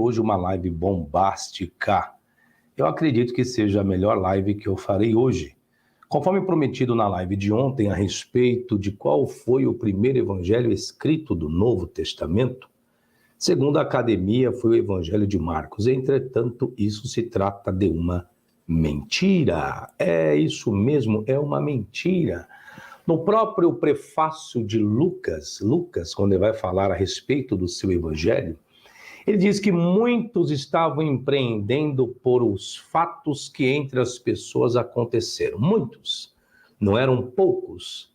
Hoje uma live bombástica. Eu acredito que seja a melhor live que eu farei hoje. Conforme prometido na live de ontem a respeito de qual foi o primeiro evangelho escrito do Novo Testamento, segundo a academia, foi o evangelho de Marcos. Entretanto, isso se trata de uma mentira. É isso mesmo, é uma mentira. No próprio prefácio de Lucas, quando ele vai falar a respeito do seu evangelho, ele diz que muitos estavam empreendendo por os fatos que entre as pessoas aconteceram. Muitos, não eram poucos.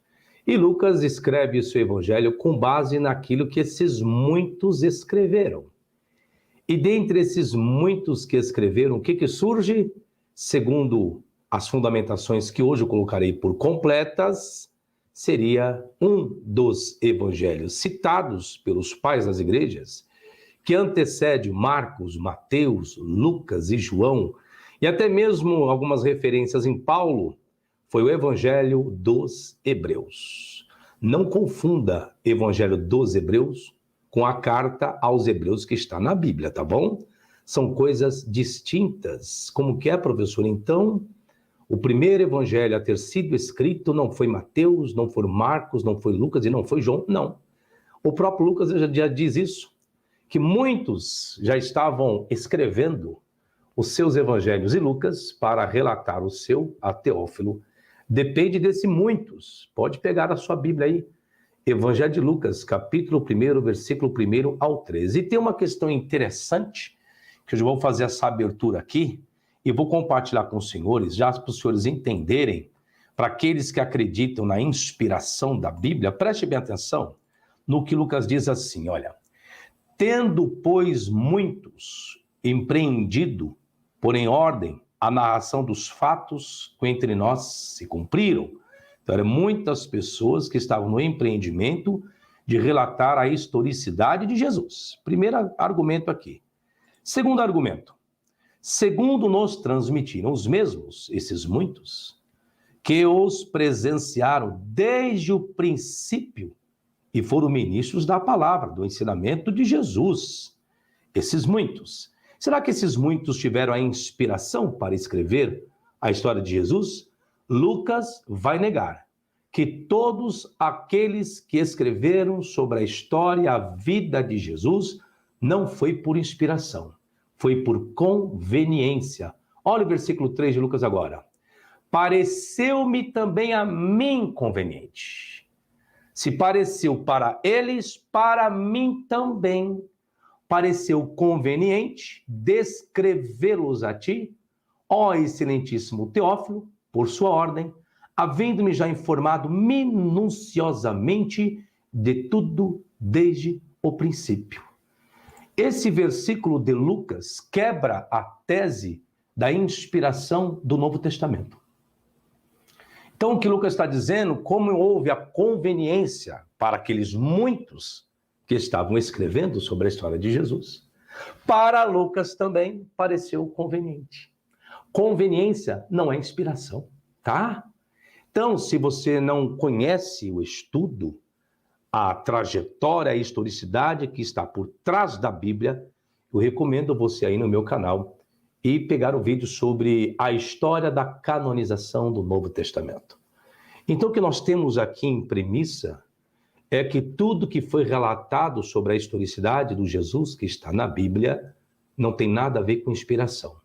E Lucas escreve o seu evangelho com base naquilo que esses muitos escreveram. E dentre esses muitos que escreveram, o que surge? Segundo as fundamentações que hoje eu colocarei por completas, seria um dos evangelhos citados pelos pais das igrejas, que antecede Marcos, Mateus, Lucas e João, e até mesmo algumas referências em Paulo, foi o Evangelho dos Hebreus. Não confunda Evangelho dos Hebreus com a carta aos Hebreus que está na Bíblia, tá bom? São coisas distintas. Como que é, professor? Então, o primeiro evangelho a ter sido escrito não foi Mateus, não foi Marcos, não foi Lucas e não foi João, não. O próprio Lucas já diz isso, que muitos já estavam escrevendo os seus evangelhos, e Lucas, para relatar o seu a Teófilo, depende desse muitos. Pode pegar a sua Bíblia aí, Evangelho de Lucas, capítulo 1, versículo 1 ao 13. E tem uma questão interessante, que eu já vou fazer essa abertura aqui, e vou compartilhar com os senhores, já para os senhores entenderem, para aqueles que acreditam na inspiração da Bíblia, preste bem atenção no que Lucas diz assim, olha: tendo, pois, muitos empreendido, por em ordem, a narração dos fatos que entre nós se cumpriram. Então, eram muitas pessoas que estavam no empreendimento de relatar a historicidade de Jesus. Primeiro argumento aqui. Segundo argumento. Segundo nos transmitiram os mesmos, esses muitos, que os presenciaram desde o princípio e foram ministros da palavra, do ensinamento de Jesus. Esses muitos. Será que esses muitos tiveram a inspiração para escrever a história de Jesus? Lucas vai negar que todos aqueles que escreveram sobre a história, a vida de Jesus, não foi por inspiração, foi por conveniência. Olha o versículo 3 de Lucas agora. Pareceu-me também a mim conveniente. Se pareceu para eles, para mim também pareceu conveniente descrevê-los a ti, ó excelentíssimo Teófilo, por sua ordem, havendo-me já informado minuciosamente de tudo desde o princípio. Esse versículo de Lucas quebra a tese da inspiração do Novo Testamento. Então, o que Lucas está dizendo, como houve a conveniência para aqueles muitos que estavam escrevendo sobre a história de Jesus, para Lucas também pareceu conveniente. Conveniência não é inspiração, tá? Então, se você não conhece o estudo, a trajetória, a historicidade que está por trás da Bíblia, eu recomendo você aí no meu canal e pegar o vídeo sobre a história da canonização do Novo Testamento. Então, o que nós temos aqui em premissa é que tudo que foi relatado sobre a historicidade do Jesus que está na Bíblia não tem nada a ver com inspiração.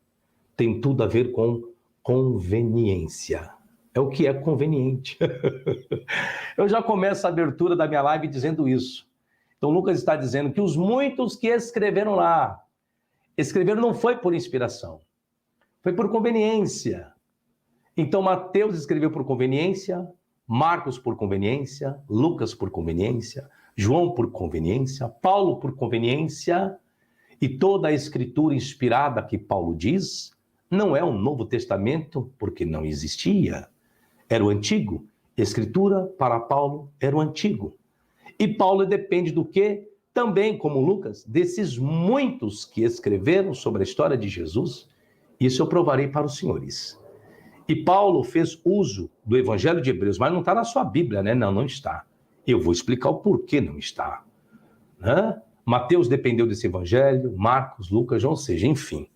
Tem tudo a ver com conveniência. É o que é conveniente. Eu já começo a abertura da minha live dizendo isso. Então, Lucas está dizendo que os muitos que escreveram lá, escreveram não foi por inspiração, foi por conveniência. Então, Mateus escreveu por conveniência, Marcos por conveniência, Lucas por conveniência, João por conveniência, Paulo por conveniência, e toda a escritura inspirada que Paulo diz não é o Novo Testamento, porque não existia. Era o Antigo. Escritura para Paulo era o Antigo. E Paulo depende do quê? Também, como Lucas, desses muitos que escreveram sobre a história de Jesus. Isso eu provarei para os senhores. E Paulo fez uso do Evangelho de Hebreus, mas não está na sua Bíblia, né? Não, não está. Eu vou explicar o porquê não está. Mateus dependeu desse evangelho, Marcos, Lucas, ou seja, enfim.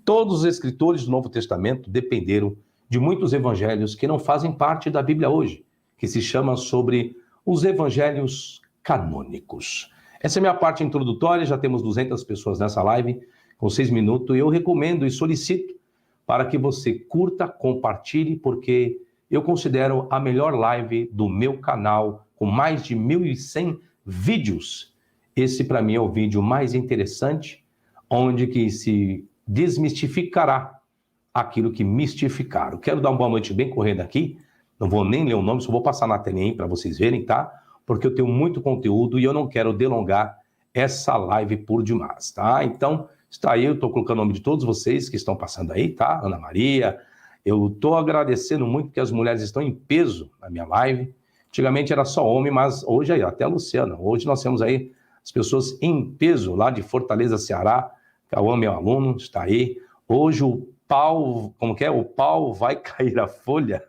Todos os escritores do Novo Testamento dependeram de muitos evangelhos que não fazem parte da Bíblia hoje, que se chama sobre os evangelhos canônicos. Essa é a minha parte introdutória, já temos 200 pessoas nessa live, com 6 minutos, e eu recomendo e solicito para que você curta, compartilhe, porque eu considero a melhor live do meu canal, com mais de 1.100 vídeos. Esse, para mim, é o vídeo mais interessante, onde que se desmistificará aquilo que mistificaram. Quero dar uma boa noite bem correndo aqui, não vou nem ler o nome, só vou passar na telinha para vocês verem, tá? Porque eu tenho muito conteúdo e eu não quero delongar essa live por demais, tá? Então, está aí, eu estou colocando o nome de todos vocês que estão passando aí, tá? Ana Maria, eu estou agradecendo muito que as mulheres estão em peso na minha live. Antigamente era só homem, mas hoje aí, até a Luciana, hoje nós temos aí as pessoas em peso lá de Fortaleza, Ceará. Cauã, meu aluno, está aí. Hoje o pau, como que é? O pau vai cair a folha.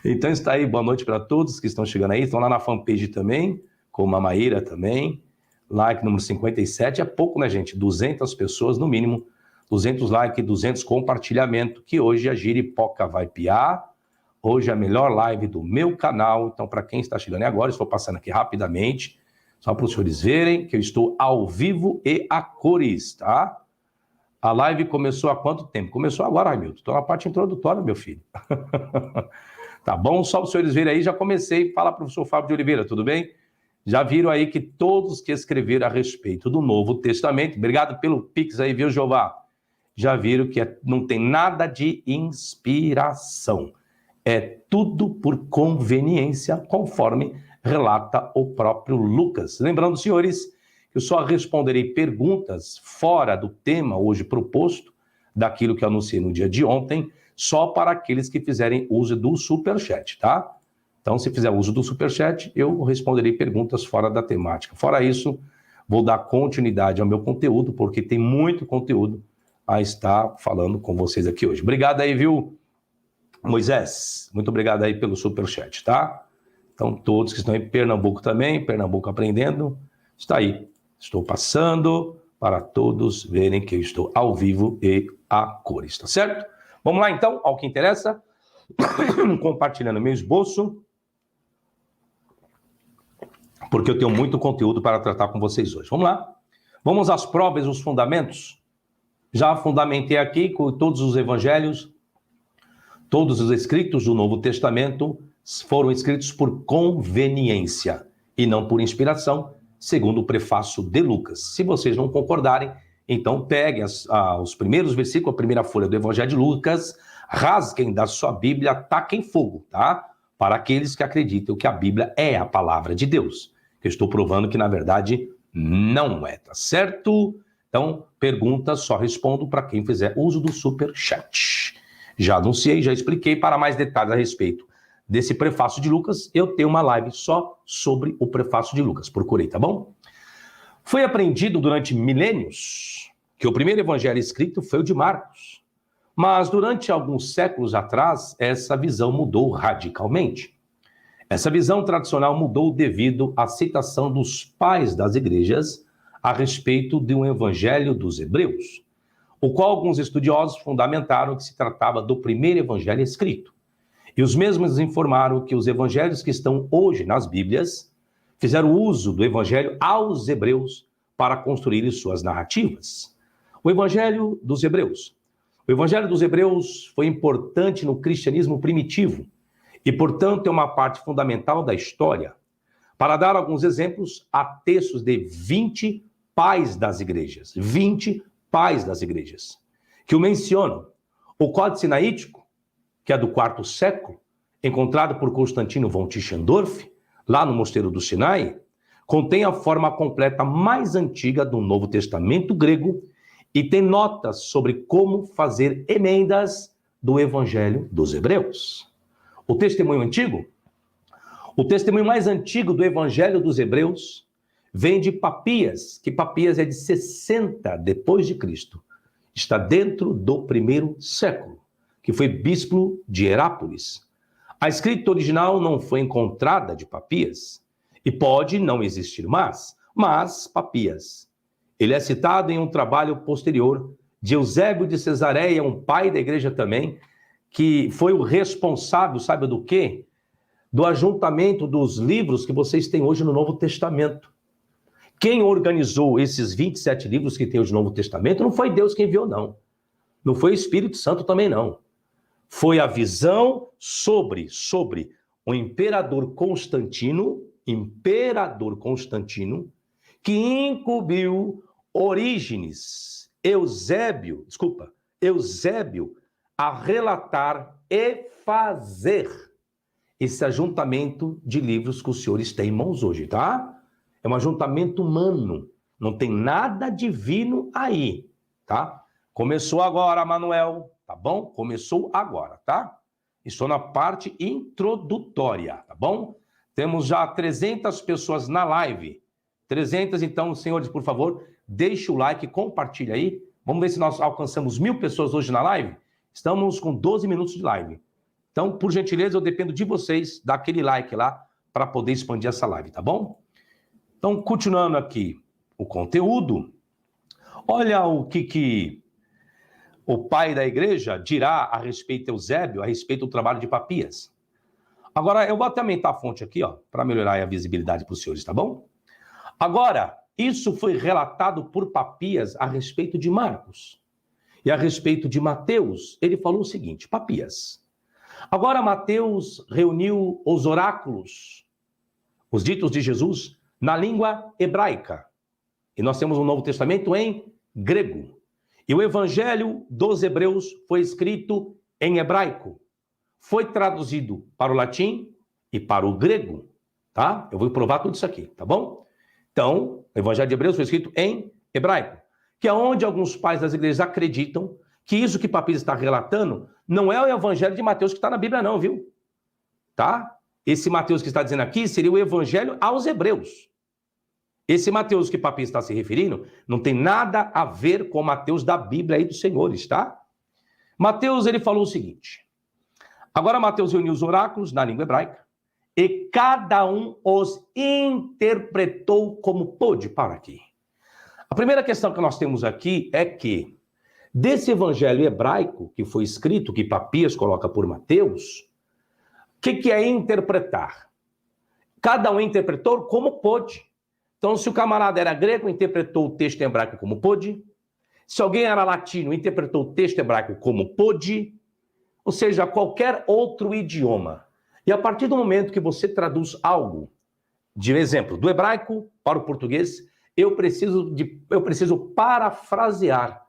Então está aí, boa noite para todos que estão chegando aí. Estão lá na fanpage também, como a Maíra também. Like número 57, é pouco, né, gente? 200 pessoas no mínimo. 200 likes, 200 compartilhamento, que hoje a Giripoca vai piar. Hoje é a melhor live do meu canal. Então, para quem está chegando agora, estou passando aqui rapidamente, só para os senhores verem que eu estou ao vivo e a cores, tá? A live começou há quanto tempo? Começou agora, Ramilton. Estou na parte introdutória, meu filho. Tá bom? Só para os senhores verem aí, já comecei. Fala, professor Fábio de Oliveira, tudo bem? Já viram aí que todos que escreveram a respeito do Novo Testamento, obrigado pelo Pix aí, viu, Jeová? Já viram que não tem nada de inspiração. É tudo por conveniência, conforme relata o próprio Lucas. Lembrando, senhores, que eu só responderei perguntas fora do tema hoje proposto, daquilo que eu anunciei no dia de ontem, só para aqueles que fizerem uso do Superchat, tá? Então, se fizer uso do Superchat, eu responderei perguntas fora da temática. Fora isso, vou dar continuidade ao meu conteúdo, porque tem muito conteúdo a estar falando com vocês aqui hoje. Obrigado aí, viu, Moisés? Muito obrigado aí pelo Superchat, tá? Então, todos que estão em Pernambuco também, Pernambuco aprendendo, está aí. Estou passando para todos verem que eu estou ao vivo e a cores, tá certo? Vamos lá, então, ao que interessa. Compartilhando meu esboço, porque eu tenho muito conteúdo para tratar com vocês hoje. Vamos lá. Vamos às provas e os fundamentos. Já fundamentei aqui com todos os evangelhos, todos os escritos do Novo Testamento foram escritos por conveniência e não por inspiração, segundo o prefácio de Lucas. Se vocês não concordarem, então peguem os primeiros versículos, a primeira folha do Evangelho de Lucas, rasguem da sua Bíblia, taquem fogo, tá? Para aqueles que acreditam que a Bíblia é a palavra de Deus. Eu estou provando que, na verdade, não é, tá certo? Então, perguntas só respondo para quem fizer uso do Superchat. Já anunciei, já expliquei. Para mais detalhes a respeito desse prefácio de Lucas, eu tenho uma live só sobre o prefácio de Lucas. Procurei, tá bom? Foi aprendido durante milênios que o primeiro evangelho escrito foi o de Marcos. Mas durante alguns séculos atrás, essa visão mudou radicalmente. Essa visão tradicional mudou devido à citação dos pais das igrejas a respeito de um evangelho dos hebreus, o qual alguns estudiosos fundamentaram que se tratava do primeiro evangelho escrito. E os mesmos informaram que os evangelhos que estão hoje nas Bíblias fizeram uso do evangelho aos hebreus para construir suas narrativas. O evangelho dos hebreus. O evangelho dos hebreus foi importante no cristianismo primitivo e, portanto, é uma parte fundamental da história. Para dar alguns exemplos, há textos de 20 pais das igrejas, 20 pais das igrejas, que o mencionam. O Códice Sinaítico, que é do quarto século, encontrado por Constantino von Tischendorf, lá no Mosteiro do Sinai, contém a forma completa mais antiga do Novo Testamento grego e tem notas sobre como fazer emendas do Evangelho dos Hebreus. O testemunho antigo? O testemunho mais antigo do Evangelho dos Hebreus vem de Papias, que Papias é de 60 depois de Cristo. Está dentro do primeiro século, que foi bispo de Herápolis. A escrita original não foi encontrada de Papias e pode não existir mais, Mas Papias, ele é citado em um trabalho posterior de Eusébio de Cesareia, um pai da igreja também, que foi o responsável, sabe do quê? Do ajuntamento dos livros que vocês têm hoje no Novo Testamento. Quem organizou esses 27 livros que tem hoje no Novo Testamento não foi Deus quem enviou, não. Não foi o Espírito Santo também, não. Foi a visão sobre o imperador Constantino, que incumbiu Eusébio, a relatar e fazer esse ajuntamento de livros que os senhores têm em mãos hoje, tá? É um ajuntamento humano, não tem nada divino aí, tá? Começou agora, Manuel, tá bom? Começou agora, tá? Estou na parte introdutória, tá bom? Temos já 300 pessoas na live. 300, então, senhores, por favor, deixe o like, compartilha aí. Vamos ver se nós alcançamos 1000 pessoas hoje na live. Estamos com 12 minutos de live. Então, por gentileza, eu dependo de vocês, dar aquele like lá, para poder expandir essa live, tá bom? Então, continuando aqui o conteúdo, olha o que o pai da igreja dirá a respeito de Eusébio, a respeito do trabalho de Papias. Agora, eu vou até aumentar a fonte aqui, ó, para melhorar a visibilidade para os senhores, tá bom? Agora, isso foi relatado por Papias a respeito de Marcos. E a respeito de Mateus, ele falou o seguinte: Papias, agora Mateus reuniu os oráculos, os ditos de Jesus, na língua hebraica. E nós temos o Novo Testamento em grego. E o Evangelho dos Hebreus foi escrito em hebraico. Foi traduzido para o latim e para o grego, tá? Eu vou provar tudo isso aqui, tá bom? Então, o Evangelho de Hebreus foi escrito em hebraico, que é onde alguns pais das igrejas acreditam que isso que Papias está relatando não é o Evangelho de Mateus que está na Bíblia não, viu? Tá? Esse Mateus que está dizendo aqui seria o Evangelho aos Hebreus. Esse Mateus que Papias está se referindo não tem nada a ver com o Mateus da Bíblia aí dos senhores, tá? Mateus, ele falou o seguinte: agora Mateus reuniu os oráculos na língua hebraica e cada um os interpretou como pôde. Para aqui. A primeira questão que nós temos aqui é que desse evangelho hebraico que foi escrito, que Papias coloca por Mateus, o que é interpretar? Cada um interpretou como pôde. Então, se o camarada era grego, interpretou o texto hebraico como pôde. Se alguém era latino, interpretou o texto hebraico como pôde. Ou seja, qualquer outro idioma. E a partir do momento que você traduz algo, de exemplo, do hebraico para o português, eu preciso parafrasear.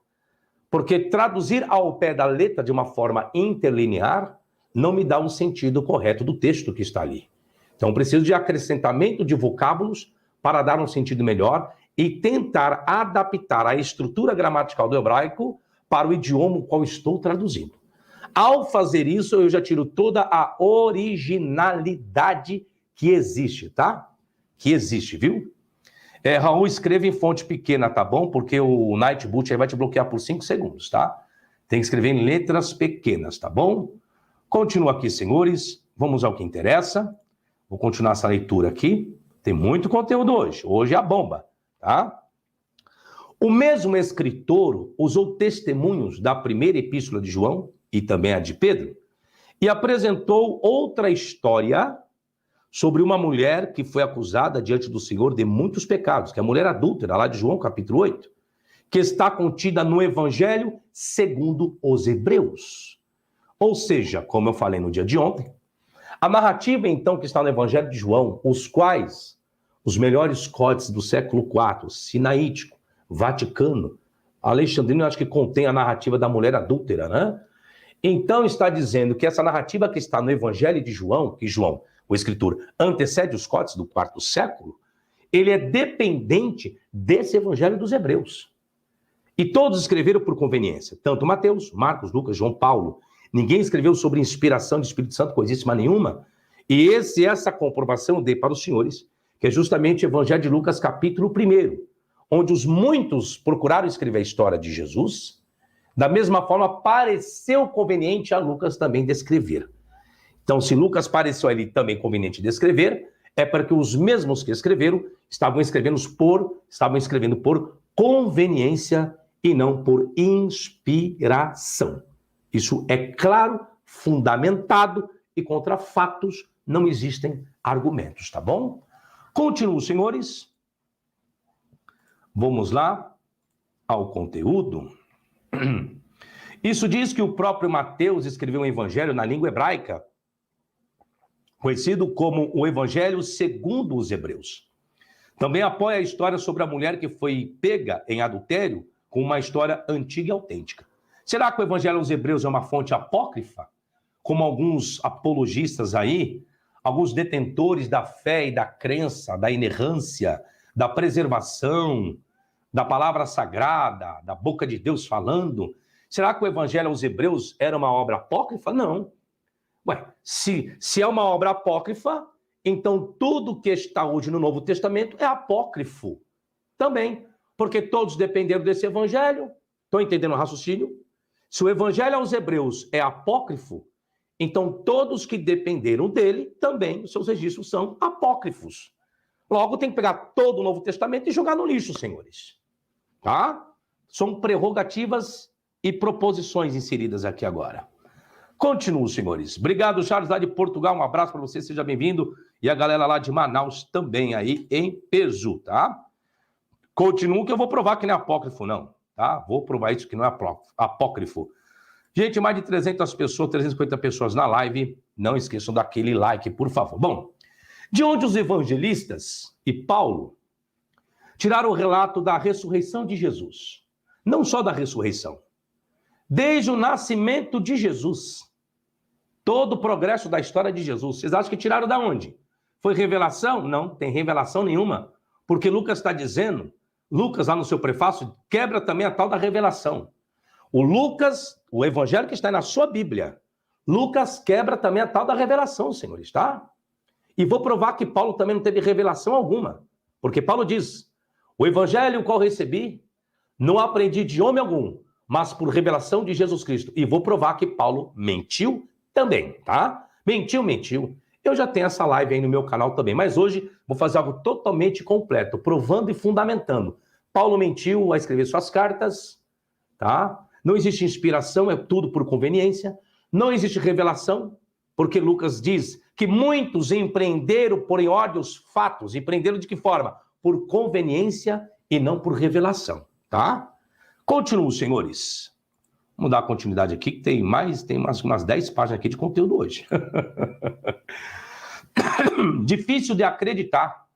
Porque traduzir ao pé da letra de uma forma interlinear não me dá o sentido correto do texto que está ali. Então, preciso de acrescentamento de vocábulos para dar um sentido melhor e tentar adaptar a estrutura gramatical do hebraico para o idioma qual estou traduzindo. Ao fazer isso, eu já tiro toda a originalidade que existe, tá? Que existe, viu? Raul, escreva em fonte pequena, tá bom? Porque o Nightboot aí vai te bloquear por 5 segundos, tá? Tem que escrever em letras pequenas, tá bom? Continua aqui, senhores. Vamos ao que interessa. Vou continuar essa leitura aqui. Tem muito conteúdo hoje. Hoje é a bomba, tá? O mesmo escritor usou testemunhos da primeira epístola de João e também a de Pedro e apresentou outra história sobre uma mulher que foi acusada diante do Senhor de muitos pecados, que é a mulher adúltera, lá de João, capítulo 8, que está contida no Evangelho segundo os Hebreus. Ou seja, como eu falei no dia de ontem, a narrativa, então, que está no Evangelho de João, os quais os melhores códices do século IV, Sinaítico, Vaticano, Alexandrino, eu acho que contém a narrativa da mulher adúltera, né? Então, está dizendo que essa narrativa que está no Evangelho de João, que João, o escritor, antecede os códices do IV século, ele é dependente desse Evangelho dos Hebreus. E todos escreveram por conveniência, tanto Mateus, Marcos, Lucas, João, Paulo. Ninguém escreveu sobre inspiração de Espírito Santo, coisíssima nenhuma. E essa comprovação eu dei para os senhores, que é justamente o Evangelho de Lucas, capítulo 1, onde os muitos procuraram escrever a história de Jesus. Da mesma forma, pareceu conveniente a Lucas também descrever. Então, se Lucas pareceu a ele também conveniente descrever, é para que os mesmos que escreveram estavam escrevendo por conveniência e não por inspiração. Isso é claro, fundamentado e contra fatos não existem argumentos, tá bom? Continuo, senhores. Vamos lá ao conteúdo. Isso diz que o próprio Mateus escreveu um evangelho na língua hebraica, conhecido como o Evangelho segundo os Hebreus. Também apoia a história sobre a mulher que foi pega em adultério com uma história antiga e autêntica. Será que o Evangelho aos Hebreus é uma fonte apócrifa? Como alguns apologistas aí, alguns detentores da fé e da crença, da inerrância, da preservação, da palavra sagrada, da boca de Deus falando. Será que o Evangelho aos Hebreus era uma obra apócrifa? Não. Ué, se é uma obra apócrifa, então tudo que está hoje no Novo Testamento é apócrifo também, porque todos dependeram desse evangelho. Estão entendendo o raciocínio? Se o evangelho aos Hebreus é apócrifo, então todos que dependeram dele também, os seus registros são apócrifos. Logo, tem que pegar todo o Novo Testamento e jogar no lixo, senhores. Tá? São prerrogativas e proposições inseridas aqui agora. Continuo, senhores. Obrigado, Charles, lá de Portugal. Um abraço para você, seja bem-vindo. E a galera lá de Manaus também aí em peso, tá? Continuo que eu vou provar que não é apócrifo, não, tá? Vou provar isso que não é apócrifo. Gente, mais de 300 pessoas, 350 pessoas na live. Não esqueçam daquele like, por favor. Bom, de onde os evangelistas e Paulo tiraram o relato da ressurreição de Jesus. Não só da ressurreição. Desde o nascimento de Jesus, todo o progresso da história de Jesus, vocês acham que tiraram da onde? Foi revelação? Não, tem revelação nenhuma, porque Lucas está dizendo, Lucas lá no seu prefácio, quebra também a tal da revelação. O Lucas, o evangelho que está na sua Bíblia, Lucas quebra também a tal da revelação, senhores, tá? E vou provar que Paulo também não teve revelação alguma, porque Paulo diz, o evangelho o qual recebi, não aprendi de homem algum, mas por revelação de Jesus Cristo. E vou provar que Paulo mentiu também, tá? Mentiu. Eu já tenho essa live aí no meu canal também, mas hoje vou fazer algo totalmente completo, provando e fundamentando. Paulo mentiu ao escrever suas cartas, tá? Não existe inspiração, é tudo por conveniência. Não existe revelação, porque Lucas diz que muitos empreenderam por ordem os fatos. Empreenderam de que forma? Por conveniência e não por revelação, tá? Continuo, senhores. Vamos dar continuidade aqui, que tem umas 10 páginas aqui de conteúdo hoje. Difícil de acreditar.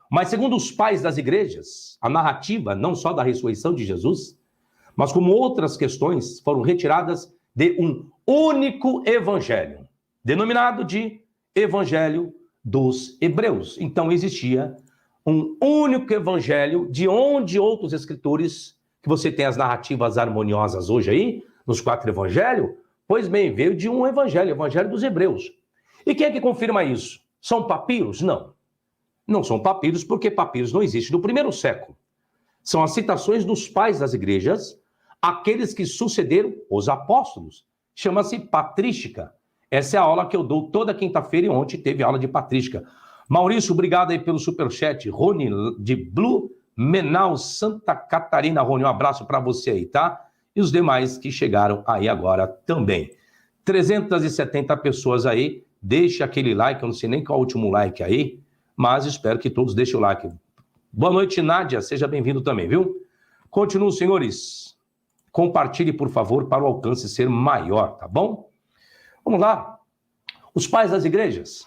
Mas segundo os pais das igrejas, a narrativa, não só da ressurreição de Jesus, mas como outras questões, foram retiradas de um único evangelho, denominado de Evangelho dos Hebreus. Então existia um único evangelho, de onde outros escritores, que você tem as narrativas harmoniosas hoje aí, nos 4 evangelhos, pois bem, veio de um evangelho, Evangelho dos Hebreus. E quem é que confirma isso? São papiros? Não. Não são papiros, porque papiros não existe no primeiro século. São as citações dos pais das igrejas, aqueles que sucederam os apóstolos. Chama-se patrística. Essa é a aula que eu dou toda quinta-feira e ontem teve aula de patrística. Maurício, obrigado aí pelo superchat. Rony, de Blumenau, Santa Catarina. Rony, um abraço para você aí, tá? E os demais que chegaram aí agora também. 370 pessoas aí. Deixa aquele like, eu não sei nem qual é o último like aí, mas espero que todos deixem o like. Boa noite, Nádia. Seja bem-vindo também, viu? Continuo, senhores. Compartilhe, por favor, para o alcance ser maior, tá bom? Vamos lá. Os pais das igrejas.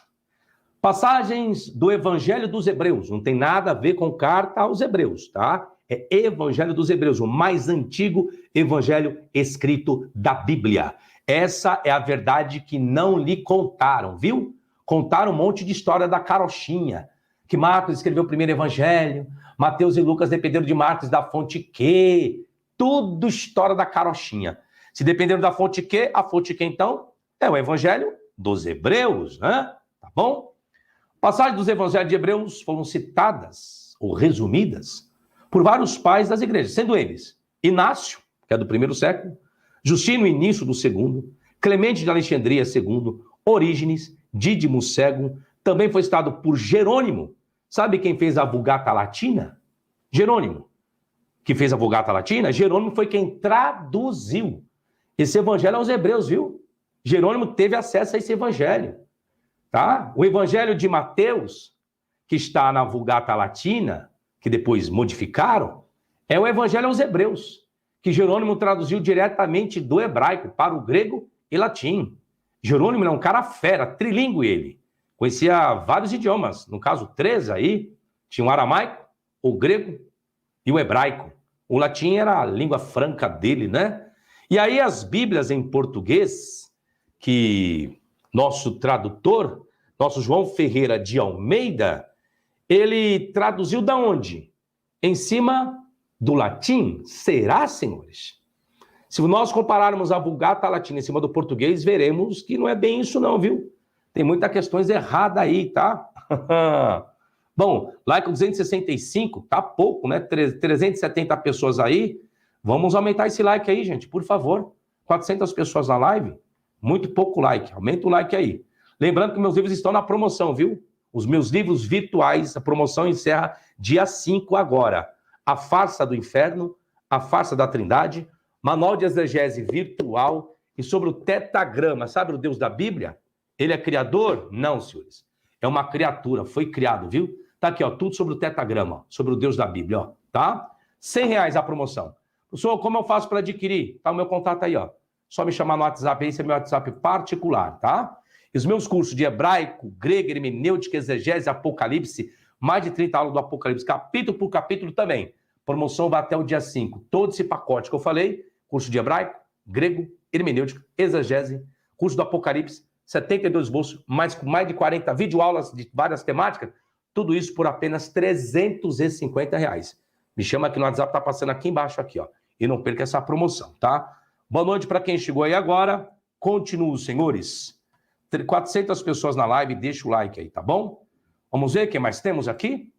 Passagens do Evangelho dos Hebreus. Não tem nada a ver com carta aos Hebreus, tá? É Evangelho dos Hebreus, o mais antigo evangelho escrito da Bíblia. Essa é a verdade que não lhe contaram, viu? Contaram um monte de história da carochinha, que Marcos escreveu o primeiro evangelho, Mateus e Lucas dependeram de Marcos da fonte Q, tudo história da carochinha. Se dependeram da fonte Q, a fonte Q, então, é o Evangelho dos Hebreus, né? Tá bom? Passagens dos Evangelhos de Hebreus foram citadas, ou resumidas, por vários pais das igrejas, sendo eles Inácio, que é do primeiro século, Justino, início do segundo, Clemente de Alexandria, segundo, Orígenes, Dídimo Cego, também foi citado por Jerônimo. Sabe quem fez a Vulgata Latina? Jerônimo. Que fez a Vulgata Latina? Jerônimo foi quem traduziu esse evangelho aos hebreus, viu? Jerônimo teve acesso a esse evangelho, tá? O evangelho de Mateus, que está na Vulgata Latina, que depois modificaram, é o evangelho aos hebreus, que Jerônimo traduziu diretamente do hebraico para o grego e latim. Jerônimo é um cara fera, trilíngue ele. Conhecia vários idiomas, no caso 3 aí, tinha o aramaico, o grego e o hebraico. O latim era a língua franca dele, né? E aí as Bíblias em português, que nosso tradutor, nosso João Ferreira de Almeida, ele traduziu da onde? Em cima do latim? Será, senhores? Se nós compararmos a Vulgata Latina em cima do português, veremos que não é bem isso não, viu? Tem muitas questões erradas aí, tá? Bom, like 265, tá pouco, né? 370 pessoas aí. Vamos aumentar esse like aí, gente, por favor. 400 pessoas na live, muito pouco like. Aumenta o like aí. Lembrando que meus livros estão na promoção, viu? Os meus livros virtuais, a promoção encerra dia 5 agora. A Farsa do Inferno, A Farsa da Trindade, Manual de Exegese Virtual e sobre o Tetagrama. Sabe o Deus da Bíblia? Ele é criador? Não, senhores. É uma criatura, foi criado, viu? Tá aqui, ó, tudo sobre o Tetagrama, ó, sobre o Deus da Bíblia, ó, tá? R$100 a promoção. Professor, como eu faço para adquirir? Tá o meu contato aí, ó. Só me chamar no WhatsApp, esse é meu WhatsApp particular, tá? E os meus cursos de hebraico, grego, hermenêutica, exegese, apocalipse, mais de 30 aulas do Apocalipse, capítulo por capítulo também. Promoção vai até o dia 5. Todo esse pacote que eu falei, curso de hebraico, grego, hermenêutica, exegese, curso do Apocalipse, 72 bolsos, com mais de 40 videoaulas de várias temáticas, tudo isso por apenas R$350. Me chama aqui no WhatsApp, tá passando aqui embaixo, aqui, ó. E não perca essa promoção, tá? Boa noite para quem chegou aí agora. Continuo, senhores. 400 pessoas na live, deixa o like aí, tá bom? Vamos ver o que mais temos aqui?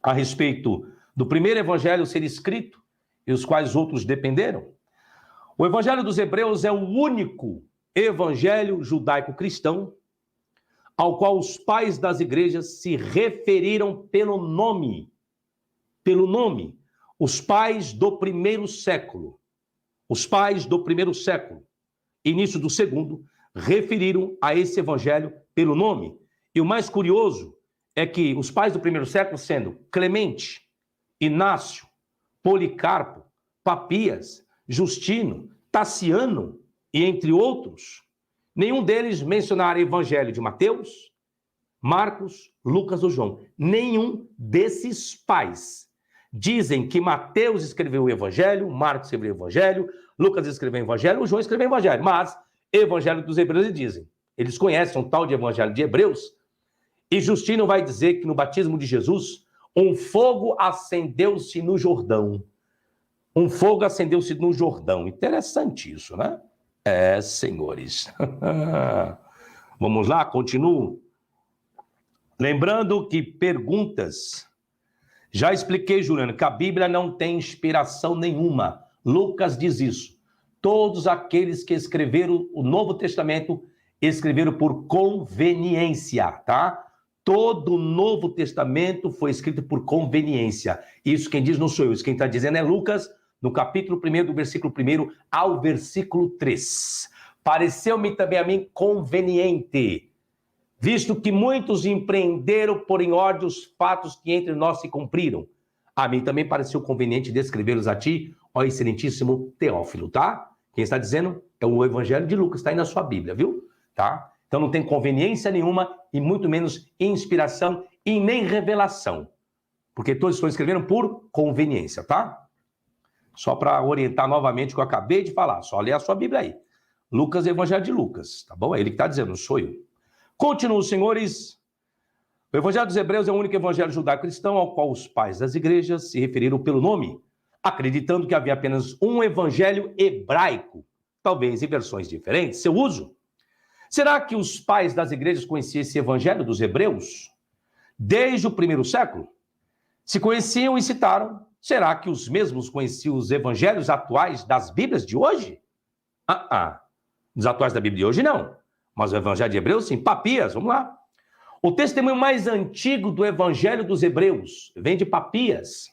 A respeito do primeiro evangelho ser escrito e os quais outros dependeram. O evangelho dos Hebreus é o único evangelho judaico-cristão ao qual os pais das igrejas se referiram pelo nome. Pelo nome. Os pais do primeiro século. Os pais do primeiro século, início do segundo, referiram a esse evangelho pelo nome. E o mais curioso é que os pais do primeiro século, sendo Clemente, Inácio, Policarpo, Papias, Justino, Taciano e entre outros, nenhum deles mencionaram o evangelho de Mateus, Marcos, Lucas ou João. Nenhum desses pais dizem que Mateus escreveu o evangelho, Marcos escreveu o evangelho, Lucas escreveu o evangelho, João escreveu o evangelho. Mas evangelho dos Hebreus eles dizem. Eles conhecem um tal de evangelho de Hebreus. E Justino vai dizer que no batismo de Jesus, um fogo acendeu-se no Jordão. Um fogo acendeu-se no Jordão. Interessante isso, né? É, senhores. Vamos lá, continuo. Lembrando que perguntas. Já expliquei, Juliano, que a Bíblia não tem inspiração nenhuma. Lucas diz isso. Todos aqueles que escreveram o Novo Testamento escreveram por conveniência, tá? Todo o Novo Testamento foi escrito por conveniência. Isso quem diz não sou eu, isso quem está dizendo é Lucas, no capítulo 1, do versículo 1 ao versículo 3. Pareceu-me também a mim conveniente, visto que muitos empreenderam por em ordem os fatos que entre nós se cumpriram. A mim também pareceu conveniente descrevê-los a ti, ó excelentíssimo Teófilo, tá? Quem está dizendo é o Evangelho de Lucas, está aí na sua Bíblia, viu? Tá? Então não tem conveniência nenhuma e muito menos inspiração e nem revelação. Porque todos estão escrevendo por conveniência, tá? Só para orientar novamente o que eu acabei de falar. Só ler a sua Bíblia aí. Lucas, Evangelho de Lucas, tá bom? É ele que está dizendo, não sou eu. Continuo, senhores. O Evangelho dos Hebreus é o único evangelho judaico-cristão ao qual os pais das igrejas se referiram pelo nome, acreditando que havia apenas um evangelho hebraico, talvez em versões diferentes, seu uso. Será que os pais das igrejas conheciam esse evangelho dos Hebreus desde o primeiro século? Se conheciam e citaram, será que os mesmos conheciam os evangelhos atuais das Bíblias de hoje? Os atuais da Bíblia de hoje não. Mas o evangelho de Hebreus, sim. Papias, vamos lá. O testemunho mais antigo do Evangelho dos Hebreus vem de Papias,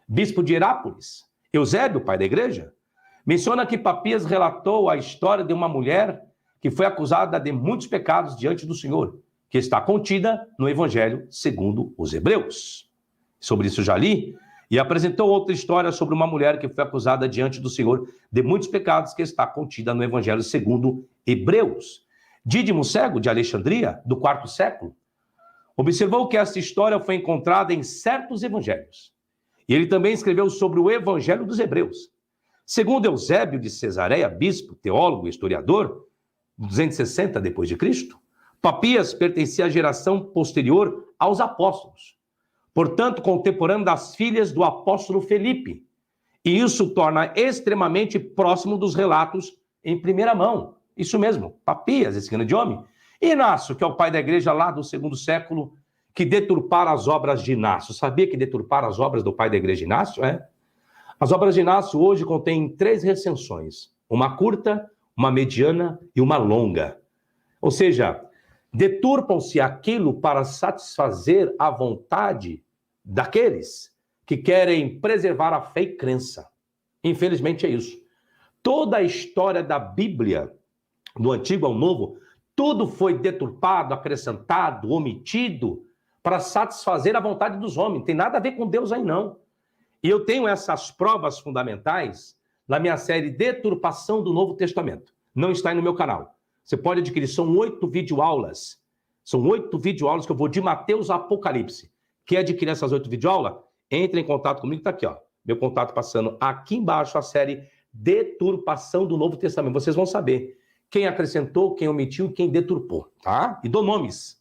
bispo de Herápolis. Eusébio, pai da igreja, menciona que Papias relatou a história de uma mulher que foi acusada de muitos pecados diante do Senhor, que está contida no Evangelho segundo os Hebreus. Sobre isso já li, e apresentou outra história sobre uma mulher que foi acusada diante do Senhor de muitos pecados, que está contida no Evangelho segundo Hebreus. Dídimo Cego, de Alexandria, do quarto século, observou que essa história foi encontrada em certos evangelhos. E ele também escreveu sobre o Evangelho dos Hebreus. Segundo Eusébio de Cesareia, bispo, teólogo e historiador, 260 d.C., Papias pertencia à geração posterior aos apóstolos, portanto, contemporâneo das filhas do apóstolo Felipe. E isso torna extremamente próximo dos relatos em primeira mão. Isso mesmo, Papias, esse grande homem. E Inácio, que é o pai da igreja lá do segundo século, que deturparam as obras de Inácio. Sabia que deturparam as obras do pai da igreja Inácio? As obras de Inácio hoje contêm 3 recensões. Uma curta, uma mediana e uma longa. Ou seja, deturpam-se aquilo para satisfazer a vontade daqueles que querem preservar a fé e crença. Infelizmente é isso. Toda a história da Bíblia, do Antigo ao Novo, tudo foi deturpado, acrescentado, omitido, para satisfazer a vontade dos homens. Não tem nada a ver com Deus aí, não. E eu tenho essas provas fundamentais na minha série Deturpação do Novo Testamento. Não está aí no meu canal. Você pode adquirir, são 8 videoaulas. São 8 videoaulas que eu vou de Mateus a Apocalipse. Quer adquirir essas 8 videoaulas? Entre em contato comigo, tá aqui, ó. Meu contato passando aqui embaixo, a série Deturpação do Novo Testamento. Vocês vão saber quem acrescentou, quem omitiu, quem deturpou, tá? E dou nomes,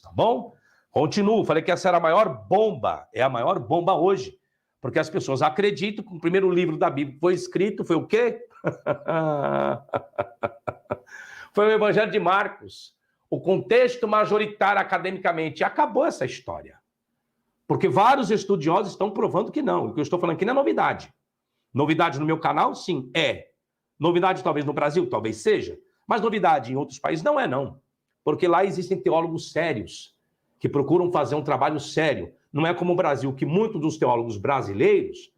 tá bom? Continuo, falei que essa era a maior bomba, é a maior bomba hoje, porque as pessoas acreditam que o primeiro livro da Bíblia que foi escrito foi o quê? Foi o Evangelho de Marcos. O contexto majoritário academicamente. Acabou essa história. Porque vários estudiosos estão provando que não. O que eu estou falando aqui não é novidade. Novidade no meu canal? Sim, é. Novidade talvez no Brasil? Talvez seja. Mas novidade em outros países? Não é, não. Porque lá existem teólogos sérios que procuram fazer um trabalho sério. Não é como o Brasil, que muitos dos teólogos brasileiros,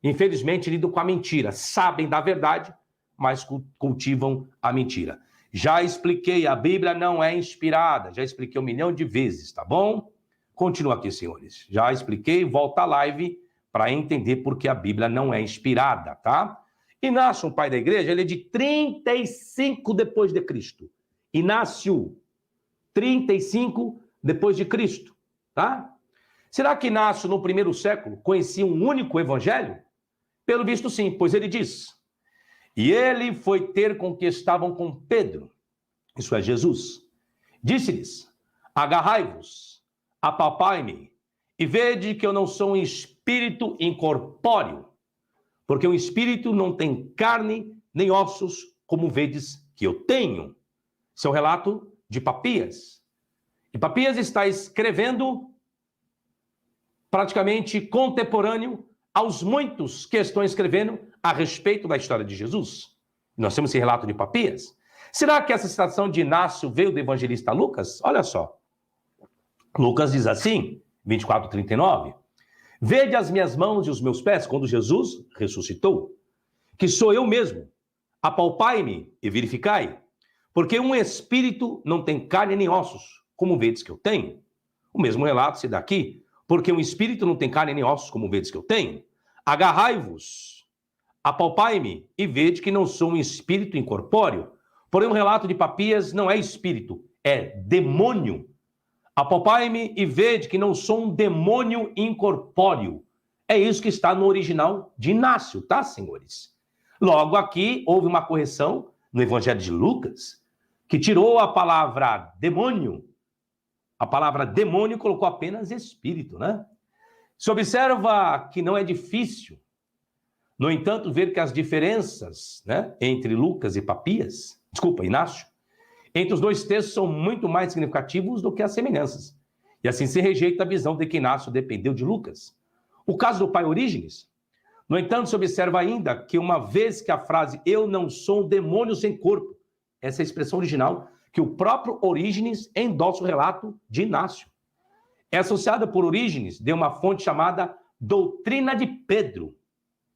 infelizmente, lidam com a mentira. Sabem da verdade, mas cultivam a mentira. Já expliquei, a Bíblia não é inspirada. Já expliquei 1 milhão de vezes, tá bom? Continua aqui, senhores. Já expliquei, volta à live para entender por que a Bíblia não é inspirada, tá? Inácio, um pai da igreja, ele é de 35 depois de Cristo. Inácio, 35 depois de Cristo, tá? Será que Inácio, no primeiro século, conhecia um único evangelho? Pelo visto, sim, pois ele diz: e ele foi ter com que estavam com Pedro, isso é Jesus. Disse-lhes: agarrai-vos, apalpai-me, e vede que eu não sou um espírito incorpóreo, porque o espírito não tem carne nem ossos, como vedes que eu tenho. Esse é o relato de Papias. E Papias está escrevendo praticamente contemporâneo aos muitos que estão escrevendo a respeito da história de Jesus. Nós temos esse relato de Papias. Será que essa citação de Inácio veio do evangelista Lucas? Olha só. Lucas diz assim, 24:39. Vede as minhas mãos e os meus pés, quando Jesus ressuscitou, que sou eu mesmo. Apalpai-me e verificai, porque um espírito não tem carne nem ossos, como vedes que eu tenho. O mesmo relato se dá aqui, porque um espírito não tem carne nem ossos, como vedes que eu tenho. Agarrai-vos, apalpai-me e vede que não sou um espírito incorpóreo. Porém, o relato de Papias não é espírito, é demônio. Apalpai-me e vede que não sou um demônio incorpóreo. É isso que está no original de Inácio, tá, senhores? Logo aqui, houve uma correção no Evangelho de Lucas, que tirou a palavra demônio. A palavra demônio colocou apenas espírito, né? Se observa que não é difícil, no entanto, ver que as diferenças, né, entre Lucas e Papias, Inácio, entre os dois textos são muito mais significativos do que as semelhanças. E assim se rejeita a visão de que Inácio dependeu de Lucas. O caso do pai Orígenes, no entanto, se observa ainda que uma vez que a frase eu não sou um demônio sem corpo, essa é a expressão original que o próprio Orígenes endossa o relato de Inácio. É associada por Orígenes de uma fonte chamada Doutrina de Pedro.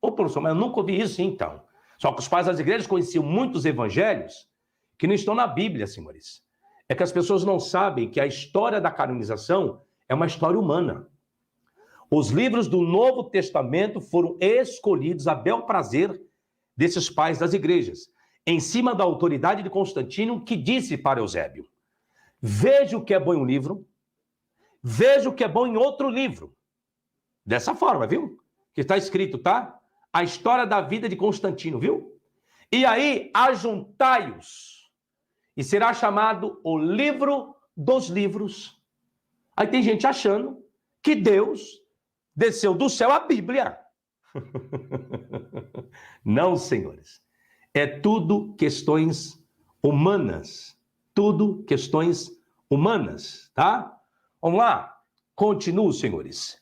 Ô, professor, mas eu nunca ouvi isso, então. Só que os pais das igrejas conheciam muitos evangelhos que não estão na Bíblia, senhores. É que as pessoas não sabem que a história da canonização é uma história humana. Os livros do Novo Testamento foram escolhidos a bel prazer desses pais das igrejas, em cima da autoridade de Constantino, que disse para Eusébio: veja o que é bom em um livro, veja o que é bom em outro livro. Dessa forma, viu? Que está escrito, tá? A história da vida de Constantino, viu? E aí, ajuntai-os, e será chamado o livro dos livros. Aí tem gente achando que Deus desceu do céu a Bíblia. Não, senhores. É tudo questões humanas. Tudo questões humanas, tá? Vamos lá. Continuo, senhores.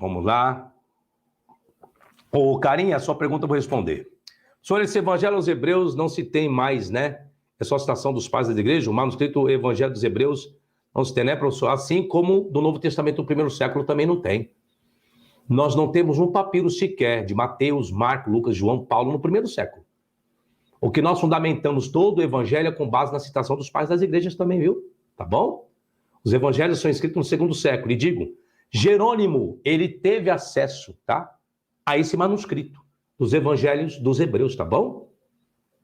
Vamos lá. Ô, Carinha, a sua pergunta eu vou responder. Sobre esse Evangelho aos Hebreus não se tem mais, né? É só a citação dos pais da igreja. O manuscrito Evangelho dos Hebreus não se tem, né, professor? Assim como do Novo Testamento do primeiro século também não tem. Nós não temos um papiro sequer de Mateus, Marcos, Lucas, João, Paulo no primeiro século. O que nós fundamentamos todo o evangelho é com base na citação dos pais das igrejas também, viu? Tá bom? Os evangelhos são escritos no segundo século. E digo, Jerônimo, ele teve acesso, tá? A esse manuscrito dos evangelhos dos hebreus, tá bom?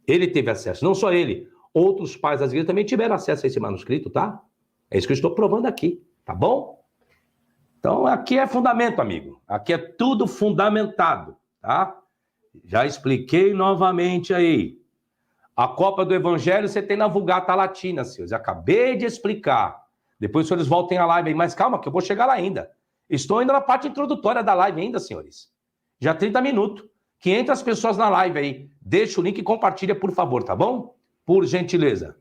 Ele teve acesso, não só ele. Outros pais das igrejas também tiveram acesso a esse manuscrito, tá? É isso que eu estou provando aqui, tá bom? Então, aqui é fundamento, amigo. Aqui é tudo fundamentado, tá? Já expliquei novamente aí. A cópia do Evangelho você tem na Vulgata Latina, senhores. Acabei de explicar. Depois os senhores voltem à live aí. Mas calma, que eu vou chegar lá ainda. Estou ainda na parte introdutória da live ainda, senhores. Já 30 minutos. 500 pessoas na live aí. Deixa o link e compartilha, por favor, tá bom? Por gentileza.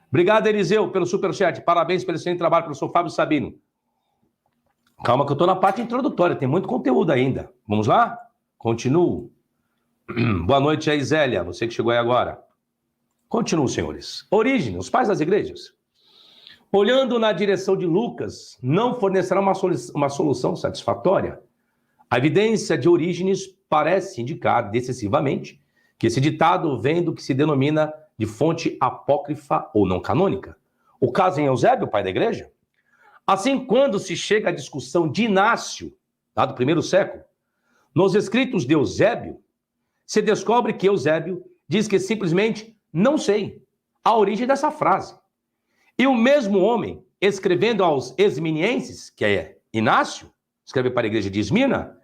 Obrigado, Eliseu, pelo superchat. Parabéns pelo excelente trabalho, professor Fábio Sabino. Calma que eu estou na parte introdutória, tem muito conteúdo ainda. Vamos lá? Continuo. Boa noite, Isélia, você que chegou aí agora. Continuo, senhores. Origem, os pais das igrejas. Olhando na direção de Lucas, não fornecerá uma solução satisfatória. A evidência de Orígenes parece indicar decisivamente que esse ditado vem do que se denomina de fonte apócrifa ou não canônica. O caso em Eusébio, pai da igreja. Assim, quando se chega à discussão de Inácio, lá do primeiro século, nos escritos de Eusébio, se descobre que Eusébio diz que simplesmente não sei a origem dessa frase. E o mesmo homem, escrevendo aos esminienses, que é Inácio, escreve para a igreja de Esmirna,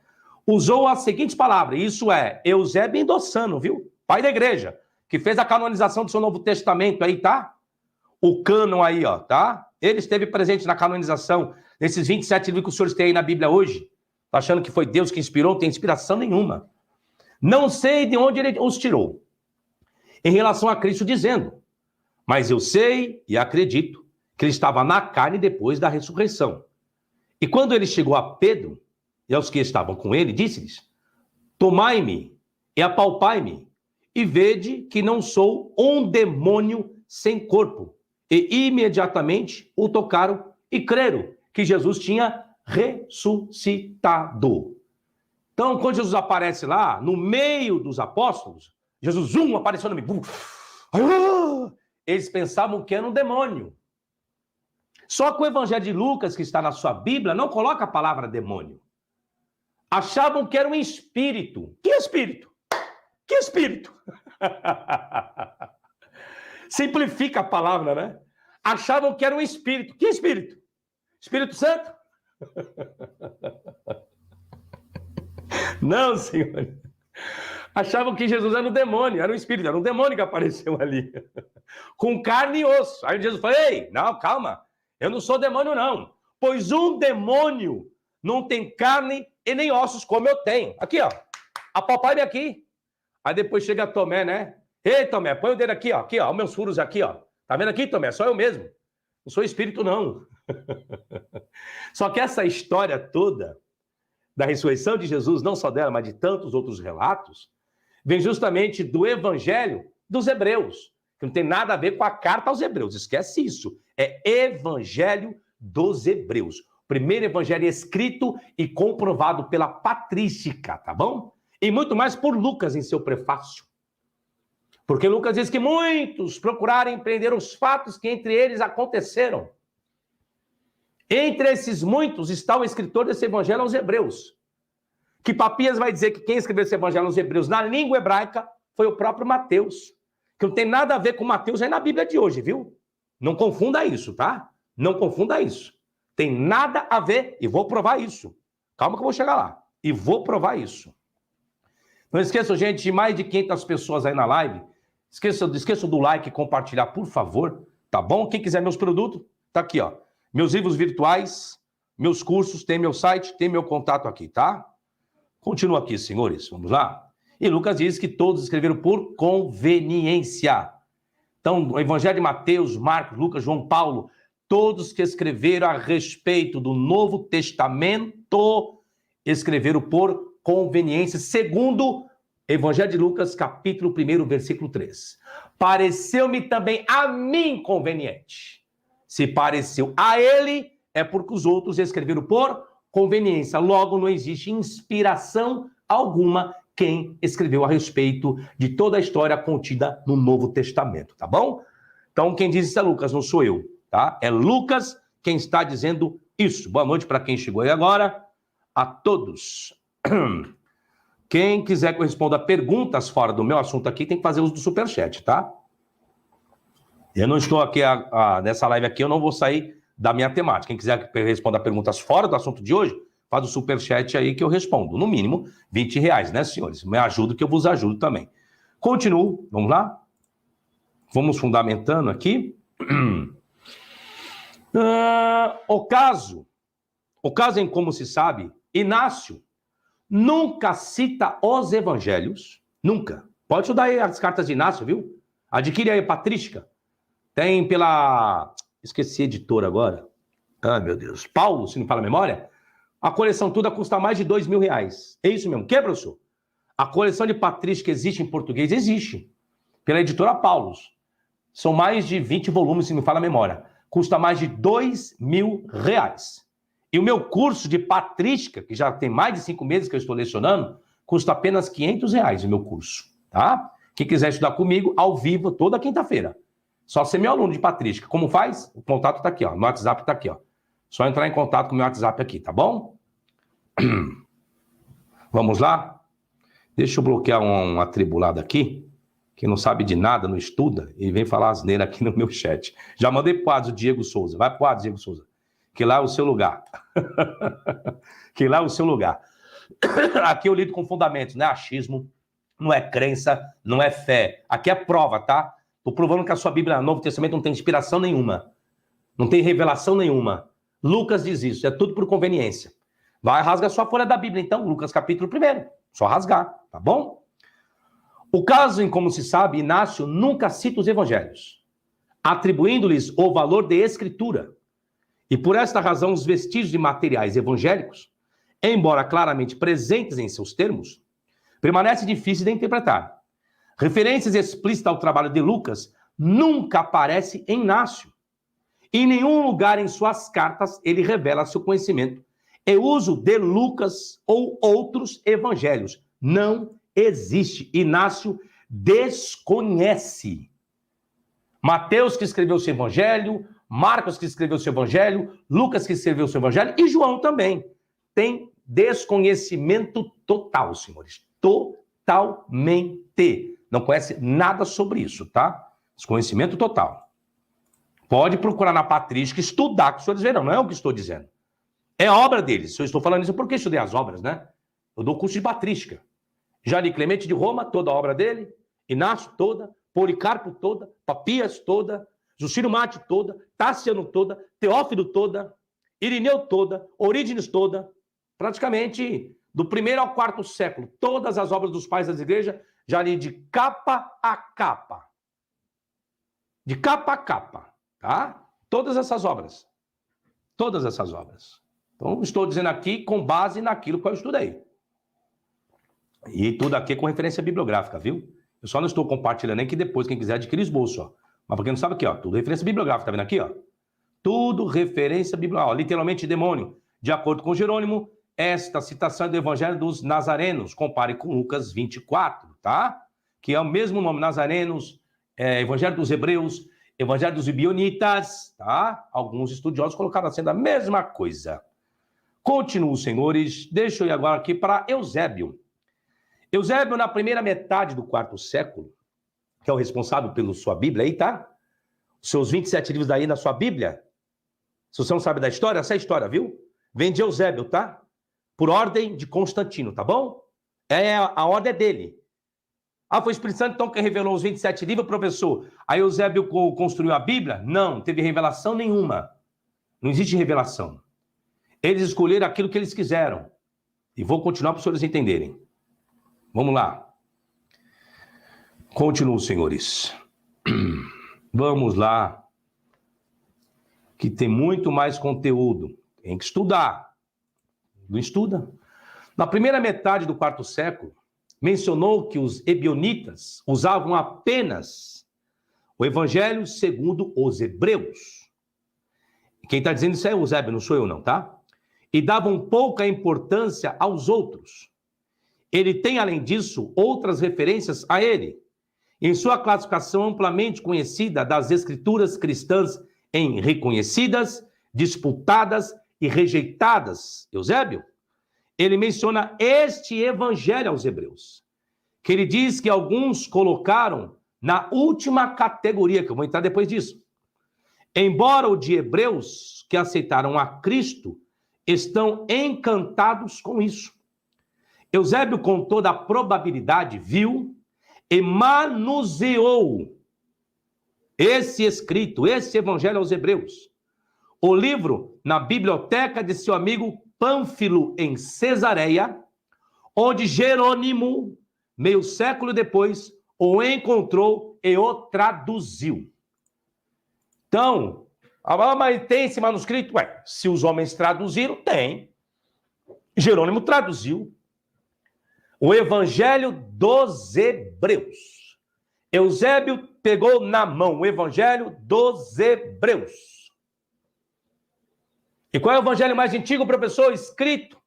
usou as seguintes palavras, isso é, Eusébio endossando, viu? Pai da igreja, que fez a canonização do seu Novo Testamento aí, tá? O cânon aí, ó, tá? Ele esteve presente na canonização desses 27 livros que os senhores têm aí na Bíblia hoje. Tá achando que foi Deus que inspirou? Não tem inspiração nenhuma. Não sei de onde ele os tirou. Em relação a Cristo dizendo, mas eu sei e acredito que ele estava na carne depois da ressurreição. E quando ele chegou a Pedro e aos que estavam com ele, disse-lhes, tomai-me e apalpai-me e vede que não sou um demônio sem corpo. E imediatamente o tocaram e creram que Jesus tinha ressuscitado. Então, quando Jesus aparece lá, no meio dos apóstolos, Jesus, apareceu no meio. Eles pensavam que era um demônio. Só que o Evangelho de Lucas, que está na sua Bíblia, não coloca a palavra demônio. Achavam que era um espírito. Que espírito? Que espírito? Simplifica a palavra, né? Achavam que era um espírito. Que espírito? Espírito Santo? Não, senhor. Achavam que Jesus era um demônio, era um espírito, era um demônio que apareceu ali. Com carne e osso. Aí Jesus falou, ei, não, calma. Eu não sou demônio, não. Pois um demônio não tem carne e nem ossos como eu tenho. Aqui, ó. Apalpai-me aqui. Aí depois chega Tomé, né? Ei, Tomé, põe o dedo aqui, ó. Aqui, ó. Os meus furos aqui, ó. Tá vendo aqui, Tomé? Só eu mesmo. Não sou espírito, não. Só que essa história toda da ressurreição de Jesus, não só dela, mas de tantos outros relatos, vem justamente do Evangelho dos Hebreus, que não tem nada a ver com a carta aos Hebreus. Esquece isso. É Evangelho dos Hebreus. Primeiro evangelho escrito e comprovado pela patrística, tá bom? E muito mais por Lucas em seu prefácio. Porque Lucas diz que muitos procuraram empreender os fatos que entre eles aconteceram. Entre esses muitos está o escritor desse evangelho aos Hebreus. Que Papias vai dizer que quem escreveu esse evangelho aos Hebreus na língua hebraica foi o próprio Mateus. Que não tem nada a ver com Mateus aí na Bíblia de hoje, viu? Não confunda isso, tá? Não confunda isso. Tem nada a ver, e vou provar isso. Calma que eu vou chegar lá. E vou provar isso. Não esqueçam, gente, de mais de 500 pessoas aí na live. Esqueçam do like e compartilhar, por favor. Tá bom? Quem quiser meus produtos, tá aqui, ó. Meus livros virtuais, meus cursos, tem meu site, tem meu contato aqui, tá? Continua aqui, senhores. Vamos lá? E Lucas diz que todos escreveram por conveniência. Então, o Evangelho de Mateus, Marcos, Lucas, João, Paulo, todos que escreveram a respeito do Novo Testamento, escreveram por conveniência, segundo Evangelho de Lucas, capítulo 1, versículo 3. Pareceu-me também a mim conveniente. Se pareceu a ele, é porque os outros escreveram por conveniência. Logo, não existe inspiração alguma quem escreveu a respeito de toda a história contida no Novo Testamento, tá bom? Então, quem diz isso é Lucas, não sou eu, tá? É Lucas quem está dizendo isso. Boa noite para quem chegou aí agora. A todos. Quem quiser que eu responda perguntas fora do meu assunto aqui, tem que fazer uso do superchat, tá? Eu não estou aqui, nessa live aqui, eu não vou sair da minha temática. Quem quiser que eu responda perguntas fora do assunto de hoje, faz o superchat aí que eu respondo. No mínimo, R$20, né, senhores? Me ajuda que eu vos ajudo também. Continuo, vamos lá? Vamos fundamentando aqui. O caso em como se sabe, Inácio nunca cita os evangelhos, nunca. Pode estudar aí as cartas de Inácio, viu? Adquire aí a patrística. Tem pela... Esqueci a editora agora. Ah, meu Deus. Paulo, se não fala a memória. A coleção toda custa mais de R$2.000. É isso mesmo. Que, professor? A coleção de patrística existe em português? Existe. Pela editora Paulus. São mais de 20 volumes, se não me fala a memória. Custa mais de R$2.000. E o meu curso de patrística, que já tem mais de 5 meses que eu estou lecionando, custa apenas R$500 o meu curso, tá? Quem quiser estudar comigo, ao vivo, toda quinta-feira. Só ser meu aluno de patrística. Como faz? O contato tá aqui, ó. No WhatsApp tá aqui, ó. Só entrar em contato com o meu WhatsApp aqui, tá bom? Vamos lá? Deixa eu bloquear um atribulado aqui, que não sabe de nada, não estuda, e vem falar asneira aqui no meu chat. Já mandei pro Ades, o Diego Souza. Vai pro Ades, Diego Souza. Que lá é o seu lugar. Que lá é o seu lugar. Aqui eu lido com fundamentos, não é achismo, não é crença, não é fé. Aqui é prova, tá? Estou provando que a sua Bíblia, Novo Testamento, não tem inspiração nenhuma. Não tem revelação nenhuma. Lucas diz isso, é tudo por conveniência. Vai, rasga a sua folha da Bíblia, então, Lucas capítulo 1. Só rasgar, tá bom? O caso em como se sabe, Inácio nunca cita os evangelhos, atribuindo-lhes o valor de escritura. E por esta razão, os vestígios de materiais evangélicos, embora claramente presentes em seus termos, permanecem difíceis de interpretar. Referências explícitas ao trabalho de Lucas nunca aparecem em Inácio. Em nenhum lugar em suas cartas ele revela seu conhecimento e uso de Lucas ou outros evangelhos. Não existe. Inácio desconhece. Mateus que escreveu seu evangelho, Marcos que escreveu seu evangelho, Lucas que escreveu seu evangelho e João também. Tem desconhecimento total, senhores. Totalmente. Não conhece nada sobre isso, tá? Desconhecimento total. Pode procurar na patrística, estudar, que os senhores verão, não é o que estou dizendo. É obra deles. Se eu estou falando isso, por que estudei as obras, né? Eu dou curso de patrística. Já li Clemente de Roma, toda a obra dele, Inácio toda, Policarpo toda, Papias toda, Justílio Mate toda, Tassiano toda, Teófilo toda, Irineu toda, Orígenes toda, praticamente do 1º ao 4º século, todas as obras dos pais das igrejas, já li de capa a capa. De capa a capa, tá? Todas essas obras. Todas essas obras. Então, estou dizendo aqui com base naquilo que eu estudei. E tudo aqui com referência bibliográfica, viu? Eu só não estou compartilhando aí que depois, quem quiser, adquirir esboço, ó. Mas pra quem não sabe aqui, ó, tudo referência bibliográfica, tá vendo aqui, ó? Tudo referência bibliográfica, ó, literalmente demônio. De acordo com Jerônimo, esta citação é do Evangelho dos Nazarenos, compare com Lucas 24, tá? Que é o mesmo nome, Nazarenos, Evangelho dos Hebreus, Evangelho dos Gibeonitas, tá? Alguns estudiosos colocaram sendo a mesma coisa. Continuo, senhores. Deixa eu ir agora aqui para Eusébio. Eusébio, na primeira metade do quarto século, que é o responsável pela sua Bíblia aí, tá? Os seus 27 livros daí na sua Bíblia. Se você não sabe da história, essa é a história, viu? Vem de Eusébio, tá? Por ordem de Constantino, tá bom? A ordem é dele. Ah, foi o Espírito Santo então que revelou os 27 livros, professor. Aí Eusébio construiu a Bíblia? Não, teve revelação nenhuma. Não existe revelação. Eles escolheram aquilo que eles quiseram. E vou continuar para os senhores entenderem. Vamos lá. Continuo, senhores. Vamos lá. Que tem muito mais conteúdo. Tem que estudar. Não estuda? Na primeira metade do quarto século, mencionou que os ebionitas usavam apenas o Evangelho segundo os Hebreus. Quem está dizendo isso é Eusébio, não sou eu não, tá? E davam pouca importância aos outros. Ele tem, além disso, outras referências a ele. Em sua classificação amplamente conhecida das escrituras cristãs em reconhecidas, disputadas e rejeitadas, Eusébio, ele menciona este evangelho aos hebreus, que ele diz que alguns colocaram na última categoria, que eu vou entrar depois disso. Embora o de hebreus que aceitaram a Cristo estão encantados com isso. Eusébio, com toda a probabilidade, viu e manuseou esse escrito, esse evangelho aos hebreus. O livro na biblioteca de seu amigo Pânfilo, em Cesareia, onde Jerônimo, meio século depois, o encontrou e o traduziu. Então, mas tem esse manuscrito? Ué, se os homens traduziram, tem. Jerônimo traduziu. O Evangelho dos Hebreus. Eusébio pegou na mão o Evangelho dos Hebreus. E qual é o evangelho mais antigo, professor? Escrito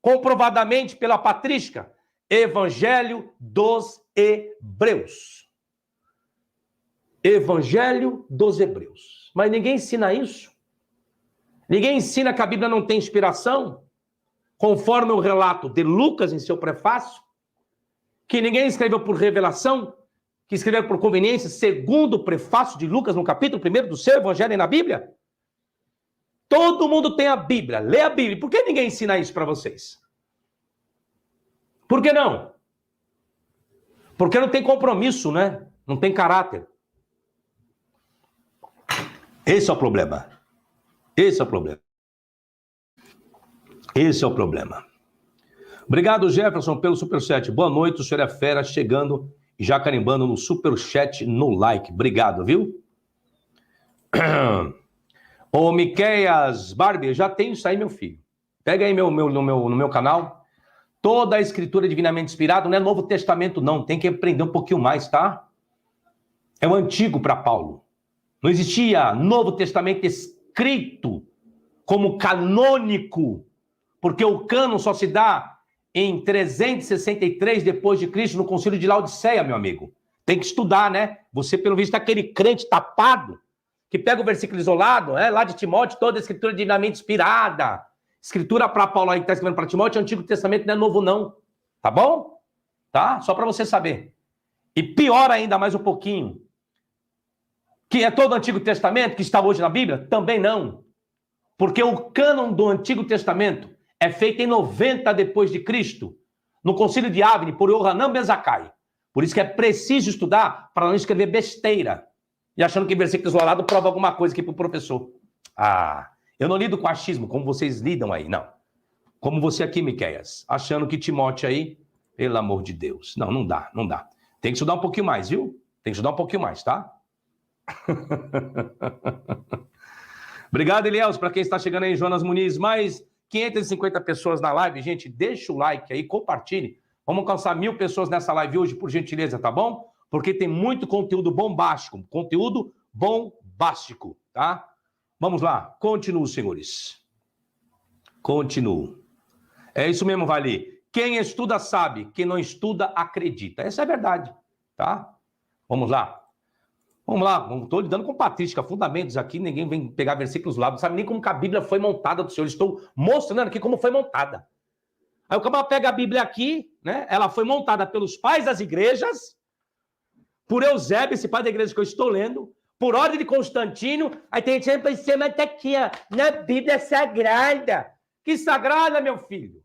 comprovadamente pela patrística. Evangelho dos Hebreus. Evangelho dos Hebreus. Mas ninguém ensina isso. Ninguém ensina que a Bíblia não tem inspiração, conforme o relato de Lucas em seu prefácio, que ninguém escreveu por revelação, que escreveu por conveniência, segundo o prefácio de Lucas, no capítulo 1 do seu Evangelho e na Bíblia. Todo mundo tem a Bíblia, lê a Bíblia. Por que ninguém ensina isso para vocês? Por que não? Porque não tem compromisso, né? Não tem caráter. Esse é o problema. Esse é o problema. Esse é o problema. Obrigado, Jefferson, pelo superchat. Boa noite, o senhor é fera, chegando e já carimbando no superchat, no like. Obrigado, viu? Ô, Miqueias Barbie, já tenho isso aí, meu filho. Pega aí no meu canal. Toda a escritura divinamente inspirada, não é Novo Testamento, não. Tem que aprender um pouquinho mais, tá? É o Antigo para Paulo. Não existia Novo Testamento escrito como canônico, porque o cânon só se dá em 363 depois de Cristo, no Concílio de Laodiceia, meu amigo. Tem que estudar, né? Você, pelo visto, é aquele crente tapado que pega o versículo isolado, lá de Timóteo, toda a escritura divinamente inspirada. Escritura para Paulo aí que está escrevendo para Timóteo, o Antigo Testamento não é novo, não. Tá bom? Tá? Só para você saber. E pior ainda, mais um pouquinho, que é todo o Antigo Testamento que está hoje na Bíblia? Também não. Porque o cânon do Antigo Testamento é feito em 90 depois de Cristo, no Concílio de Avni, por Yohanan ben Zakkai. Por isso que é preciso estudar para não escrever besteira. E achando que versículo isolado prova alguma coisa aqui para o professor. Eu não lido com achismo, como vocês lidam aí, não. Como você aqui, Miqueias, achando que Timóteo aí, pelo amor de Deus. Não, não dá, não dá. Tem que estudar um pouquinho mais, viu? Tem que estudar um pouquinho mais, tá? Obrigado, Elielso, para quem está chegando aí, Jonas Muniz. Mais 550 pessoas na live. Gente, deixa o like aí, compartilhe. Vamos alcançar 1000 pessoas nessa live hoje, por gentileza, tá bom? porque tem muito conteúdo bombástico, tá? Vamos lá, continuo, senhores. Continuo. É isso mesmo, Vali. Quem estuda sabe, quem não estuda acredita. Essa é a verdade, tá? Vamos lá. Vamos lá, estou lidando com patrística, fundamentos aqui, ninguém vem pegar versículos lá, não sabe nem como que a Bíblia foi montada do Senhor, estou mostrando aqui como foi montada. Aí o camarada pega a Bíblia aqui, né? Ela foi montada pelos pais das igrejas, por Eusébio, esse pai da igreja que eu estou lendo, por ordem de Constantino, aí tem gente que pensa, mas tá aqui, ó, na Bíblia Sagrada. Que sagrada, meu filho?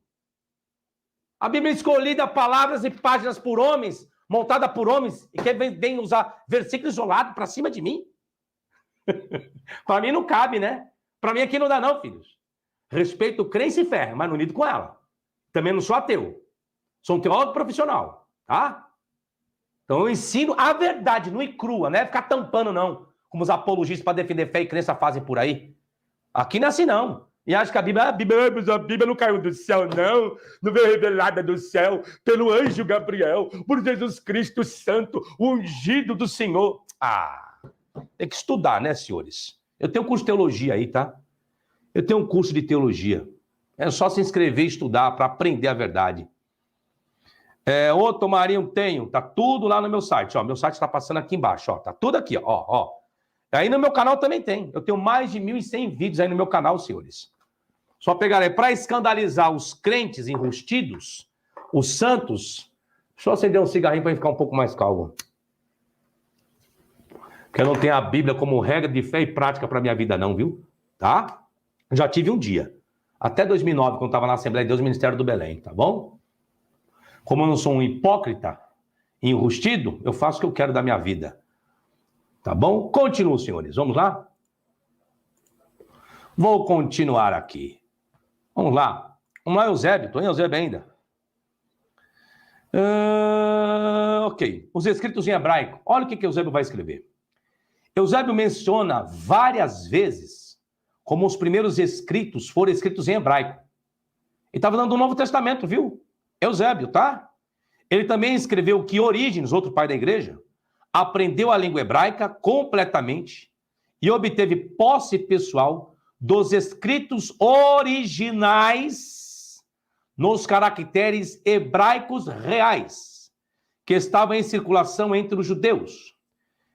A Bíblia escolhida, palavras e páginas por homens, montada por homens, e que vem usar versículo isolado para cima de mim? Para mim não cabe, né? Para mim aqui não dá não, filhos. Respeito crença e fé, mas não lido com ela. Também não sou ateu. Sou um teólogo profissional, tá? Então eu ensino a verdade, nua e crua, não é ficar tampando não, como os apologistas para defender fé e crença fazem por aí. Aqui não é assim não. E acha que a Bíblia não caiu do céu, não veio revelada do céu pelo anjo Gabriel, por Jesus Cristo Santo, o ungido do Senhor. Tem que estudar, né, senhores? Eu tenho um curso de teologia aí, tá? Eu tenho um curso de teologia. É só se inscrever e estudar para aprender a verdade. Marinho, tenho. Tá tudo lá no meu site, ó. Meu site está passando aqui embaixo, ó. Tá tudo aqui, ó. Aí no meu canal também tem. Eu tenho mais de 1.100 vídeos aí no meu canal, senhores. Só pegar aí, para escandalizar os crentes enrustidos, os santos. Deixa eu acender um cigarrinho para ficar um pouco mais calmo. Porque eu não tenho a Bíblia como regra de fé e prática para minha vida não, viu? Tá? Já tive um dia. Até 2009, quando estava na Assembleia de Deus, Ministério do Belém, tá bom? Como eu não sou um hipócrita, enrustido, eu faço o que eu quero da minha vida. Tá bom? Continuo, senhores. Vamos lá? Vou continuar aqui. Vamos lá. Vamos lá, Eusébio. Estou em Eusébio ainda. Ok. Os escritos em hebraico. Olha o que Eusébio vai escrever. Eusébio menciona várias vezes como os primeiros escritos foram escritos em hebraico. Ele estava dando o Novo Testamento, viu? Eusébio, tá? Ele também escreveu que Orígenes, outro pai da igreja, aprendeu a língua hebraica completamente e obteve posse pessoal dos escritos originais nos caracteres hebraicos reais, que estavam em circulação entre os judeus.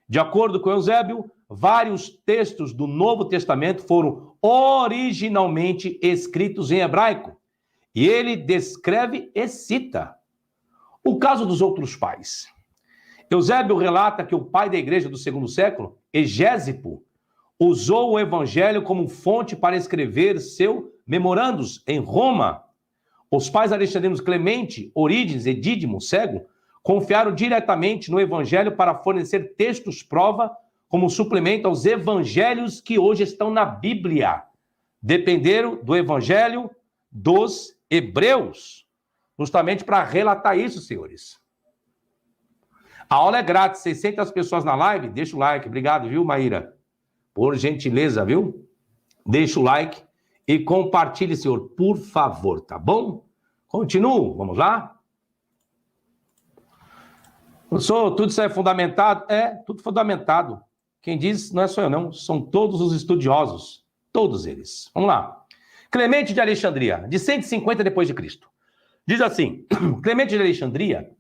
De acordo com Eusébio, vários textos do Novo Testamento foram originalmente escritos em hebraico, e ele descreve e cita. O caso dos outros pais. Eusébio relata que o pai da igreja do segundo século, Egésipo, usou o evangelho como fonte para escrever seu memorandos em Roma. Os pais alexandrinos Clemente, Orígenes e Dídimo, cego, confiaram diretamente no evangelho para fornecer textos prova como suplemento aos evangelhos que hoje estão na Bíblia. Dependeram do evangelho dos hebreus, justamente para relatar isso, senhores. A aula é grátis, 600 pessoas na live, deixa o like, obrigado, viu, Maíra? Por gentileza, viu? Deixa o like e compartilhe, senhor, por favor, tá bom? Continuo, vamos lá? Professor, tudo isso é fundamentado? É, tudo fundamentado. Quem diz não é só eu, não, são todos os estudiosos, todos eles. Vamos lá. Clemente de Alexandria, de 150 depois de Cristo. Diz assim, Clemente de Alexandria,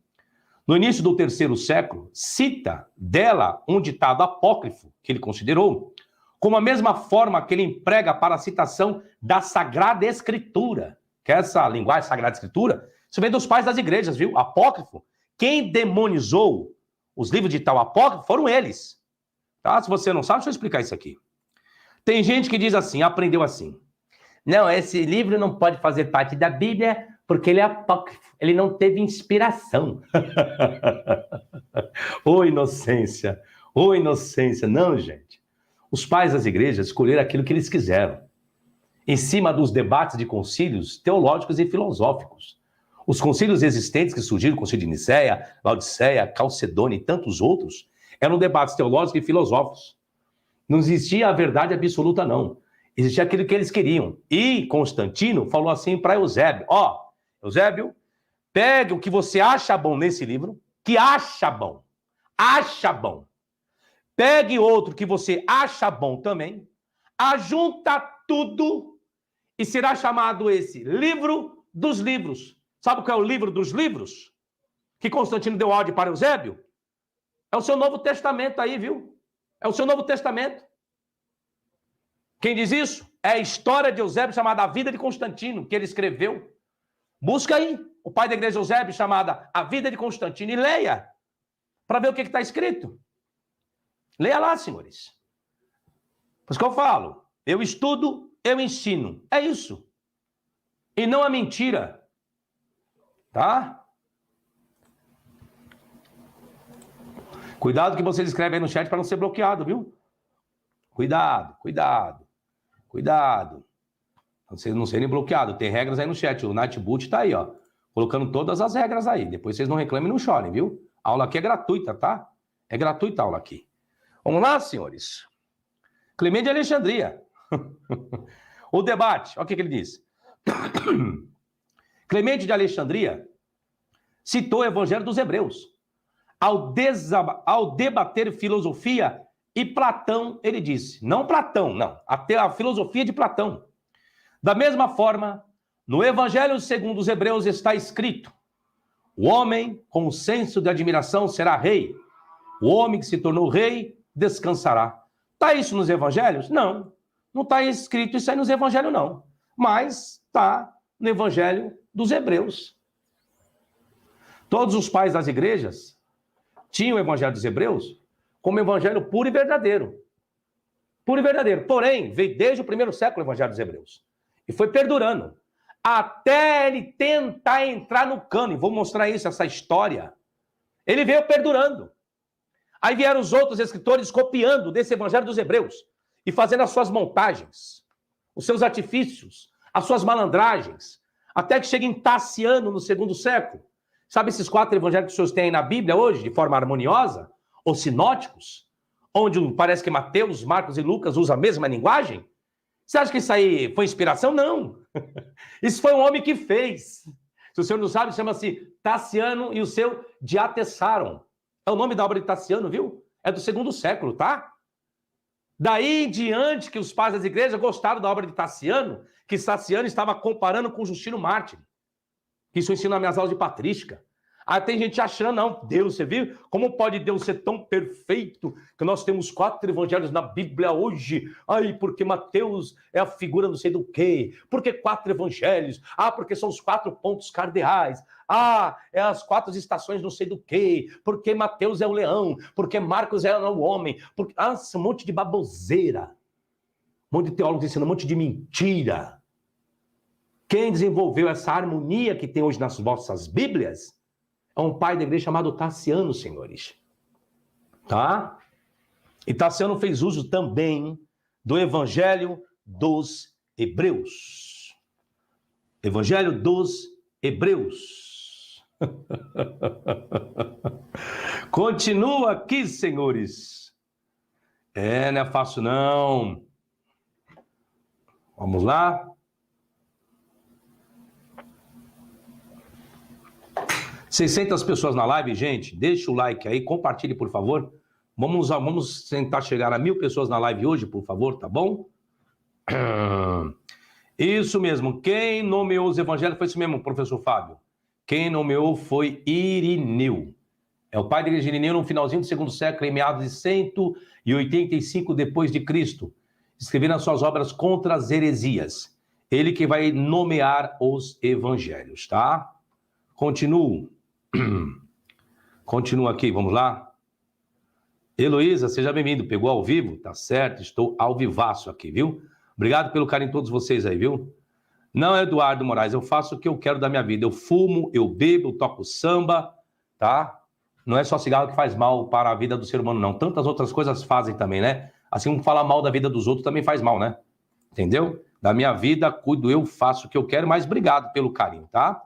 no início do terceiro século, cita dela um ditado apócrifo que ele considerou como a mesma forma que ele emprega para a citação da Sagrada Escritura. Que é essa linguagem Sagrada Escritura, isso vem dos pais das igrejas, viu? Apócrifo. Quem demonizou os livros de tal apócrifo foram eles. Tá? Se você não sabe, deixa eu explicar isso aqui. Tem gente que diz assim, aprendeu assim. Não, esse livro não pode fazer parte da Bíblia porque ele é apócrifo, ele não teve inspiração. Ô inocência, ô inocência. Não, gente. Os pais das igrejas escolheram aquilo que eles quiseram, em cima dos debates de concílios teológicos e filosóficos. Os concílios existentes que surgiram, o concílio de Nicéia, Laodiceia, Calcedônia e tantos outros, eram debates teológicos e filosóficos. Não existia a verdade absoluta, não. Existia aquilo que eles queriam. E Constantino falou assim para Eusébio, Eusébio, pegue o que você acha bom nesse livro, que acha bom. acha bom. Pegue outro que você acha bom também, ajunta tudo e será chamado esse livro dos livros. Sabe o que é o livro dos livros? Que Constantino deu ordem para Eusébio? É o seu Novo Testamento aí, viu? É o seu Novo Testamento. Quem diz isso? É a história de Eusébio chamada A Vida de Constantino, que ele escreveu. Busca aí o pai da igreja Eusébio, chamada A Vida de Constantino, e leia para ver o que está escrito. Leia lá, senhores. Por isso que eu falo, eu estudo, eu ensino. É isso. E não a mentira. Tá? Cuidado que vocês escrevem aí no chat para não ser bloqueado, viu? Cuidado, cuidado, cuidado. Vocês não serem bloqueados. Tem regras aí no chat. O Nightboot tá aí, ó. Colocando todas as regras aí. Depois vocês não reclamem e não chorem, viu? A aula aqui é gratuita, tá? É gratuita a aula aqui. Vamos lá, senhores. Clemente de Alexandria. O debate, olha o que ele diz. Clemente de Alexandria citou o Evangelho dos Hebreus. Ao debater filosofia e Platão, ele disse, não Platão, não, até a filosofia de Platão. Da mesma forma, no Evangelho segundo os Hebreus está escrito, o homem com senso de admiração será rei, o homem que se tornou rei descansará. Está isso nos Evangelhos? Não, não está escrito isso aí nos Evangelhos, não. Mas está no Evangelho dos Hebreus. Todos os pais das igrejas tinham o Evangelho dos Hebreus como evangelho puro e verdadeiro. Puro e verdadeiro. Porém, veio desde o primeiro século o Evangelho dos Hebreus. E foi perdurando. Até ele tentar entrar no cano. E vou mostrar isso, essa história. Ele veio perdurando. Aí vieram os outros escritores copiando desse Evangelho dos Hebreus. E fazendo as suas montagens. Os seus artifícios. As suas malandragens. Até que chega em Taciano, no segundo século. Sabe esses 4 evangelhos que os senhores têm aí na Bíblia hoje, de forma harmoniosa? Ou sinóticos? Onde parece que Mateus, Marcos e Lucas usam a mesma linguagem? Você acha que isso aí foi inspiração? Não. Isso foi um homem que fez. Se o senhor não sabe, chama-se Taciano e o seu Diatessaron. É o nome da obra de Taciano, viu? É do segundo século, tá? Daí em diante que os pais das igrejas gostaram da obra de Taciano, que Taciano estava comparando com Justino Mártir. Isso eu ensino nas minhas aulas de patrística. Aí tem gente achando, não, Deus, você viu? Como pode Deus ser tão perfeito que nós temos 4 evangelhos na Bíblia hoje? Ai, porque Mateus é a figura não sei do quê. Por que 4 evangelhos? Ah, porque são os 4 pontos cardeais. Ah, é as 4 estações não sei do quê. Porque Mateus é o leão. Porque Marcos é o homem. Porque... Ah, um monte de baboseira. Um monte de teólogos ensinando um monte de mentira. Quem desenvolveu essa harmonia que tem hoje nas vossas Bíblias é um pai da igreja chamado Taciano, senhores. Tá? E Taciano fez uso também do Evangelho dos Hebreus. Evangelho dos Hebreus. Continua aqui, senhores. Não é fácil, não. Vamos lá. 600 pessoas na live, gente, deixa o like aí, compartilhe, por favor. Vamos tentar chegar a 1000 pessoas na live hoje, por favor, tá bom? Isso mesmo, quem nomeou os evangelhos foi isso mesmo, professor Fábio. Quem nomeou foi Irineu. É o pai da igreja de Irineu no finalzinho do segundo século, em meados de 185 depois de Cristo, escrevendo as suas obras contra as heresias. Ele que vai nomear os evangelhos, tá? Continuo. Continua aqui, vamos lá. Heloísa, seja bem-vindo. Pegou ao vivo? Tá certo, estou ao vivaço aqui, viu? Obrigado pelo carinho de todos vocês aí, viu? Não, Eduardo Moraes, eu faço o que eu quero da minha vida. Eu fumo, eu bebo, eu toco samba, tá? Não é só cigarro que faz mal para a vida do ser humano, não. Tantas outras coisas fazem também, né? Assim como falar mal da vida dos outros também faz mal, né? Entendeu? Da minha vida, cuido eu, faço o que eu quero, mas obrigado pelo carinho, tá?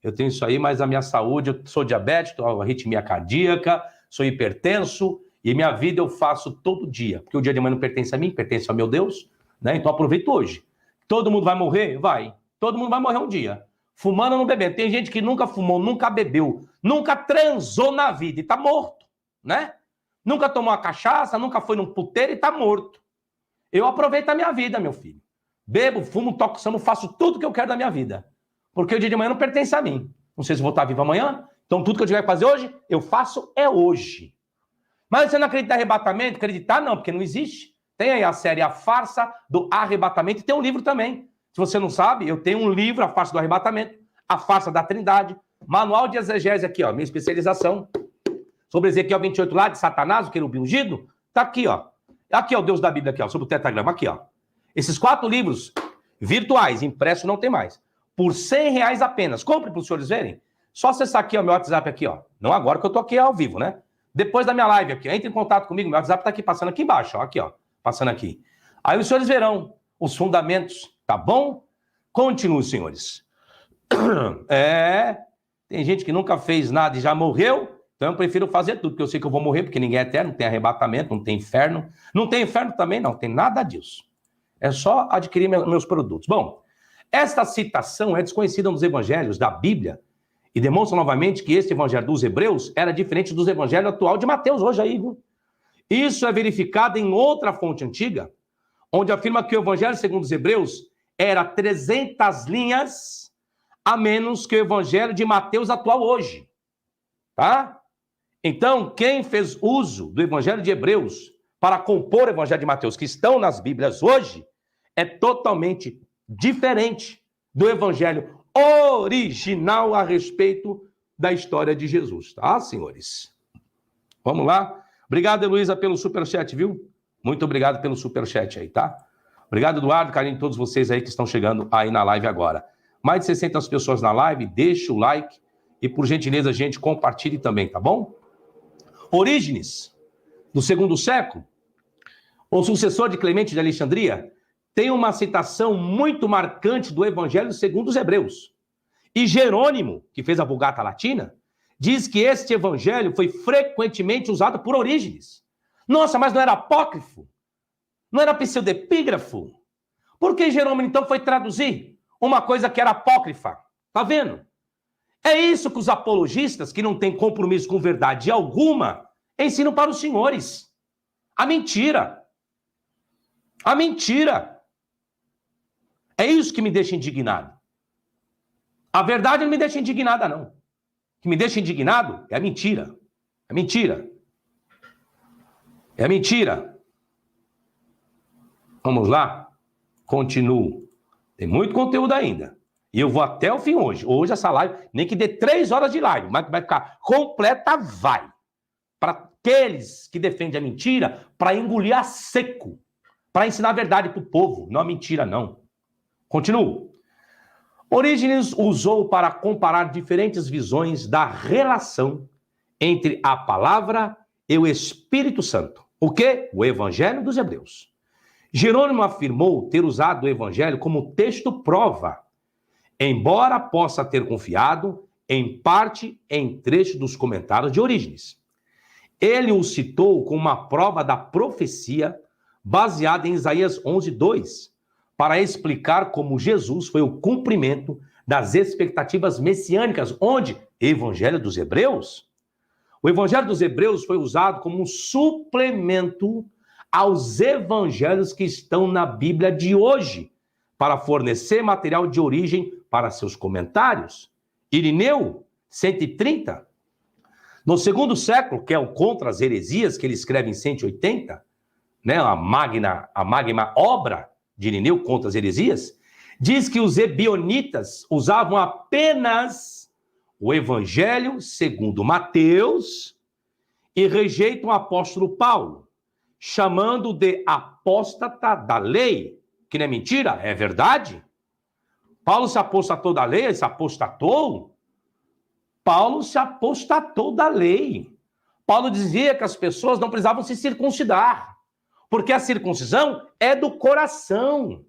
Eu tenho isso aí, mas a minha saúde, eu sou diabético, tenho arritmia cardíaca, sou hipertenso, e minha vida eu faço todo dia, porque o dia de amanhã não pertence a mim, pertence ao meu Deus, né? Então aproveito hoje. Todo mundo vai morrer? Vai. Todo mundo vai morrer um dia. Fumando ou não bebendo. Tem gente que nunca fumou, nunca bebeu, nunca transou na vida e tá morto. né? Nunca tomou uma cachaça, nunca foi num puteiro e tá morto. Eu aproveito a minha vida, meu filho. Bebo, fumo, toco samba, faço tudo que eu quero da minha vida. Porque o dia de manhã não pertence a mim. Não sei se vou estar vivo amanhã, então tudo que eu tiver que fazer hoje, eu faço hoje. Mas você não acredita em arrebatamento? Acreditar não, porque não existe. Tem aí a série A Farsa do Arrebatamento e tem um livro também. Se você não sabe, eu tenho um livro, A Farsa do Arrebatamento, A Farsa da Trindade, Manual de Exegese aqui, ó, minha especialização sobre Ezequiel 28 lá de Satanás, o querubim ungido, tá aqui, ó. Aqui, ó, o Deus da Bíblia aqui, ó, sobre o tetragrama, aqui, ó. Esses 4 livros virtuais, impresso não tem mais, por R$100 apenas. Compre para os senhores verem. Só acessar aqui, ó, meu WhatsApp aqui, ó. Não agora que eu tô aqui ao vivo, né? Depois da minha live aqui, entre em contato comigo, meu WhatsApp tá aqui, passando aqui embaixo, ó, aqui, ó, passando aqui. Aí os senhores verão os fundamentos, tá bom? Continuem, senhores. Tem gente que nunca fez nada e já morreu, então eu prefiro fazer tudo, porque eu sei que eu vou morrer, porque ninguém é eterno, não tem arrebatamento, não tem inferno. Não tem inferno também, não, tem nada disso. É só adquirir meus produtos. Bom, esta citação é desconhecida nos evangelhos da Bíblia e demonstra novamente que este evangelho dos Hebreus era diferente dos evangelhos atual de Mateus hoje aí, viu? Isso é verificado em outra fonte antiga, onde afirma que o evangelho segundo os Hebreus era 300 linhas a menos que o evangelho de Mateus atual hoje, tá? Então, quem fez uso do evangelho de Hebreus para compor o evangelho de Mateus, que estão nas Bíblias hoje, é totalmente diferente do evangelho original a respeito da história de Jesus, tá, senhores? Vamos lá. Obrigado, Heloísa, pelo superchat, viu? Muito obrigado pelo superchat aí, tá? Obrigado, Eduardo, carinho de todos vocês aí que estão chegando aí na live agora. Mais de 600 pessoas na live, deixa o like e, por gentileza, gente, compartilhe também, tá bom? Orígenes, do 2º século, o sucessor de Clemente de Alexandria, tem uma citação muito marcante do Evangelho segundo os Hebreus. E Jerônimo, que fez a Vulgata Latina, diz que este evangelho foi frequentemente usado por Orígenes. Nossa, mas não era apócrifo? Não era pseudepígrafo? Por que Jerônimo, então, foi traduzir uma coisa que era apócrifa? Tá vendo? É isso que os apologistas, que não têm compromisso com verdade alguma, ensinam para os senhores. A mentira. A mentira. É isso que me deixa indignado. A verdade não me deixa indignada, não. O que me deixa indignado é a mentira. É mentira. É mentira. Vamos lá? Continuo. Tem muito conteúdo ainda. E eu vou até o fim hoje. Hoje essa live, nem que dê 3 horas de live, mas vai ficar completa, vai. Para aqueles que defendem a mentira, para engolir a seco. Para ensinar a verdade para o povo, não a mentira, não. Continuo. Orígenes usou para comparar diferentes visões da relação entre a palavra e o Espírito Santo. O quê? O Evangelho dos Hebreus. Jerônimo afirmou ter usado o Evangelho como texto prova, embora possa ter confiado, em parte, em trecho dos comentários de Orígenes. Ele o citou como uma prova da profecia baseada em Isaías 11:2, para explicar como Jesus foi o cumprimento das expectativas messiânicas, onde Evangelho dos Hebreus? O Evangelho dos Hebreus foi usado como um suplemento aos evangelhos que estão na Bíblia de hoje, para fornecer material de origem para seus comentários. Irineu, 130. No 2º século, que é o Contra as Heresias, que ele escreve em 180, né, a magna obra de Irineu contra as heresias, diz que os ebionitas usavam apenas o Evangelho segundo Mateus e rejeitam o apóstolo Paulo, chamando de apóstata da lei, que não é mentira, é verdade. Paulo se apostatou da lei, ele se apostatou. Paulo se apostatou da lei. Paulo dizia que as pessoas não precisavam se circuncidar, porque a circuncisão é do coração.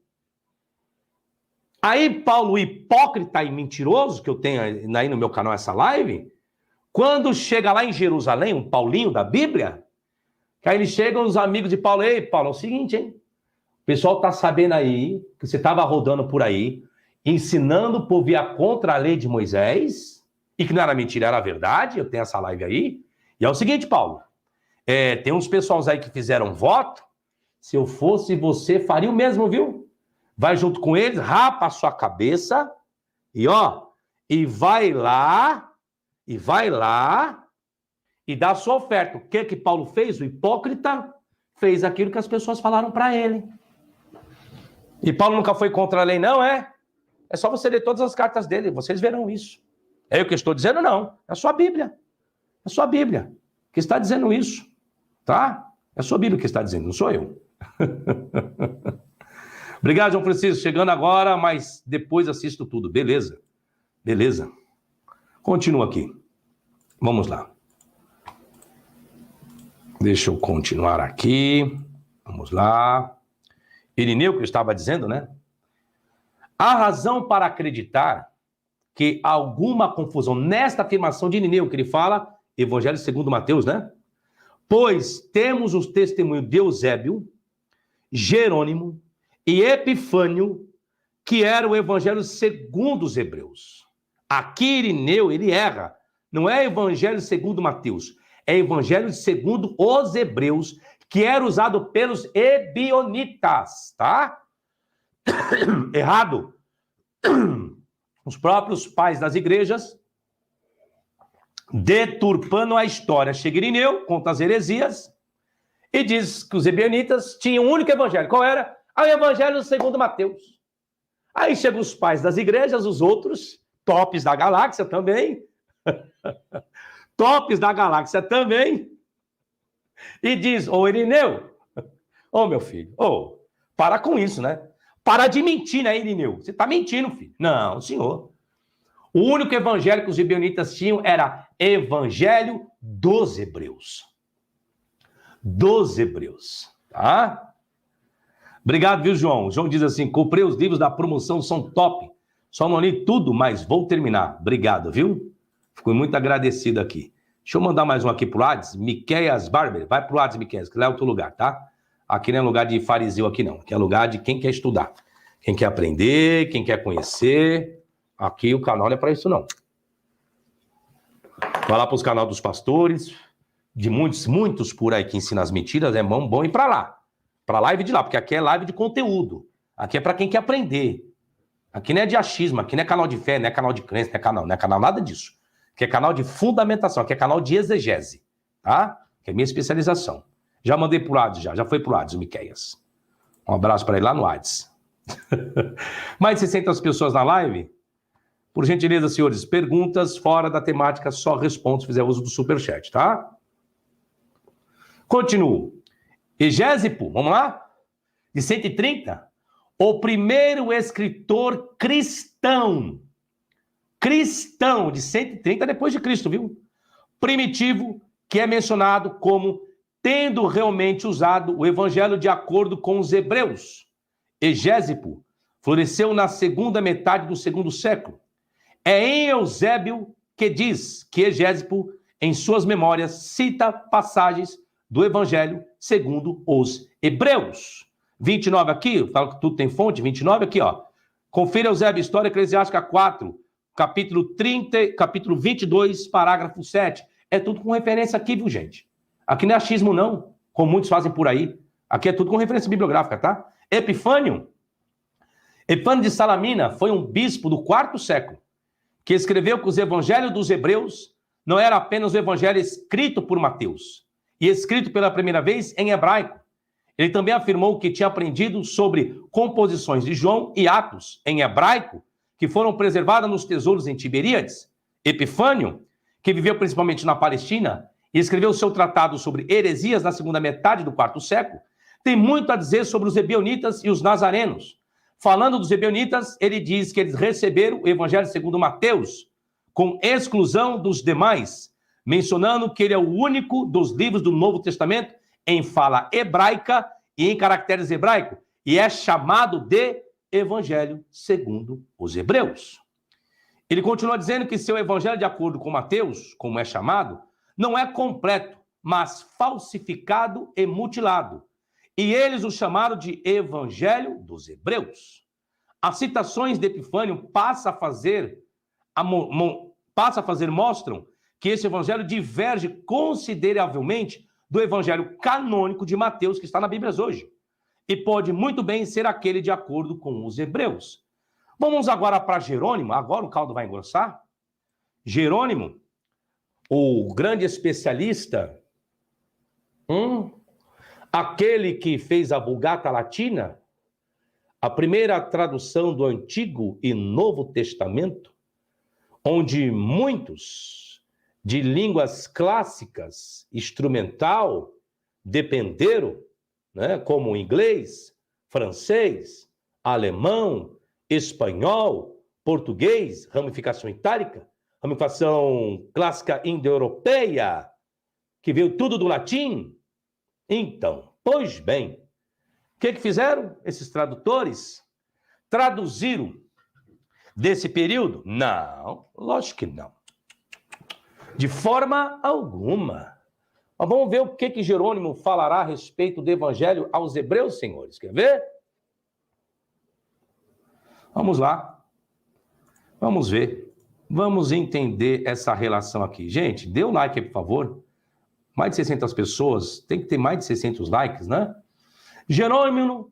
Aí Paulo, hipócrita e mentiroso, que eu tenho aí no meu canal essa live, quando chega lá em Jerusalém, um Paulinho da Bíblia, que aí eles chegam os amigos de Paulo, ei, Paulo, é o seguinte, hein? O pessoal tá sabendo aí que você estava rodando por aí, ensinando o povo a contra a lei de Moisés, e que não era mentira, era verdade, eu tenho essa live aí. E é o seguinte, Paulo, Tem uns pessoais aí que fizeram voto. Se eu fosse você, faria o mesmo, viu? Vai junto com eles, rapa a sua cabeça e vai lá e dá a sua oferta. O que Paulo fez? O hipócrita fez aquilo que as pessoas falaram para ele. E Paulo nunca foi contra a lei, não, é? É só você ler todas as cartas dele, vocês verão isso. É eu que estou dizendo? Não. É a sua Bíblia. É a sua Bíblia que está dizendo isso, tá? É a sua Bíblia que está dizendo, não sou eu. Obrigado, João Francisco. Chegando agora, mas depois assisto tudo. Beleza. Beleza. Continua aqui. Vamos lá. Deixa eu continuar aqui. Vamos lá. Irineu, que eu estava dizendo, né? Há razão para acreditar que há alguma confusão nesta afirmação de Irineu, que ele fala, Evangelho segundo Mateus, né? Pois temos os testemunhos de Eusébio, Jerônimo e Epifânio, que era o Evangelho segundo os hebreus. Aqui Irineu, ele erra. Não é Evangelho segundo Mateus, é Evangelho segundo os hebreus, que era usado pelos ebionitas, tá? Errado. Os próprios pais das igrejas deturpando a história. Chega Irineu, conta as heresias e diz que os ebionitas tinham um único evangelho. Qual era? O Evangelho segundo Mateus. Aí chegam os pais das igrejas, os outros, tops da galáxia também, tops da galáxia também, e diz, Irineu, meu filho, para com isso, né? Para de mentir, né, Irineu? Você está mentindo, filho. Não, senhor. O único evangelho que os ebionitas tinham era Evangelho dos Hebreus. Dos Hebreus, tá? Obrigado, viu, João? João diz assim, comprei os livros da promoção, são top. Só não li tudo, mas vou terminar. Obrigado, viu? Fico muito agradecido aqui. Deixa eu mandar mais um aqui pro Hades. Miqueias Barber. Vai pro Hades, Miqueias, que lá é outro lugar, tá? Aqui não é lugar de fariseu aqui, não. Aqui é lugar de quem quer estudar. Quem quer aprender, quem quer conhecer. Aqui o canal não é para isso, não. Vai lá para os canais dos pastores, de muitos por aí que ensinam as mentiras, é bom ir para lá. Para live de lá, porque aqui é live de conteúdo. Aqui é para quem quer aprender. Aqui não é de achismo, aqui não é canal de fé, não é canal de crença, não é canal nada disso. Aqui é canal de fundamentação, aqui é canal de exegese, tá? Que é minha especialização. Já mandei pro Hades, já foi pro Hades, o Miqueias. Um abraço para ele lá no Hades. Mais de 600 pessoas na live. Por gentileza, senhores, perguntas fora da temática, só respondo se fizer uso do superchat, tá? Continuo. Egésipo, vamos lá? De 130. O primeiro escritor cristão de 130 depois de Cristo, viu? Primitivo, que é mencionado como tendo realmente usado o evangelho de acordo com os hebreus. Egésipo floresceu na segunda metade do segundo século. É em Eusébio que diz que Egésipo, em suas memórias, cita passagens do evangelho segundo os hebreus. 29 aqui, eu falo que tudo tem fonte, 29 aqui, ó. Confira Eusébio, História Eclesiástica 4, capítulo 30, capítulo 22, parágrafo 7. É tudo com referência aqui, viu, gente? Aqui não é achismo, não, como muitos fazem por aí. Aqui é tudo com referência bibliográfica, tá? Epifânio de Salamina foi um bispo do quarto século, que escreveu que os evangelhos dos hebreus não era apenas o evangelho escrito por Mateus, e escrito pela primeira vez em hebraico. Ele também afirmou que tinha aprendido sobre composições de João e Atos em hebraico, que foram preservadas nos tesouros em Tiberíades. Epifânio, que viveu principalmente na Palestina e escreveu seu tratado sobre heresias na segunda metade do quarto século, tem muito a dizer sobre os ebionitas e os nazarenos. Falando dos ebionitas, ele diz que eles receberam o evangelho segundo Mateus, com exclusão dos demais, mencionando que ele é o único dos livros do Novo Testamento em fala hebraica e em caracteres hebraicos, e é chamado de evangelho segundo os hebreus. Ele continua dizendo que seu evangelho, de acordo com Mateus, como é chamado, não é completo, mas falsificado e mutilado. E eles o chamaram de evangelho dos hebreus. As citações de Epifânio passa a fazer mostram que esse evangelho diverge consideravelmente do evangelho canônico de Mateus, que está na Bíblia hoje. E pode muito bem ser aquele de acordo com os hebreus. Vamos agora para Jerônimo, agora o caldo vai engrossar. Jerônimo, o grande especialista, aquele que fez a Vulgata Latina, a primeira tradução do Antigo e Novo Testamento, onde muitos de línguas clássicas, instrumental, dependeram, né, como inglês, francês, alemão, espanhol, português, ramificação itálica, ramificação clássica indo-europeia, que veio tudo do latim. Então, pois bem, o que fizeram esses tradutores? Traduziram desse período? Não, lógico que não. De forma alguma. Mas vamos ver o que Jerônimo falará a respeito do evangelho aos hebreus, senhores. Quer ver? Vamos lá. Vamos ver. Vamos entender essa relação aqui. Gente, dê o like aí, por favor. Mais de 600 pessoas, tem que ter mais de 600 likes, né? Jerônimo,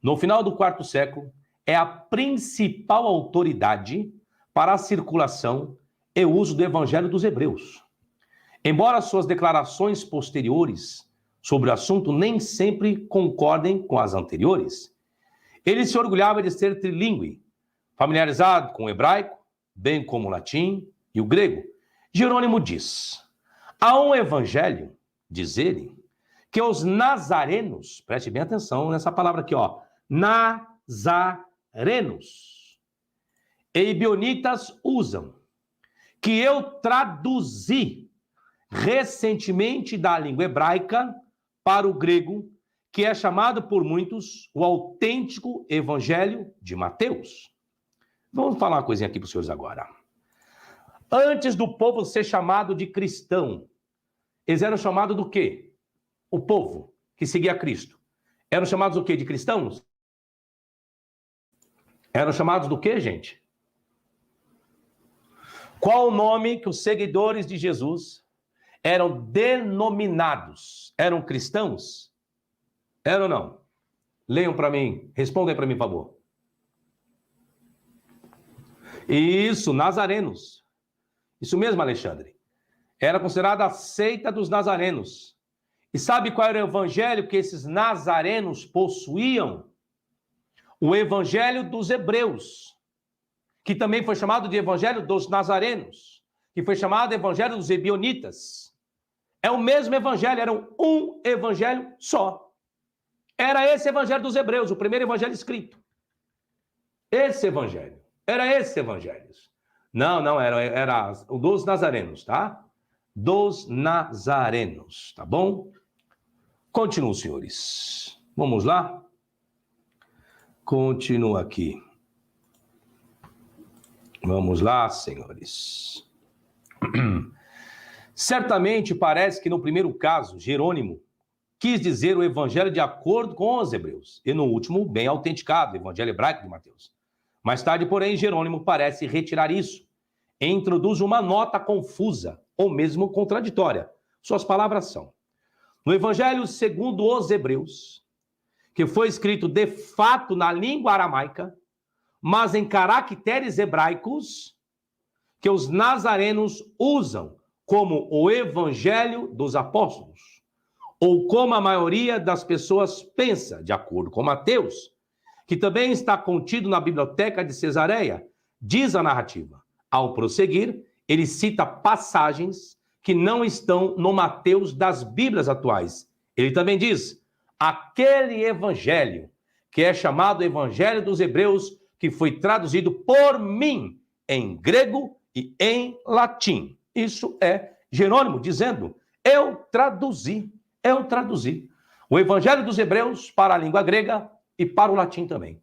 no final do quarto século, é a principal autoridade para a circulação e uso do evangelho dos hebreus. Embora suas declarações posteriores sobre o assunto nem sempre concordem com as anteriores, ele se orgulhava de ser trilingüe, familiarizado com o hebraico, bem como o latim e o grego. Jerônimo diz: há um evangelho, diz ele, que os nazarenos, preste bem atenção nessa palavra aqui, ó, nazarenos e ebionitas usam, que eu traduzi recentemente da língua hebraica para o grego, que é chamado por muitos o autêntico evangelho de Mateus. Vamos falar uma coisinha aqui para os senhores agora. Antes do povo ser chamado de cristão, eles eram chamados do quê? O povo que seguia Cristo. Eram chamados do quê? De cristãos? Eram chamados do quê, gente? Qual o nome que os seguidores de Jesus eram denominados? Eram cristãos? Eram ou não? Leiam para mim, respondam para mim, por favor. Isso, nazarenos. Isso mesmo, Alexandre. Era considerada a seita dos nazarenos. E sabe qual era o evangelho que esses nazarenos possuíam? O evangelho dos hebreus, que também foi chamado de evangelho dos nazarenos, que foi chamado de evangelho dos ebionitas. É o mesmo evangelho, era um evangelho só. Era esse evangelho dos hebreus, o primeiro evangelho escrito. Esse evangelho. Era esse evangelho. Não, era o dos nazarenos, tá? Dos nazarenos, tá bom? Continuam, senhores. Vamos lá? Continua aqui. Vamos lá, senhores. Certamente parece que no primeiro caso, Jerônimo quis dizer o evangelho de acordo com os hebreus, e no último, bem autenticado, o evangelho hebraico de Mateus. Mais tarde, porém, Jerônimo parece retirar isso e introduz uma nota confusa, ou mesmo contraditória. Suas palavras são: no evangelho segundo os hebreus, que foi escrito de fato na língua aramaica, mas em caracteres hebraicos, que os nazarenos usam como o evangelho dos apóstolos, ou como a maioria das pessoas pensa, de acordo com Mateus, que também está contido na biblioteca de Cesareia, diz a narrativa. Ao prosseguir, ele cita passagens que não estão no Mateus das Bíblias atuais. Ele também diz: aquele evangelho, que é chamado Evangelho dos Hebreus, que foi traduzido por mim em grego e em latim. Isso é Jerônimo dizendo: eu traduzi o Evangelho dos Hebreus para a língua grega e para o latim também.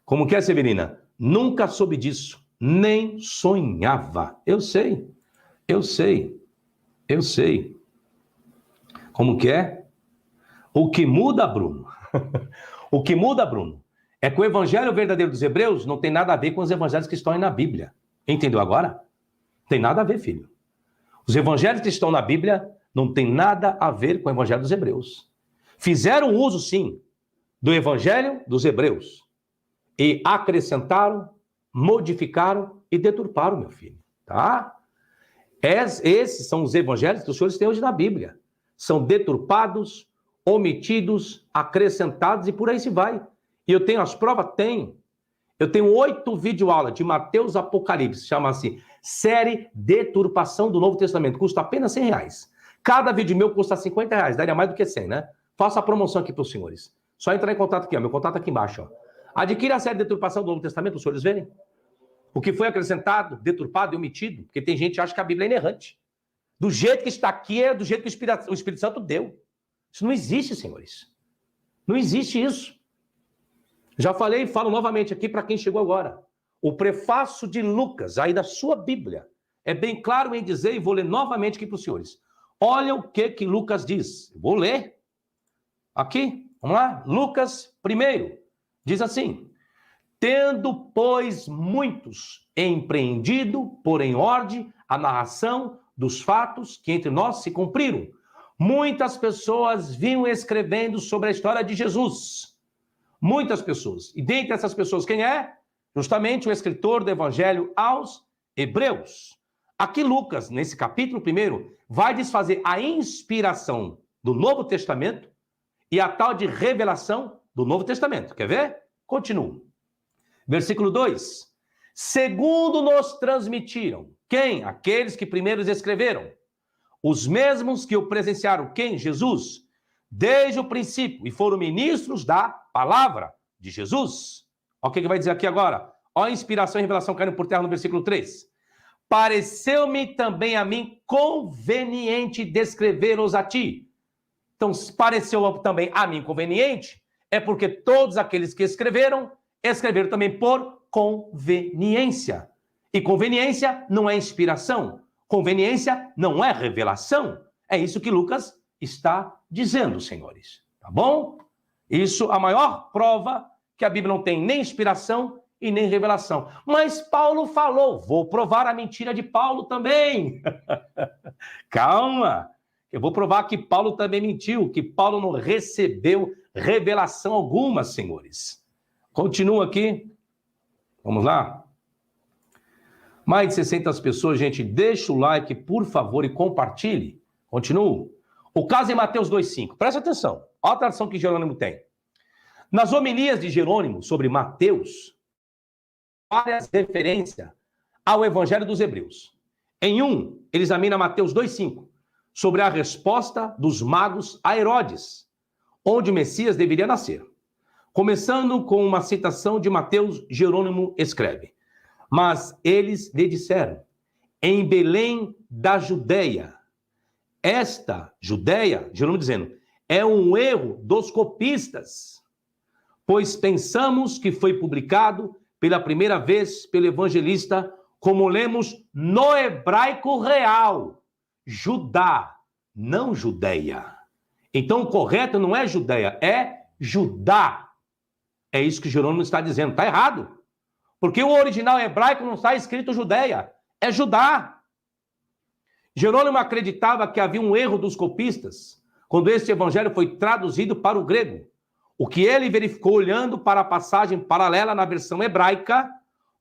Como que é, Severina? Nunca soube disso, nem sonhava. Eu sei. Como que é? O que muda, Bruno? O que muda, Bruno, é que o evangelho verdadeiro dos hebreus não tem nada a ver com os evangelhos que estão aí na Bíblia. Entendeu agora? Tem nada a ver, filho. Os evangelhos que estão na Bíblia não tem nada a ver com o evangelho dos hebreus. Fizeram uso, sim, do evangelho dos hebreus e acrescentaram, modificaram e deturparam, meu filho, tá? Esses são os evangelhos que os senhores têm hoje na Bíblia. São deturpados, omitidos, acrescentados e por aí se vai. E eu tenho as provas? Tenho. Eu tenho 8 videoaulas de Mateus Apocalipse, chama-se Série Deturpação do Novo Testamento. Custa apenas R$100. Cada vídeo meu custa R$50, daria mais do que 100, né? Faço a promoção aqui para os senhores. Só entrar em contato aqui, ó, meu contato aqui embaixo. Ó. Adquira a Série Deturpação do Novo Testamento, os senhores verem. O que foi acrescentado, deturpado e omitido, porque tem gente que acha que a Bíblia é inerrante. Do jeito que está aqui é do jeito que o Espírito Santo deu. Isso não existe, senhores. Não existe isso. Já falei e falo novamente aqui para quem chegou agora. O prefácio de Lucas, aí da sua Bíblia, é bem claro em dizer, e vou ler novamente aqui para os senhores. Olha o que Lucas diz. Vou ler. Aqui, vamos lá. Lucas 1 diz assim: tendo, pois, muitos empreendido, por em ordem, a narração dos fatos que entre nós se cumpriram, muitas pessoas vinham escrevendo sobre a história de Jesus. Muitas pessoas. E dentre essas pessoas, quem é? Justamente o escritor do Evangelho aos Hebreus. Aqui Lucas, nesse capítulo 1, vai desfazer a inspiração do Novo Testamento e a tal de revelação do Novo Testamento. Quer ver? Continuo. Versículo 2. Segundo nos transmitiram. Quem? Aqueles que primeiro escreveram. Os mesmos que o presenciaram. Quem? Jesus. Desde o princípio, e foram ministros da palavra de Jesus. Olha o que vai dizer aqui agora. Olha a inspiração e revelação caindo por terra no versículo 3. Pareceu-me também a mim conveniente descrever-os a ti. Então, pareceu também a mim conveniente, é porque todos aqueles que escreveram também por conveniência. E conveniência não é inspiração. Conveniência não é revelação. É isso que Lucas está dizendo, senhores, tá bom? Isso a maior prova que a Bíblia não tem nem inspiração e nem revelação. Mas Paulo falou, vou provar a mentira de Paulo também. Calma, eu vou provar que Paulo também mentiu, que Paulo não recebeu revelação alguma, senhores. Continua aqui, vamos lá. Mais de 600 pessoas, gente, deixa o like, por favor, e compartilhe. Continuo. O caso em Mateus 2,5. Presta atenção. Olha a tradução que Jerônimo tem. Nas homilias de Jerônimo sobre Mateus, várias referências ao Evangelho dos Hebreus. Em ele examina Mateus 2,5, sobre a resposta dos magos a Herodes, onde o Messias deveria nascer. Começando com uma citação de Mateus, Jerônimo escreve: mas eles lhe disseram, em Belém da Judeia. Esta Judeia, Jerônimo dizendo, é um erro dos copistas, pois pensamos que foi publicado pela primeira vez pelo evangelista, como lemos no hebraico real, Judá, não Judeia. Então o correto não é Judeia, é Judá. É isso que Jerônimo está dizendo, está errado. Porque o original hebraico não está escrito Judeia, é Judá. Jerônimo acreditava que havia um erro dos copistas quando este evangelho foi traduzido para o grego. O que ele verificou olhando para a passagem paralela na versão hebraica,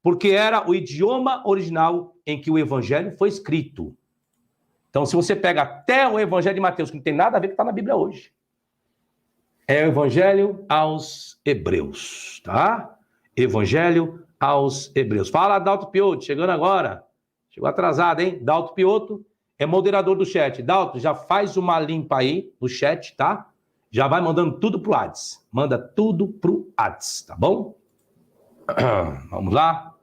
porque era o idioma original em que o evangelho foi escrito. Então, se você pega até o evangelho de Mateus, que não tem nada a ver com o que está na Bíblia hoje, é o evangelho aos hebreus, tá? Evangelho aos hebreus. Fala, Dalto Pioto, chegando agora. Chegou atrasado, hein? Dalto Pioto é moderador do chat. Dalto, já faz uma limpa aí no chat, tá? Já vai mandando tudo pro Ades. Manda tudo pro Ades, tá bom? Vamos lá.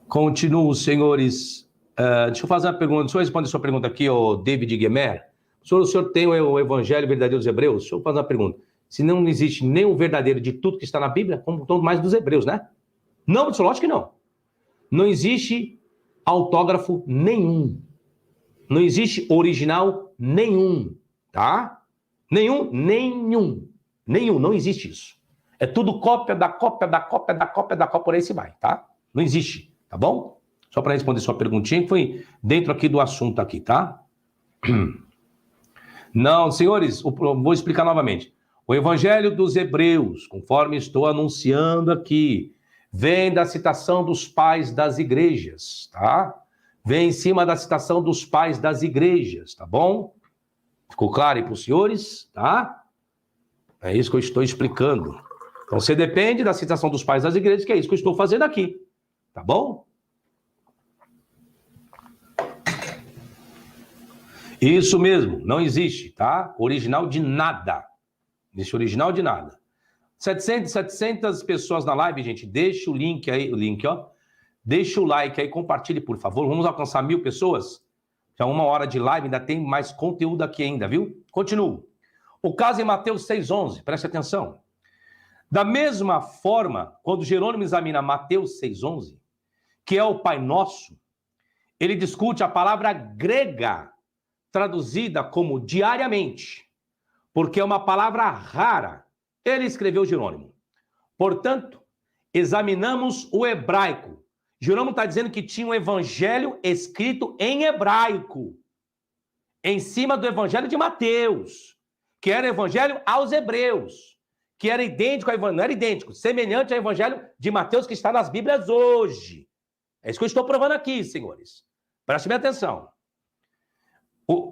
Continuo, senhores. Deixa eu fazer uma pergunta. Deixa eu responder a sua pergunta aqui, o David Guemer. O senhor tem o Evangelho verdadeiro dos Hebreus? Deixa eu fazer uma pergunta. Se não existe nem o verdadeiro de tudo que está na Bíblia, como todo mais dos Hebreus, né? Não, lógico que não. Não existe autógrafo nenhum. Não existe original nenhum, tá? Nenhum, não existe isso. É tudo cópia da cópia da cópia da cópia da cópia, por aí se vai, tá? Não existe, tá bom? Só para responder sua perguntinha, que foi dentro aqui do assunto aqui, tá? Não, senhores, vou explicar novamente. O Evangelho dos Hebreus, conforme estou anunciando aqui, vem da citação dos pais das igrejas, tá? Vem em cima da citação dos pais das igrejas, tá bom? Ficou claro aí para os senhores, tá? É isso que eu estou explicando. Então, você depende da citação dos pais das igrejas, que é isso que eu estou fazendo aqui, tá bom? Isso mesmo, não existe, tá? Original de nada. Existe original de nada. 700 pessoas na live, gente. Deixa o link aí, ó. Deixa o like aí, compartilhe, por favor. Vamos alcançar 1.000 pessoas. Já 1 hora de live, ainda tem mais conteúdo aqui ainda, viu? Continuo. O caso em Mateus 6,11, preste atenção. Da mesma forma, quando Jerônimo examina Mateus 6,11, que é o Pai Nosso, ele discute a palavra grega, traduzida como diariamente, porque é uma palavra rara. Ele escreveu Jerônimo. Portanto, examinamos o hebraico. Jerônimo está dizendo que tinha um evangelho escrito em hebraico, em cima do evangelho de Mateus, que era o evangelho aos hebreus, que era idêntico ao evangelho, não era idêntico, semelhante ao evangelho de Mateus que está nas Bíblias hoje. É isso que eu estou provando aqui, senhores. Prestem atenção.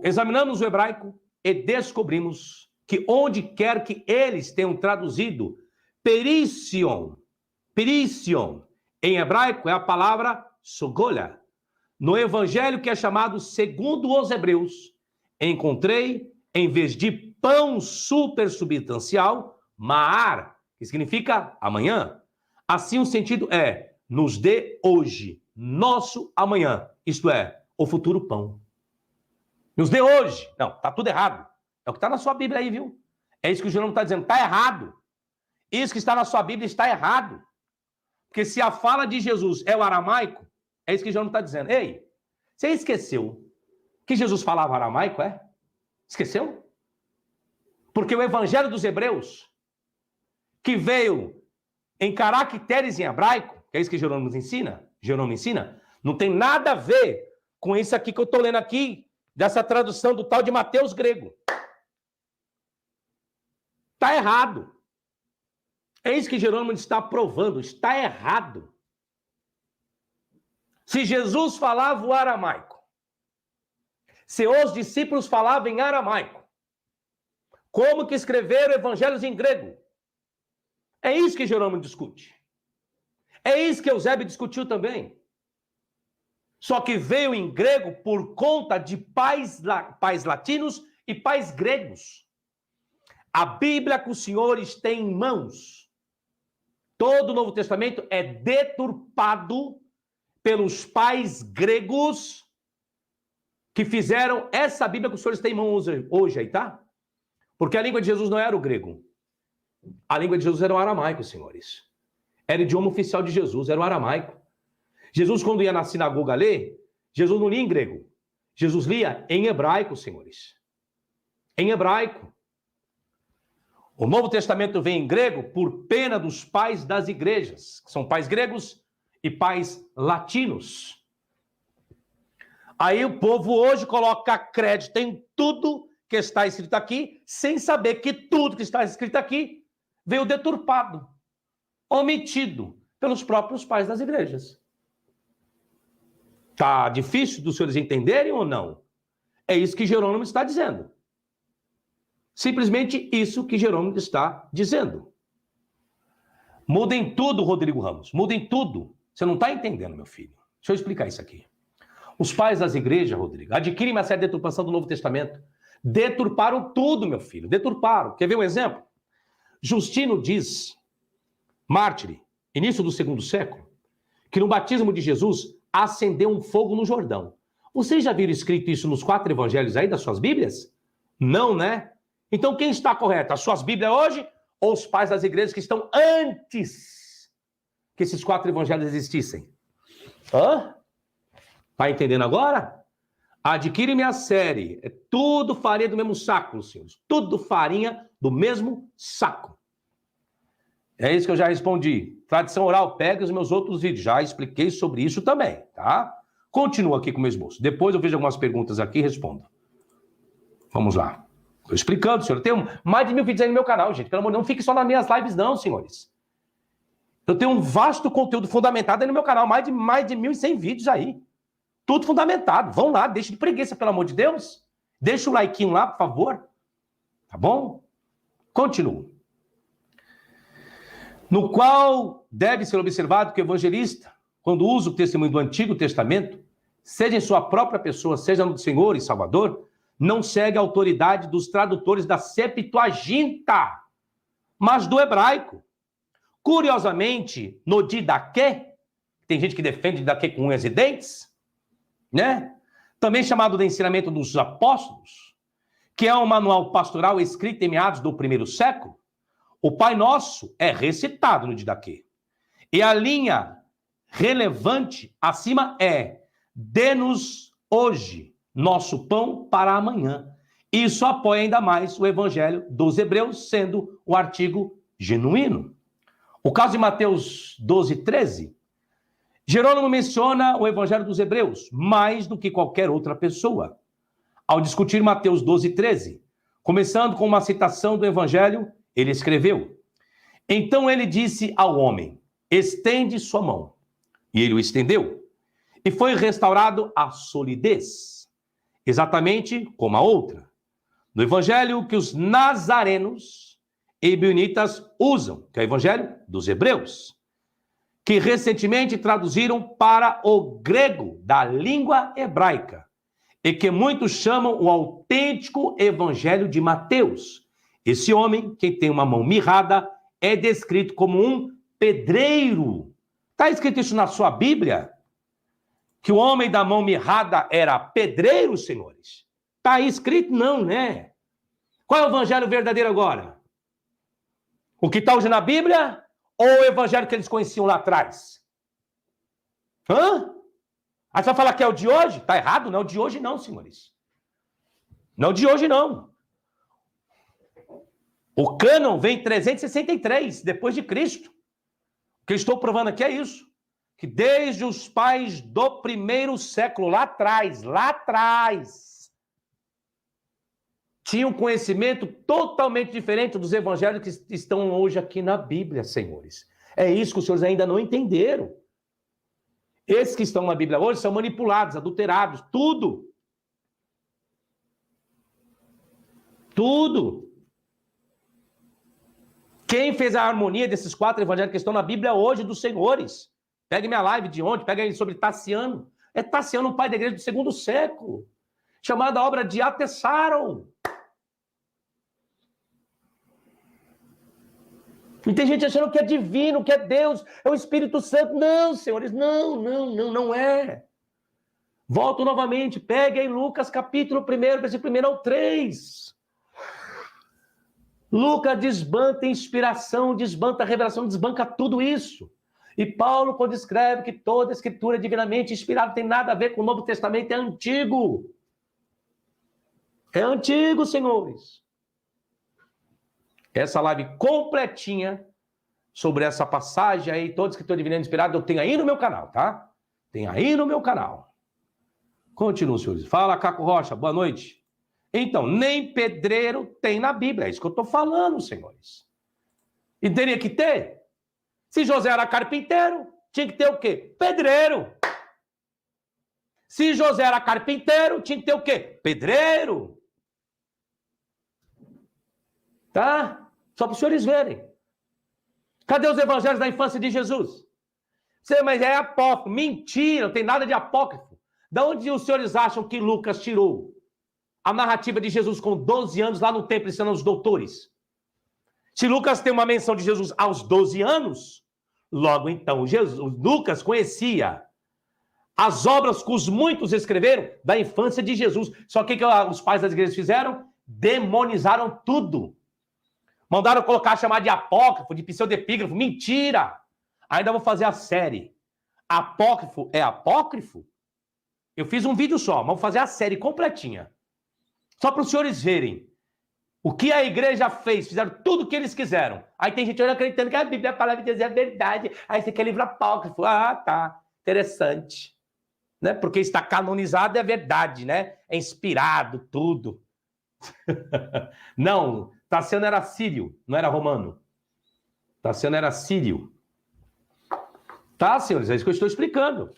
Examinamos o hebraico e descobrimos que onde quer que eles tenham traduzido perition, em hebraico é a palavra sogola. No evangelho que é chamado segundo os hebreus, encontrei, em vez de pão supersubstancial, maar, que significa amanhã. Assim o sentido é, nos dê hoje, nosso amanhã, isto é, o futuro pão. Nos dê hoje. Não, tá tudo errado. É o que está na sua Bíblia aí, viu? É isso que o Jerônimo está dizendo. Está errado. Isso que está na sua Bíblia está errado. Porque se a fala de Jesus é o aramaico, é isso que o Jerônimo está dizendo. Ei, você esqueceu que Jesus falava aramaico, é? Esqueceu? Porque o evangelho dos hebreus, que veio em caracteres em hebraico, que é isso que Jerônimo ensina, não tem nada a ver com isso aqui que eu estou lendo aqui, dessa tradução do tal de Mateus grego. Está errado. É isso que Jerônimo está provando. Está errado. Se Jesus falava o aramaico, se os discípulos falavam em aramaico, como que escreveram evangelhos em grego? É isso que Jerônimo discute. É isso que Eusébio discutiu também. Só que veio em grego por conta de pais latinos e pais gregos. A Bíblia que os senhores têm em mãos, todo o Novo Testamento é deturpado pelos pais gregos que fizeram essa Bíblia que os senhores têm em mãos hoje aí, tá? Porque a língua de Jesus não era o grego. A língua de Jesus era o aramaico, senhores. Era o idioma oficial de Jesus, era o aramaico. Jesus, quando ia na sinagoga ler, Jesus não lia em grego. Jesus lia em hebraico, senhores. Em hebraico. O Novo Testamento vem em grego por pena dos pais das igrejas, que são pais gregos e pais latinos. Aí o povo hoje coloca crédito em tudo que está escrito aqui, sem saber que tudo que está escrito aqui veio deturpado, omitido pelos próprios pais das igrejas. Tá difícil dos senhores entenderem ou não? É isso que Jerônimo está dizendo. Simplesmente isso que Jerônimo está dizendo. Mudem tudo, Rodrigo Ramos. Mudem tudo. Você não está entendendo, meu filho. Deixa eu explicar isso aqui. Os pais das igrejas, Rodrigo, adquirem uma série de deturpação do Novo Testamento. Deturparam tudo, meu filho. Deturparam. Quer ver um exemplo? Justino diz, mártire, início do 2º século, que no batismo de Jesus acendeu um fogo no Jordão. Vocês já viram escrito isso nos 4 evangelhos aí das suas Bíblias? Não, né? Então quem está correto? As suas Bíblias hoje ou os pais das igrejas que estão antes que esses 4 evangelhos existissem? Hã? Tá entendendo agora? Adquire minha série. É tudo farinha do mesmo saco, senhores. Tudo farinha do mesmo saco. É isso que eu já respondi. Tradição oral, pega os meus outros vídeos. Já expliquei sobre isso também, tá? Continuo aqui com o meu esboço. Depois eu vejo algumas perguntas aqui e respondo. Vamos lá. Estou explicando, senhor. Eu tenho mais de 1000 vídeos aí no meu canal, gente. Pelo amor de Deus, não fique só nas minhas lives, não, senhores. Eu tenho um vasto conteúdo fundamentado aí no meu canal. Mais de 1.100 vídeos aí. Tudo fundamentado. Vão lá, deixa de preguiça, pelo amor de Deus. Deixa o like lá, por favor. Tá bom? Continuo. No qual deve ser observado que o evangelista, quando usa o testemunho do Antigo Testamento, seja em sua própria pessoa, seja no Senhor e Salvador, não segue a autoridade dos tradutores da Septuaginta, mas do hebraico. Curiosamente, no Didaquê, tem gente que defende Didaquê com unhas e dentes, né? Também chamado de Ensinamento dos Apóstolos, que é um manual pastoral escrito em meados do primeiro século, o Pai Nosso é recitado no Didaquê. E a linha relevante acima é: dê-nos hoje nosso pão para amanhã. Isso apoia ainda mais o Evangelho dos Hebreus, sendo o artigo genuíno. O caso de Mateus 12:13, Jerônimo menciona o Evangelho dos Hebreus mais do que qualquer outra pessoa. Ao discutir Mateus 12:13, começando com uma citação do Evangelho, ele escreveu: então ele disse ao homem, estende sua mão. E ele o estendeu. E foi restaurado a solidez, exatamente como a outra. No Evangelho que os nazarenos e bionitas usam, que é o Evangelho dos Hebreus, que recentemente traduziram para o grego da língua hebraica, e que muitos chamam o autêntico Evangelho de Mateus. Esse homem, que tem uma mão mirrada, é descrito como um pedreiro. Está escrito isso na sua Bíblia? Que o homem da mão mirrada era pedreiro, senhores? Está escrito? Não, né? Qual é o evangelho verdadeiro agora? O que está hoje na Bíblia ou o evangelho que eles conheciam lá atrás? Hã? Aí você vai falar que é o de hoje? Está errado? Não, o de hoje não, senhores. Não, o de hoje não. O cânon vem em 363, depois de Cristo. O que eu estou provando aqui é isso. Que desde os pais do primeiro século, lá atrás, tinham um conhecimento totalmente diferente dos evangelhos que estão hoje aqui na Bíblia, senhores. É isso que os senhores ainda não entenderam. Esses que estão na Bíblia hoje são manipulados, adulterados, tudo. Tudo. Quem fez a harmonia desses 4 evangelhos que estão na Bíblia hoje dos senhores? Pegue minha live de ontem, pega aí sobre Taciano. É Taciano, um pai da igreja do 2º século, chamada obra de Atessaron. E tem gente achando que é divino, que é Deus, é o Espírito Santo. Não, senhores, não é. Volto novamente, pegue aí Lucas capítulo 1, versículo 1 ao 3. Lucas desbanca a inspiração, desbanca a revelação, desbanca tudo isso. E Paulo, quando escreve que toda a escritura é divinamente inspirada, não tem nada a ver com o Novo Testamento, é antigo. É antigo, senhores. Essa live completinha sobre essa passagem aí, toda a escritura divinamente inspirada, eu tenho aí no meu canal, tá? Tem aí no meu canal. Continua, senhores. Fala, Caco Rocha, boa noite. Então, nem pedreiro tem na Bíblia. É isso que eu estou falando, senhores. E teria que ter? Se José era carpinteiro, tinha que ter o quê? Pedreiro. Se José era carpinteiro, tinha que ter o quê? Pedreiro. Tá? Só para os senhores verem. Cadê os evangelhos da infância de Jesus? Mas é apócrifo. Mentira, não tem nada de apócrifo. Da onde os senhores acham que Lucas tirou a narrativa de Jesus com 12 anos lá no templo ensinando os doutores? Se Lucas tem uma menção de Jesus aos 12 anos, logo então Lucas conhecia as obras que os muitos escreveram da infância de Jesus. Só que os pais das igrejas fizeram? Demonizaram tudo. Mandaram colocar, chamar de apócrifo, de pseudepígrafo. Mentira! Ainda vou fazer a série. Apócrifo é apócrifo? Eu fiz um vídeo só, mas vou fazer a série completinha. Só para os senhores verem O que a igreja fez? Fizeram tudo o que eles quiseram. Aí tem gente olhando acreditando que a Bíblia, a palavra de Deus é a verdade. Aí esse aqui é livro apócrifo. Ah, tá. Interessante. Né? Porque está canonizado, é verdade, né? É inspirado, tudo. Não, Tassiano era sírio, não era romano. Tassiano era sírio. Tá, senhores? É isso que eu estou explicando.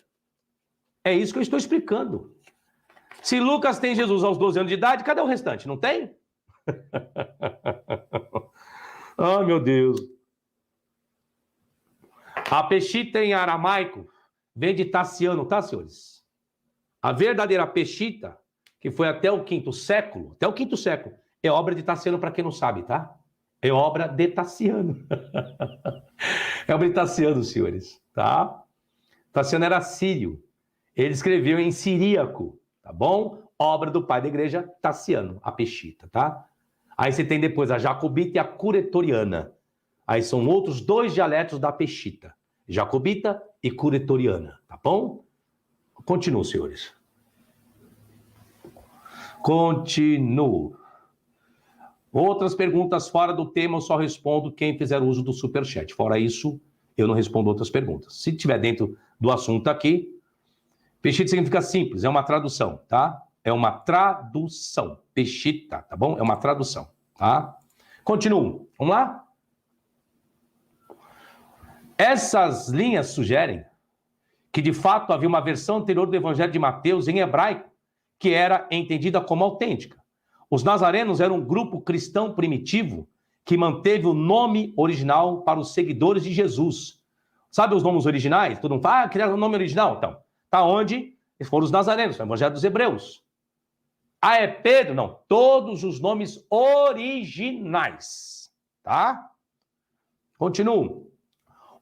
É isso que eu estou explicando. Se Lucas tem Jesus aos 12 anos de idade, cadê o restante? Não tem? Ai, meu Deus. A Peshita em aramaico vem de Tassiano, tá, senhores? A verdadeira Peshita, que foi até o quinto século, é obra de Tassiano, para quem não sabe, tá? É obra de Tassiano. É obra de Tassiano, senhores, tá? Tassiano era sírio. Ele escreveu em siríaco, tá bom? Obra do pai da igreja, Tassiano, a Peshita, tá? Aí você tem depois a jacobita e a curetoriana. Aí são outros dois dialetos da Peshita. Jacobita e curetoriana, tá bom? Continuo, senhores. Continuo. Outras perguntas fora do tema, eu só respondo quem fizer uso do superchat. Fora isso, eu não respondo outras perguntas. Se tiver dentro do assunto aqui, Peshita significa simples, é uma tradução, tá? É uma tradução. Peshita, tá bom? É uma tradução, tá? Continuo. Vamos lá? Essas linhas sugerem que, de fato, havia uma versão anterior do Evangelho de Mateus em hebraico, que era entendida como autêntica. Os nazarenos eram um grupo cristão primitivo que manteve o nome original para os seguidores de Jesus. Sabe os nomes originais? Todo mundo fala, criaram o nome original? Então, tá onde? Foram os nazarenos, foi o Evangelho dos Hebreus. Ah, é Pedro? Não, todos os nomes originais, tá? Continuo.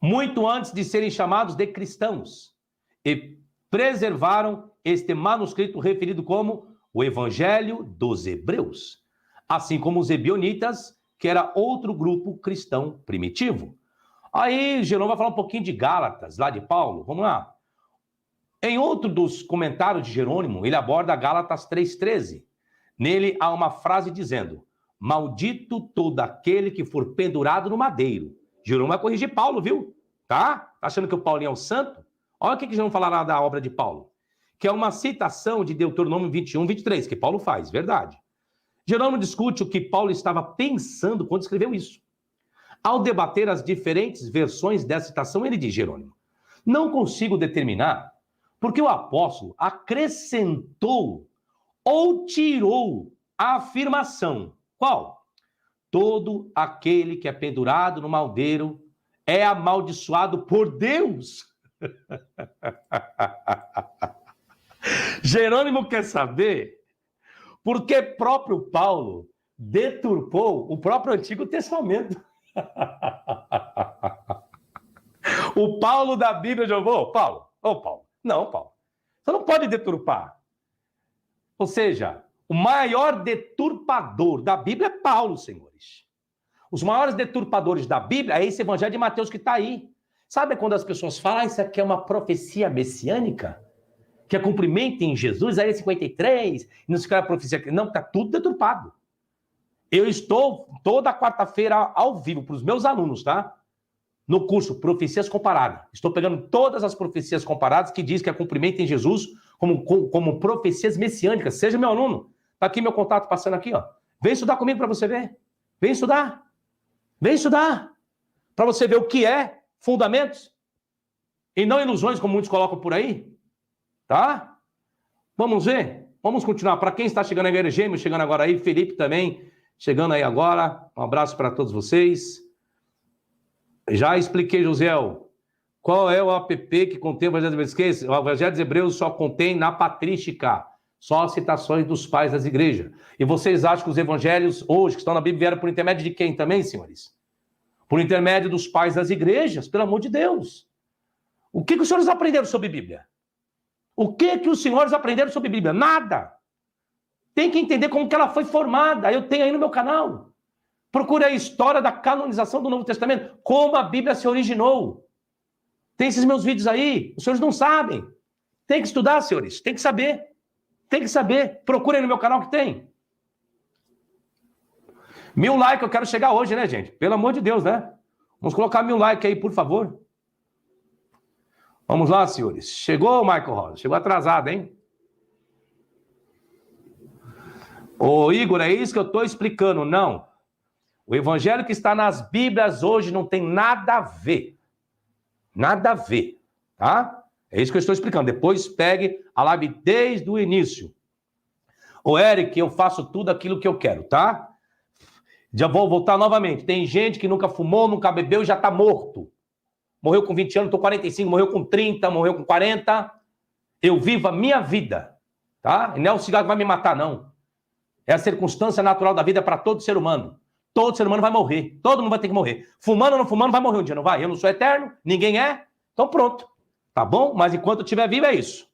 Muito antes de serem chamados de cristãos, e preservaram este manuscrito referido como o Evangelho dos Hebreus, assim como os ebionitas, que era outro grupo cristão primitivo. Aí, Jerônimo vai falar um pouquinho de Gálatas, lá de Paulo, vamos lá. Em outro dos comentários de Jerônimo, ele aborda Gálatas 3,13. Nele há uma frase dizendo: maldito todo aquele que for pendurado no madeiro. Jerônimo vai corrigir Paulo, viu? Tá achando que o Paulinho é o santo? Olha o que Jerônimo fala lá da obra de Paulo, que é uma citação de Deuteronômio 21, 23, que Paulo faz, verdade. Jerônimo discute o que Paulo estava pensando quando escreveu isso. Ao debater as diferentes versões dessa citação, ele diz, Jerônimo, não consigo determinar porque o apóstolo acrescentou ou tirou a afirmação. Qual? Todo aquele que é pendurado no madeiro é amaldiçoado por Deus. Jerônimo quer saber porque próprio Paulo deturpou o próprio Antigo Testamento. O Paulo da Bíblia jogou, Paulo. Não, Paulo. Você não pode deturpar. Ou seja, o maior deturpador da Bíblia é Paulo, senhores. Os maiores deturpadores da Bíblia é esse Evangelho de Mateus que está aí. Sabe quando as pessoas falam, isso aqui é uma profecia messiânica? Que é cumprimento em Jesus, aí 53, não sei qual é a profecia. Não, está tudo deturpado. Eu estou toda quarta-feira ao vivo para os meus alunos, tá? No curso Profecias Comparadas. Estou pegando todas as profecias comparadas que diz que é cumprimento em Jesus como profecias messiânicas. Seja meu aluno. Está aqui meu contato passando aqui, ó. Vem estudar comigo para você ver. Vem estudar. Vem estudar. Para você ver o que é fundamentos e não ilusões, como muitos colocam por aí. Tá? Vamos ver? Vamos continuar. Para quem está chegando aí, Gêmeo, chegando agora aí, Felipe também, chegando aí agora. Um abraço para todos vocês. Já expliquei, Josiel, qual é o app que contém o Evangelho dos Hebreus. O Evangelho dos Hebreus só contém na patrística, só citações dos pais das igrejas. E vocês acham que os evangelhos hoje, que estão na Bíblia, vieram por intermédio de quem também, senhores? Por intermédio dos pais das igrejas, pelo amor de Deus. O que os senhores aprenderam sobre Bíblia? O que os senhores aprenderam sobre Bíblia? Nada. Tem que entender como que ela foi formada. Eu tenho aí no meu canal. Procure a história da canonização do Novo Testamento, como a Bíblia se originou. Tem esses meus vídeos aí, os senhores não sabem. Tem que estudar, senhores, tem que saber. Tem que saber. Procure aí no meu canal que tem. 1000 likes eu quero chegar hoje, né, gente? Pelo amor de Deus, né? Vamos colocar 1000 likes aí, por favor. Vamos lá, senhores. Chegou, Michael Rosa. Chegou atrasado, hein? Ô, Igor, é isso que eu estou explicando. Não. O evangelho que está nas Bíblias hoje não tem nada a ver. Nada a ver, tá? É isso que eu estou explicando. Depois pegue a live desde o início. Ô, Eric, eu faço tudo aquilo que eu quero, tá? Já vou voltar novamente. Tem gente que nunca fumou, nunca bebeu e já está morto. Morreu com 20 anos, estou 45, morreu com 30, morreu com 40. Eu vivo a minha vida, tá? E não é o cigarro que vai me matar, não. É a circunstância natural da vida para todo ser humano. Todo ser humano vai morrer. Todo mundo vai ter que morrer. Fumando ou não fumando, vai morrer um dia, não vai? Eu não sou eterno, ninguém é. Então pronto. Tá bom? Mas enquanto eu estiver vivo, é isso.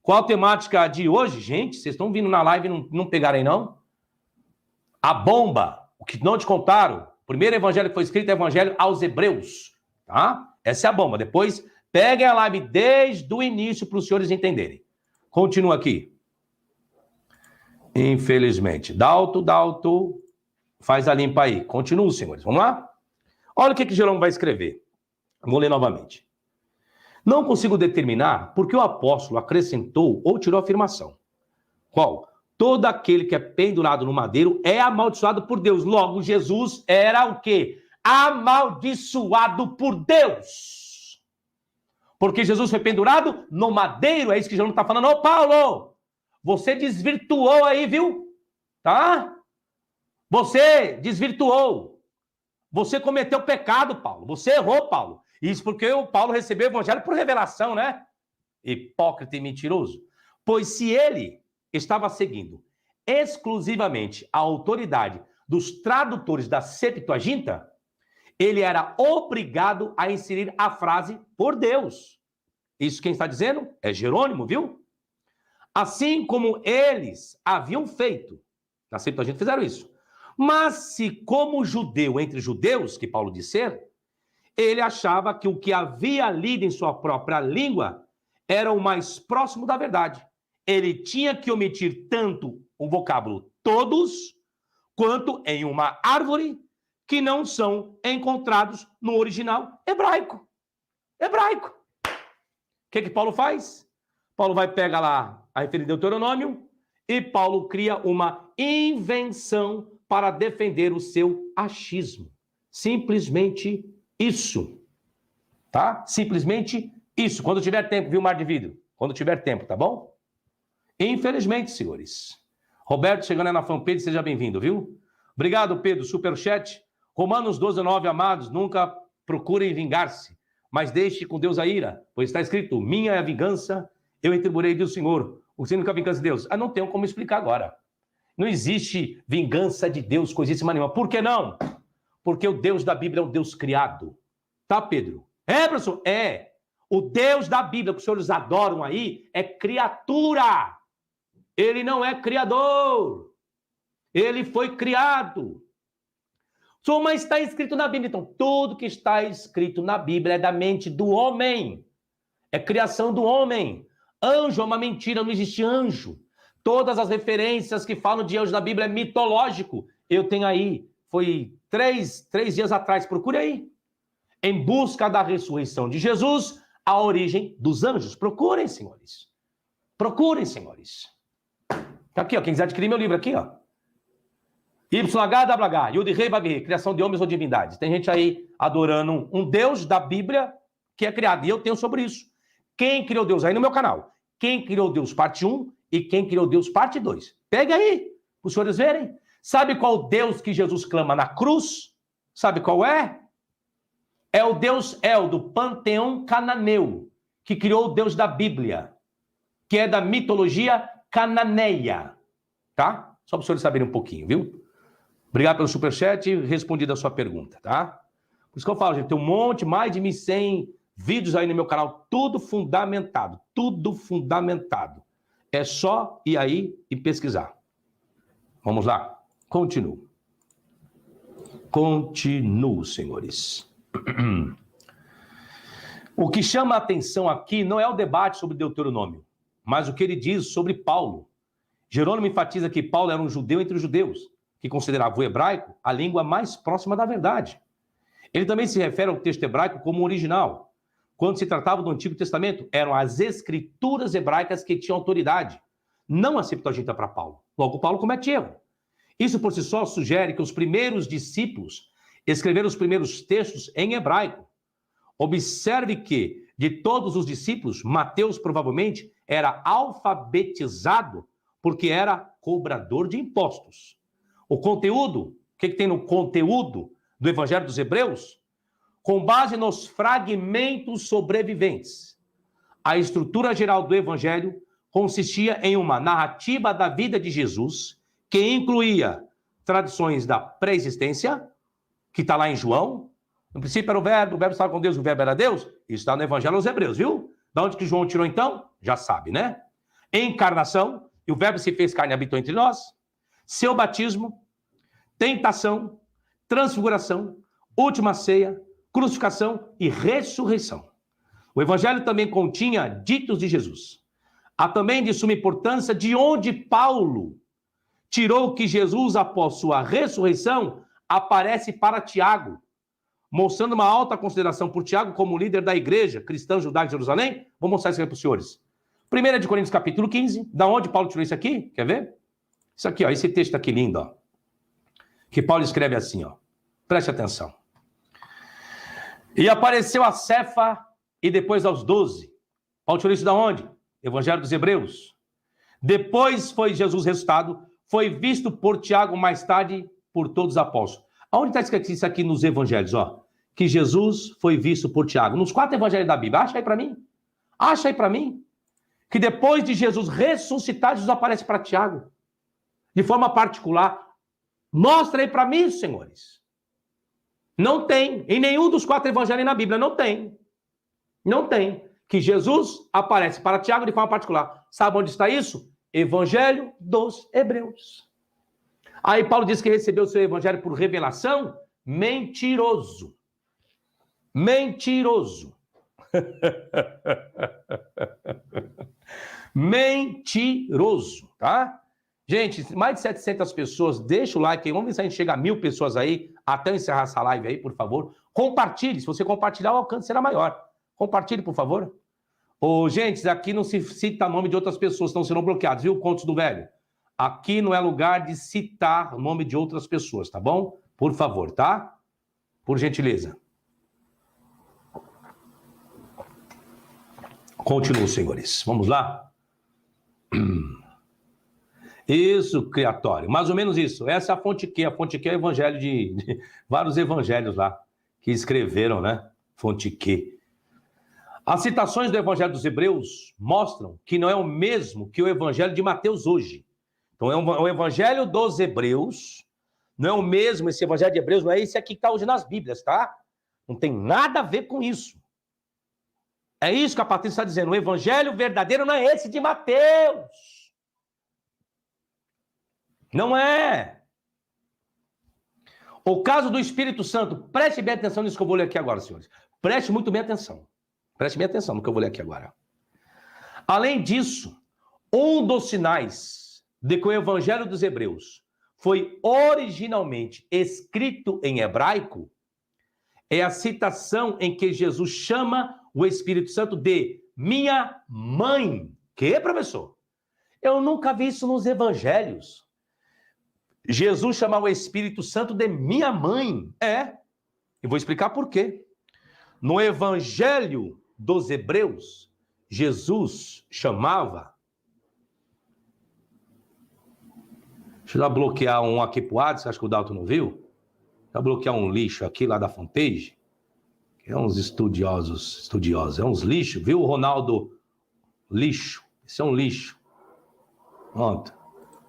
Qual a temática de hoje? Gente, vocês estão vindo na live e não pegaram aí, não? A bomba. O que não te contaram. O primeiro evangelho que foi escrito é o evangelho aos Hebreus. Tá? Essa é a bomba. Depois, peguem a live desde o início para os senhores entenderem. Continua aqui. Infelizmente. Dalto. Faz a limpa aí. Continua, senhores. Vamos lá? Olha o que Jerônimo vai escrever. Vou ler novamente. Não consigo determinar porque o apóstolo acrescentou ou tirou a afirmação. Qual? Todo aquele que é pendurado no madeiro é amaldiçoado por Deus. Logo, Jesus era o quê? Amaldiçoado por Deus. Porque Jesus foi pendurado no madeiro. É isso que Jerônimo está falando. Ô, Paulo, você desvirtuou aí, viu? Tá? Você desvirtuou. Você cometeu pecado, Paulo. Você errou, Paulo. Isso porque o Paulo recebeu o evangelho por revelação, né? Hipócrita e mentiroso. Pois se ele estava seguindo exclusivamente a autoridade dos tradutores da Septuaginta, ele era obrigado a inserir a frase por Deus. Isso quem está dizendo é Jerônimo, viu? Assim como eles haviam feito. Na Septuaginta fizeram isso. Mas se como judeu entre judeus, que Paulo disse ser, ele achava que o que havia lido em sua própria língua era o mais próximo da verdade. Ele tinha que omitir tanto o vocábulo todos, quanto em uma árvore, que não são encontrados no original hebraico. Hebraico. O que Paulo faz? Paulo vai pegar lá a referência de Deuteronômio e Paulo cria uma invenção para defender o seu achismo. Simplesmente isso. Tá? Simplesmente isso. Quando tiver tempo, viu, Mar de Vidro? Quando tiver tempo, tá bom? Infelizmente, senhores. Roberto chegando aí na fanpage, seja bem-vindo, viu? Obrigado, Pedro. Superchat. Romanos 12:9, amados, nunca procurem vingar-se, mas deixe com Deus a ira, pois está escrito, minha é a vingança, eu retribuirei do Senhor. O que significa a vingança de Deus? Não tenho como explicar agora. Não existe vingança de Deus, coisíssima nenhuma. Por que não? Porque o Deus da Bíblia é um Deus criado. Tá, Pedro? É, professor? É. O Deus da Bíblia, que os senhores adoram aí, é criatura. Ele não é criador. Ele foi criado. Mas está escrito na Bíblia. Então, tudo que está escrito na Bíblia é da mente do homem. É criação do homem. Anjo é uma mentira, não existe anjo. Todas as referências que falam de anjo na Bíblia é mitológico. Eu tenho aí, foi três dias atrás, procure aí. Em busca da ressurreição de Jesus, a origem dos anjos. Procurem, senhores. Procurem, senhores. Aqui, ó, quem quiser adquirir meu livro aqui, ó. YHWH, Yud Rei Vav Rei, criação de homens ou divindades. Tem gente aí adorando um Deus da Bíblia que é criado. E eu tenho sobre isso. Quem criou Deus? Aí no meu canal. Quem criou Deus, parte 1, e quem criou Deus, parte 2. Pega aí, para os senhores verem. Sabe qual Deus que Jesus clama na cruz? Sabe qual é? É o Deus El, do panteão cananeu, que criou o Deus da Bíblia, que é da mitologia cananeia. Tá? Só para os senhores saberem um pouquinho, viu? Obrigado pelo superchat e respondido a sua pergunta, tá? Por isso que eu falo, gente, tem um monte, mais de 1.100 vídeos aí no meu canal, tudo fundamentado, tudo fundamentado. É só ir aí e pesquisar. Vamos lá, continuo. Continuo, senhores. O que chama a atenção aqui não é o debate sobre Deuteronômio, mas o que ele diz sobre Paulo. Jerônimo enfatiza que Paulo era um judeu entre os judeus. que considerava o hebraico a língua mais próxima da verdade. Ele também se refere ao texto hebraico como original. Quando se tratava do Antigo Testamento, eram as escrituras hebraicas que tinham autoridade, não a Septuaginta para Paulo. Logo, Paulo comete erro. Isso por si só sugere que os primeiros discípulos escreveram os primeiros textos em hebraico. Observe que, de todos os discípulos, Mateus provavelmente era alfabetizado porque era cobrador de impostos. O conteúdo, o que tem no conteúdo do Evangelho dos Hebreus? Com base nos fragmentos sobreviventes, a estrutura geral do Evangelho consistia em uma narrativa da vida de Jesus, que incluía tradições da pré-existência, que está lá em João. No princípio era o verbo estava com Deus, o verbo era Deus. Isso está no Evangelho aos Hebreus, viu? Da onde que João tirou então? Já sabe, né? Encarnação, e o verbo se fez carne e habitou entre nós. Seu batismo, tentação, transfiguração, última ceia, crucificação e ressurreição. O Evangelho também continha ditos de Jesus. Há também de suma importância de onde Paulo tirou que Jesus, após sua ressurreição, aparece para Tiago, mostrando uma alta consideração por Tiago como líder da igreja cristã judaica de Jerusalém. Vou mostrar isso aqui para os senhores. 1 de Coríntios, capítulo 15. Da onde Paulo tirou isso aqui? Quer ver? Isso aqui, ó, esse texto aqui lindo, ó. Que Paulo escreve assim, ó. Preste atenção. E apareceu a Cefa e depois aos 12. Paulo tirou isso da onde? Evangelho dos Hebreus. Depois foi Jesus ressuscitado, foi visto por Tiago mais tarde por todos os apóstolos. Aonde está escrito isso aqui nos evangelhos, ó? Que Jesus foi visto por Tiago. Nos 4 evangelhos da Bíblia. Acha aí para mim. Acha aí para mim. Que depois de Jesus ressuscitar, Jesus aparece para Tiago. De forma particular. Mostra aí para mim, senhores. Não tem. Em nenhum dos 4 evangelhos na Bíblia. Não tem. Não tem. Que Jesus aparece para Tiago de forma particular. Sabe onde está isso? Evangelho dos Hebreus. Aí Paulo diz que recebeu o seu evangelho por revelação. Mentiroso. Mentiroso. Mentiroso, tá? Gente, mais de 700 pessoas, deixa o like aí, vamos ver se a gente chega a 1000 pessoas aí, até eu encerrar essa live aí, por favor. Compartilhe, se você compartilhar, o alcance será maior. Compartilhe, por favor. Ô, gente, aqui não se cita nome de outras pessoas, estão sendo bloqueados, viu? Contos do Velho. Aqui não é lugar de citar o nome de outras pessoas, tá bom? Por favor, tá? Por gentileza. Continuo, senhores. Vamos lá? Isso, criatório. Mais ou menos isso. Essa é a fonte Q. A fonte Q é o evangelho de vários evangelhos lá que escreveram, né? Fonte Q. As citações do Evangelho dos Hebreus mostram que não é o mesmo que o Evangelho de Mateus hoje. Então, o Evangelho dos Hebreus não é o mesmo, esse Evangelho de Hebreus não é esse aqui que está hoje nas Bíblias, tá? Não tem nada a ver com isso. É isso que a Patrícia está dizendo. O Evangelho verdadeiro não é esse de Mateus. Não é. O caso do Espírito Santo, preste bem atenção nisso que eu vou ler aqui agora, senhores. Preste muito bem atenção. Preste bem atenção no que eu vou ler aqui agora. Além disso, um dos sinais de que o Evangelho dos Hebreus foi originalmente escrito em hebraico é a citação em que Jesus chama o Espírito Santo de minha mãe. Que, professor? Eu nunca vi isso nos evangelhos. Jesus chamava o Espírito Santo de minha mãe. É. E vou explicar por quê. No Evangelho dos Hebreus, Jesus chamava... Deixa eu já bloquear um aqui pro Adson, acho que o Dalton não viu. Já bloquear um lixo aqui lá da fanpage. Que é uns estudiosos, é uns lixos, viu, Ronaldo? Lixo, esse é um lixo. Pronto.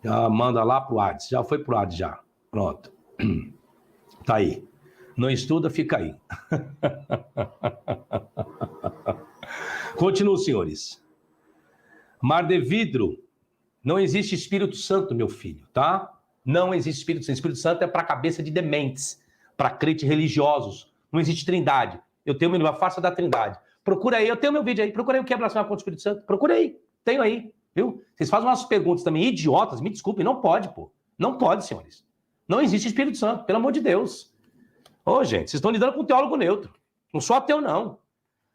Já manda lá pro Adson, já foi pro Adson já. Pronto. Tá aí. Não estuda, fica aí. Continuo, senhores. Mar de vidro. Não existe Espírito Santo, meu filho, tá? Não existe Espírito Santo. Espírito Santo é para cabeça de dementes, para crentes religiosos. Não existe trindade. Eu tenho uma farsa da trindade. Procura aí, eu tenho meu vídeo aí. Procura aí o que é blasfêmia contra o Espírito Santo. Procura aí. Tenho aí, viu? Vocês fazem umas perguntas também idiotas, me desculpem, não pode, pô. Não pode, senhores. Não existe Espírito Santo, pelo amor de Deus. Ô, gente, vocês estão lidando com um teólogo neutro. Não sou ateu, não.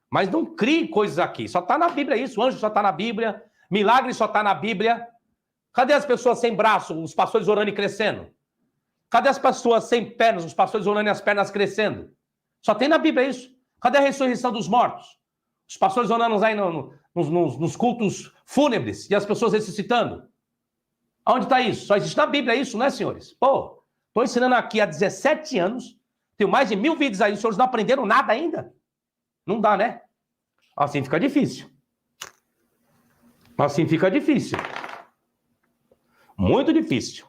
Mas não crie coisas aqui. Só está na Bíblia isso. O anjo só está na Bíblia. Milagre só está na Bíblia. Cadê as pessoas sem braço, os pastores orando e crescendo? Cadê as pessoas sem pernas, os pastores orando e as pernas crescendo? Só tem na Bíblia isso. Cadê a ressurreição dos mortos? Os pastores orando aí nos cultos fúnebres e as pessoas ressuscitando. Aonde está isso? Só existe na Bíblia isso, né, senhores? Pô, estou ensinando aqui há 17 anos. Tenho mais de 1000 vídeos aí. Os senhores não aprenderam nada ainda? Não dá, né? Assim fica difícil. Assim fica difícil. Muito difícil.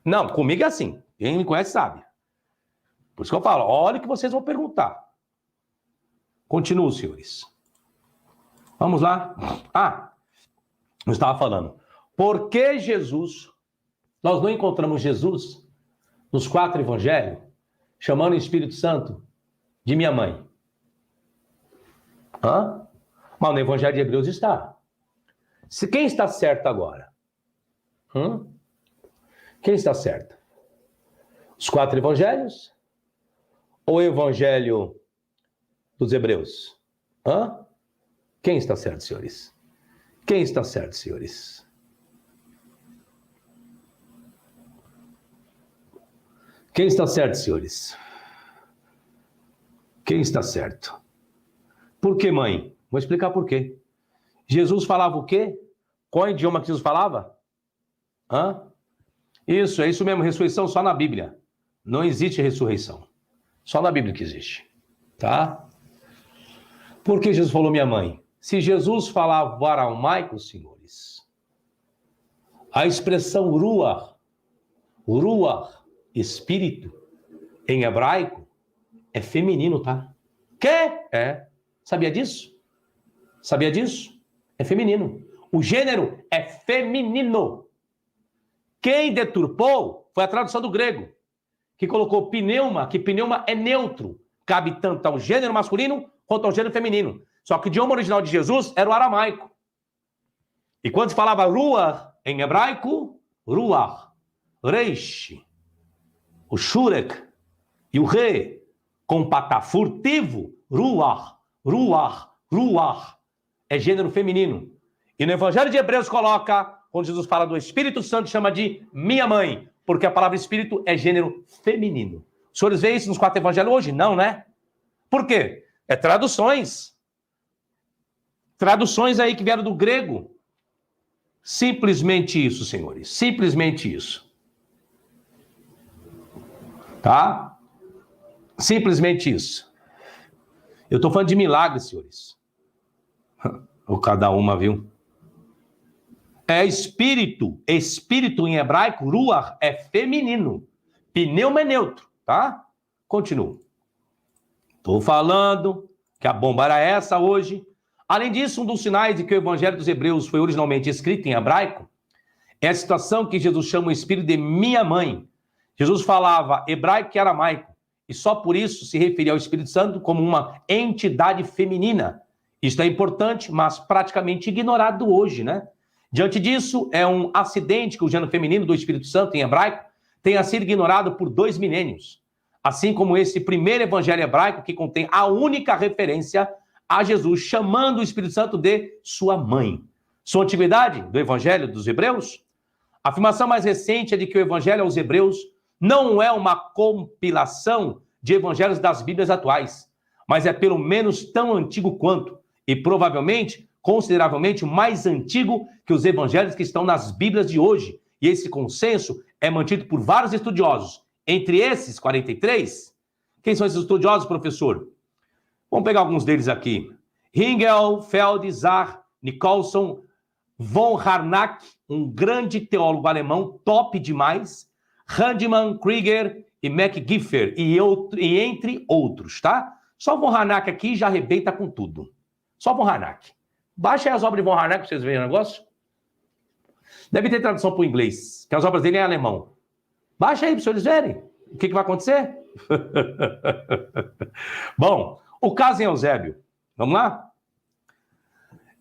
Não, comigo é assim. Quem me conhece sabe. Por isso que eu falo, olha o que vocês vão perguntar. Continuo, senhores. Vamos lá. Eu estava falando. Por que Jesus, nós não encontramos Jesus nos 4 evangelhos, chamando o Espírito Santo de minha mãe? Mas no evangelho de Hebreus está. Quem está certo agora? Quem está certo? Os 4 evangelhos? Ou o evangelho dos Hebreus? Quem está certo, senhores? Quem está certo, senhores? Quem está certo, senhores? Quem está certo? Por que, mãe? Vou explicar por quê. Jesus falava o quê? Qual é o idioma que Jesus falava? Isso, é isso mesmo, ressurreição só na Bíblia. Não existe ressurreição. Só na Bíblia que existe. Tá? Por que Jesus falou minha mãe? Se Jesus falava aramaico, senhores, a expressão ruach, espírito, em hebraico, é feminino, tá? Sabia disso? Sabia disso? É feminino. O gênero é feminino. Quem deturpou foi a tradução do grego, que colocou pneuma, que pneuma é neutro. Cabe tanto ao gênero masculino quanto ao gênero feminino. Só que o idioma original de Jesus era o aramaico. E quando se falava ruach em hebraico, ruach, reish, o shurek e o re, com patá furtivo, ruach, é gênero feminino. E no Evangelho de Hebreus coloca, quando Jesus fala do Espírito Santo, chama de minha mãe, porque a palavra Espírito é gênero feminino. Os senhores veem isso nos 4 evangelhos hoje? Não, né? Por quê? É traduções. Traduções aí que vieram do grego. Simplesmente isso, senhores. Simplesmente isso. Tá? Simplesmente isso. Eu estou falando de milagres, senhores. Ou cada uma, viu? É espírito. Espírito em hebraico, ruach, é feminino. Pneuma é neutro, tá? Continuo. Estou falando que a bomba era essa hoje. Além disso, um dos sinais de que o Evangelho dos Hebreus foi originalmente escrito em hebraico é a situação que Jesus chama o Espírito de minha mãe. Jesus falava hebraico e aramaico, e só por isso se referia ao Espírito Santo como uma entidade feminina. Isto é importante, mas praticamente ignorado hoje, né? Diante disso, é um acidente que o gênero feminino do Espírito Santo, em hebraico, tenha sido ignorado por 2 milênios. Assim como esse primeiro evangelho hebraico, que contém a única referência a Jesus, chamando o Espírito Santo de sua mãe. Sua atividade do evangelho dos Hebreus? A afirmação mais recente é de que o evangelho aos Hebreus não é uma compilação de evangelhos das Bíblias atuais, mas é pelo menos tão antigo quanto, e provavelmente, consideravelmente mais antigo que os evangelhos que estão nas Bíblias de hoje. E esse consenso é mantido por vários estudiosos. Entre esses 43, quem são esses estudiosos, professor? Vamos pegar alguns deles aqui. Ringel, Feld, Zar, Nicholson, von Harnack, um grande teólogo alemão, top demais, Handmann, Krieger e McGiffer, e entre outros, tá? Só von Harnack aqui já arrebenta com tudo. Só von Harnack. Baixa aí as obras de von Harnack para vocês verem o negócio. Deve ter tradução para o inglês, que as obras dele é em alemão. Baixa aí para vocês verem. O que vai acontecer? Bom, o caso em Eusébio. Vamos lá?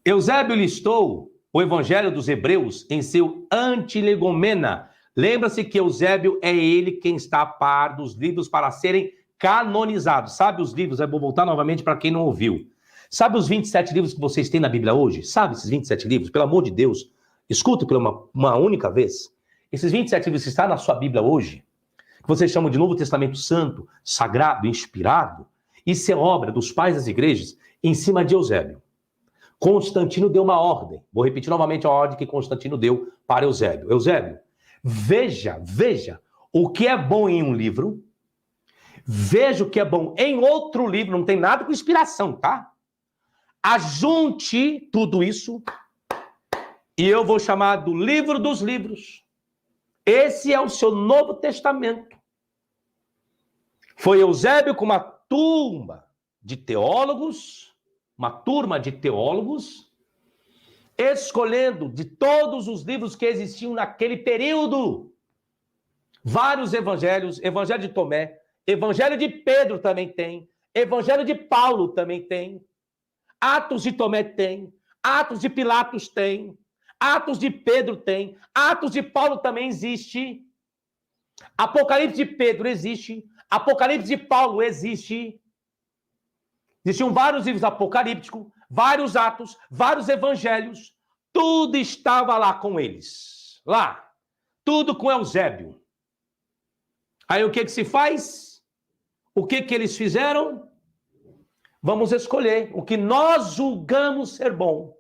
Eusébio listou o Evangelho dos Hebreus em seu Antilegomena, Lembra-se que Eusébio é ele quem está a par dos livros para serem canonizados. Sabe os livros? Eu vou voltar novamente para quem não ouviu. Sabe os 27 livros que vocês têm na Bíblia hoje? Sabe esses 27 livros? Pelo amor de Deus, escuta por uma única vez. Esses 27 livros que estão na sua Bíblia hoje, que vocês chamam de Novo Testamento Santo, Sagrado, Inspirado, isso é obra dos pais das igrejas em cima de Eusébio. Constantino deu uma ordem. Vou repetir novamente a ordem que Constantino deu para Eusébio. Eusébio, veja o que é bom em um livro, veja o que é bom em outro livro, não tem nada com inspiração, tá? Ajunte tudo isso e eu vou chamar do livro dos livros. Esse é o seu Novo Testamento. Foi Eusébio com uma turma de teólogos, escolhendo de todos os livros que existiam naquele período, vários evangelhos, Evangelho de Tomé, Evangelho de Pedro também tem, Evangelho de Paulo também tem, Atos de Tomé tem, Atos de Pilatos tem, Atos de Pedro tem, Atos de Paulo também existe, Apocalipse de Pedro existe, Apocalipse de Paulo existe. Existiam vários livros apocalípticos, vários atos, vários evangelhos, tudo estava lá com eles. Lá. Tudo com Eusébio. Aí o que se faz? O que eles fizeram? Vamos escolher o que nós julgamos ser bom.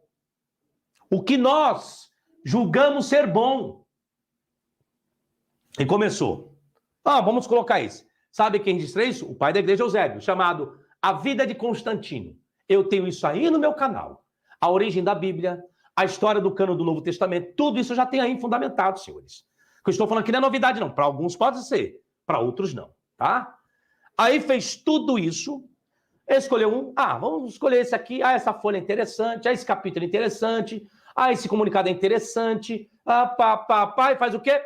O que nós julgamos ser bom. E começou. Vamos colocar isso. Sabe quem registra isso? O pai da igreja Eusébio, chamado A Vida de Constantino. Eu tenho isso aí no meu canal. A origem da Bíblia, a história do cânon do Novo Testamento, tudo isso eu já tenho aí fundamentado, senhores. O que eu estou falando aqui não é novidade, não. Para alguns pode ser, para outros não, tá? Aí fez tudo isso, escolheu um. Vamos escolher esse aqui. Essa folha é interessante. Esse capítulo é interessante. Esse comunicado é interessante. E faz o quê?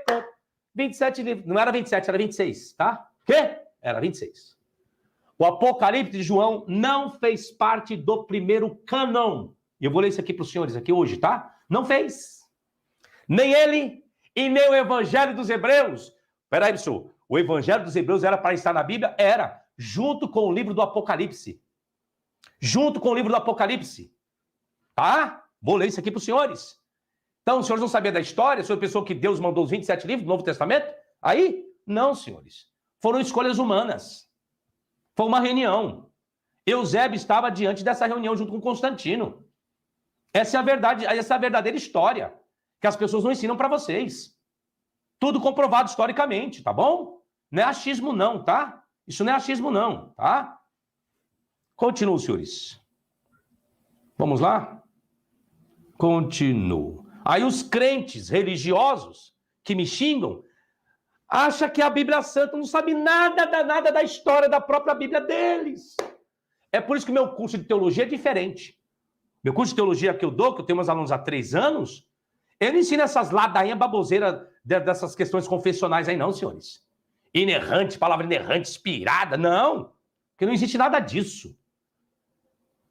27 livros. Não era 27, era 26, tá? Quê? Era 26. O Apocalipse de João não fez parte do primeiro cânon. E eu vou ler isso aqui para os senhores aqui hoje, tá? Não fez. Nem ele e nem o Evangelho dos Hebreus. Peraí, pessoal. O Evangelho dos Hebreus era para estar na Bíblia? Era. Junto com o livro do Apocalipse. Junto com o livro do Apocalipse. Tá? Vou ler isso aqui para os senhores. Então, os senhores não sabiam da história? O senhor pensou que Deus mandou os 27 livros do Novo Testamento? Aí? Não, senhores. Foram escolhas humanas. Foi uma reunião. Eusébio estava diante dessa reunião junto com Constantino. Essa é a verdade, essa é a verdadeira história que as pessoas não ensinam para vocês. Tudo comprovado historicamente, tá bom? Não é achismo não, tá? Isso não é achismo não, tá? Continuo, senhores. Vamos lá? Continuo. Aí os crentes religiosos que me xingam acham que a Bíblia Santa não sabe nada da história da própria Bíblia deles. É por isso que o meu curso de teologia é diferente. Meu curso de teologia que eu dou, que eu tenho meus alunos há 3 anos, eu não ensino essas ladainhas baboseiras dessas questões confessionais aí não, senhores. Inerrante, palavra inerrante, inspirada, não. Porque não existe nada disso.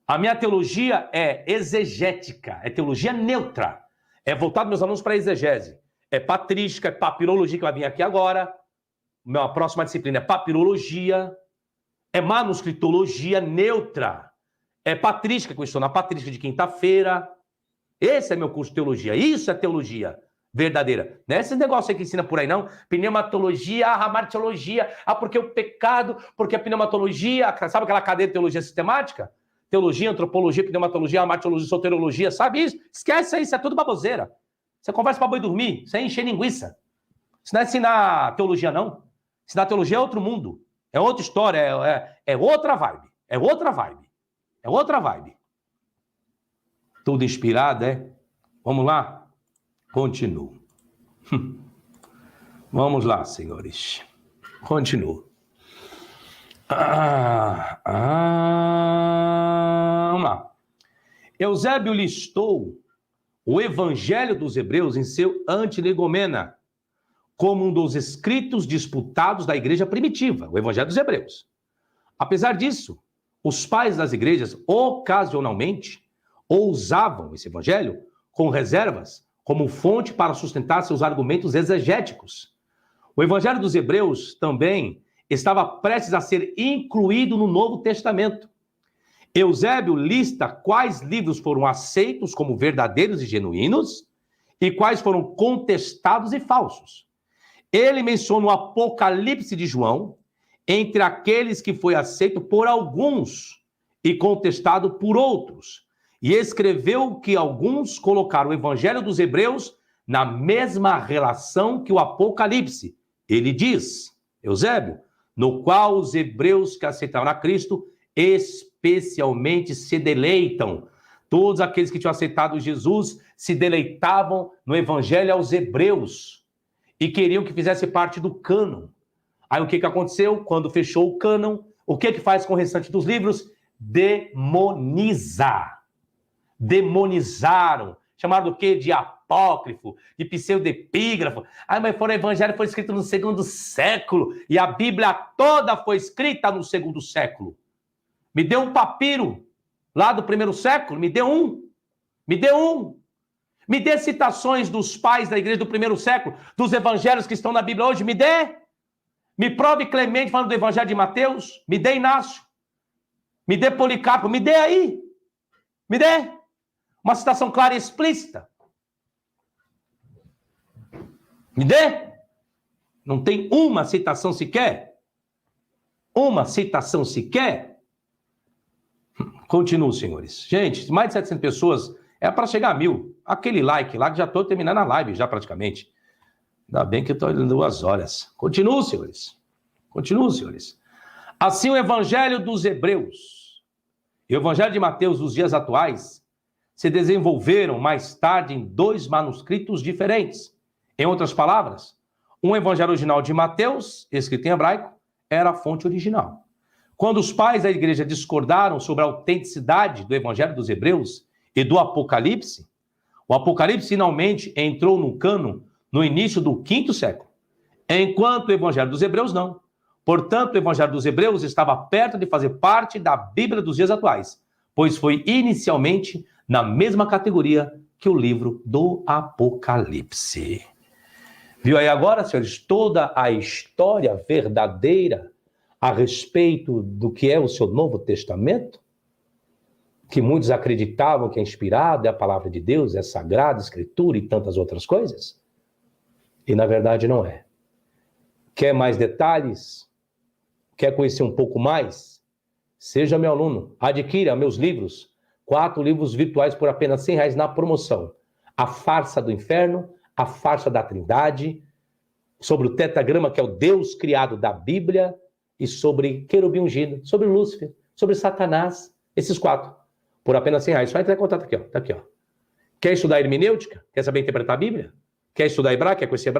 A minha teologia é exegética, é teologia neutra. É voltado meus alunos para a exegese. É patrística, é papirologia, que vai vir aqui agora. A próxima disciplina é papirologia. É manuscritologia neutra. É patrística, que eu estou na patrística de quinta-feira. Esse é meu curso de teologia. Isso é teologia verdadeira. Não é esse negócio aí que ensina por aí, não. Pneumatologia, amartiologia. Porque o pecado, porque a pneumatologia... Sabe aquela cadeia de teologia sistemática? Teologia, antropologia, pneumatologia, amartiologia, soteriologia. Sabe isso? Esquece isso, é tudo baboseira. Você conversa para boi dormir, você enche linguiça. Isso não é ensinar teologia, não. Ensinar teologia é outro mundo. É outra história, é outra vibe. É outra vibe. É outra vibe. Tudo inspirado, é? Vamos lá? Continuo. Vamos lá, senhores. Continuo. Vamos lá. Eusébio listou o Evangelho dos Hebreus em seu Antilegomena como um dos escritos disputados da igreja primitiva, o Evangelho dos Hebreus. Apesar disso, os pais das igrejas, ocasionalmente, ousavam esse evangelho com reservas como fonte para sustentar seus argumentos exegéticos. O Evangelho dos Hebreus também estava prestes a ser incluído no Novo Testamento. Eusébio lista quais livros foram aceitos como verdadeiros e genuínos e quais foram contestados e falsos. Ele menciona o Apocalipse de João entre aqueles que foi aceito por alguns e contestado por outros. E escreveu que alguns colocaram o Evangelho dos Hebreus na mesma relação que o Apocalipse. Ele diz, Eusébio, no qual os hebreus que aceitaram a Cristo especialmente se deleitam. Todos aqueles que tinham aceitado Jesus se deleitavam no Evangelho aos hebreus e queriam que fizesse parte do cânon. Aí o que aconteceu? Quando fechou o cânon, o que faz com o restante dos livros? Demonizar. Demonizaram. Chamaram do quê? De apócrifo, de pseudepígrafo. Ah, mas o Evangelho foi escrito no 2º século e a Bíblia toda foi escrita no 2º século. Me dê um papiro lá do 1º século, me dê um. Me dê um. Me dê citações dos pais da igreja do 1º século, dos evangelhos que estão na Bíblia hoje, me dê. Me prove Clemente falando do Evangelho de Mateus, me dê Inácio. Me dê Policarpo, me dê aí. Me dê. Uma citação clara e explícita. Me dê. Não tem uma citação sequer? Uma citação sequer? Continuo, senhores. Gente, mais de 700 pessoas, é para chegar a 1000. Aquele like lá que já estou terminando a live, já praticamente. Ainda bem que eu estou olhando 2 horas. Continuo, senhores. Continuo, senhores. Assim, o Evangelho dos Hebreus e o Evangelho de Mateus dos dias atuais se desenvolveram mais tarde em 2 manuscritos diferentes. Em outras palavras, um Evangelho original de Mateus, escrito em hebraico, era a fonte original. Quando os pais da igreja discordaram sobre a autenticidade do Evangelho dos Hebreus e do Apocalipse, o Apocalipse finalmente entrou no cânon no início do 5º século, enquanto o Evangelho dos Hebreus não. Portanto, o Evangelho dos Hebreus estava perto de fazer parte da Bíblia dos dias atuais, pois foi inicialmente na mesma categoria que o livro do Apocalipse. Viu aí agora, senhores, toda a história verdadeira a respeito do que é o seu Novo Testamento? Que muitos acreditavam que é inspirado, é a palavra de Deus, é sagrada, escritura e tantas outras coisas? E na verdade não é. Quer mais detalhes? Quer conhecer um pouco mais? Seja meu aluno, adquira meus livros, 4 livros virtuais por apenas R$100 na promoção. A Farsa do Inferno, A Farsa da Trindade, sobre o tetragrama, que é o Deus criado da Bíblia, e sobre querubim ungido, sobre Lúcifer, sobre Satanás, esses 4, por apenas R$100. Só entrar em contato aqui, ó. Tá aqui, ó. Quer estudar hermenêutica? Quer saber interpretar a Bíblia? Quer estudar hebraico? Quer conhecer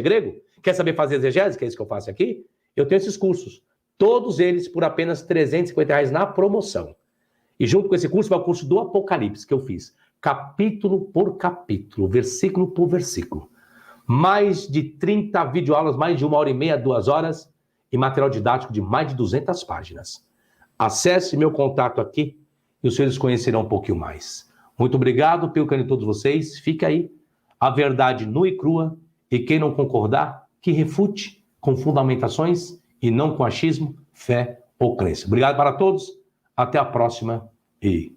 grego? Quer saber fazer exegese? Que é isso que eu faço aqui? Eu tenho esses cursos. Todos eles por apenas R$350 na promoção. E junto com esse curso vai o curso do Apocalipse que eu fiz. Capítulo por capítulo, versículo por versículo. Mais de 30 videoaulas, mais de 1h30, 2 horas, e material didático de mais de 200 páginas. Acesse meu contato aqui e os senhores conhecerão um pouquinho mais. Muito obrigado pelo carinho de todos vocês. Fica aí a verdade nua e crua, e quem não concordar, que refute com fundamentações e não com achismo, fé ou crença. Obrigado para todos, até a próxima e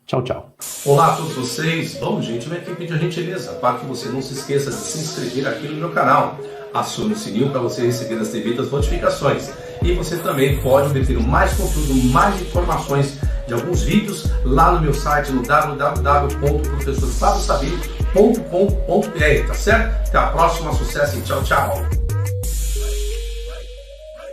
tchau, tchau. Olá a todos vocês. Bom, gente, eu aqui pedir a gentileza para que você não se esqueça de se inscrever aqui no meu canal. Acione o sininho para você receber as devidas notificações. E você também pode obter mais conteúdo, mais informações de alguns vídeos lá no meu site, no www.professorfabiosabino.com.br, tá certo? Até a próxima, sucesso e tchau, tchau!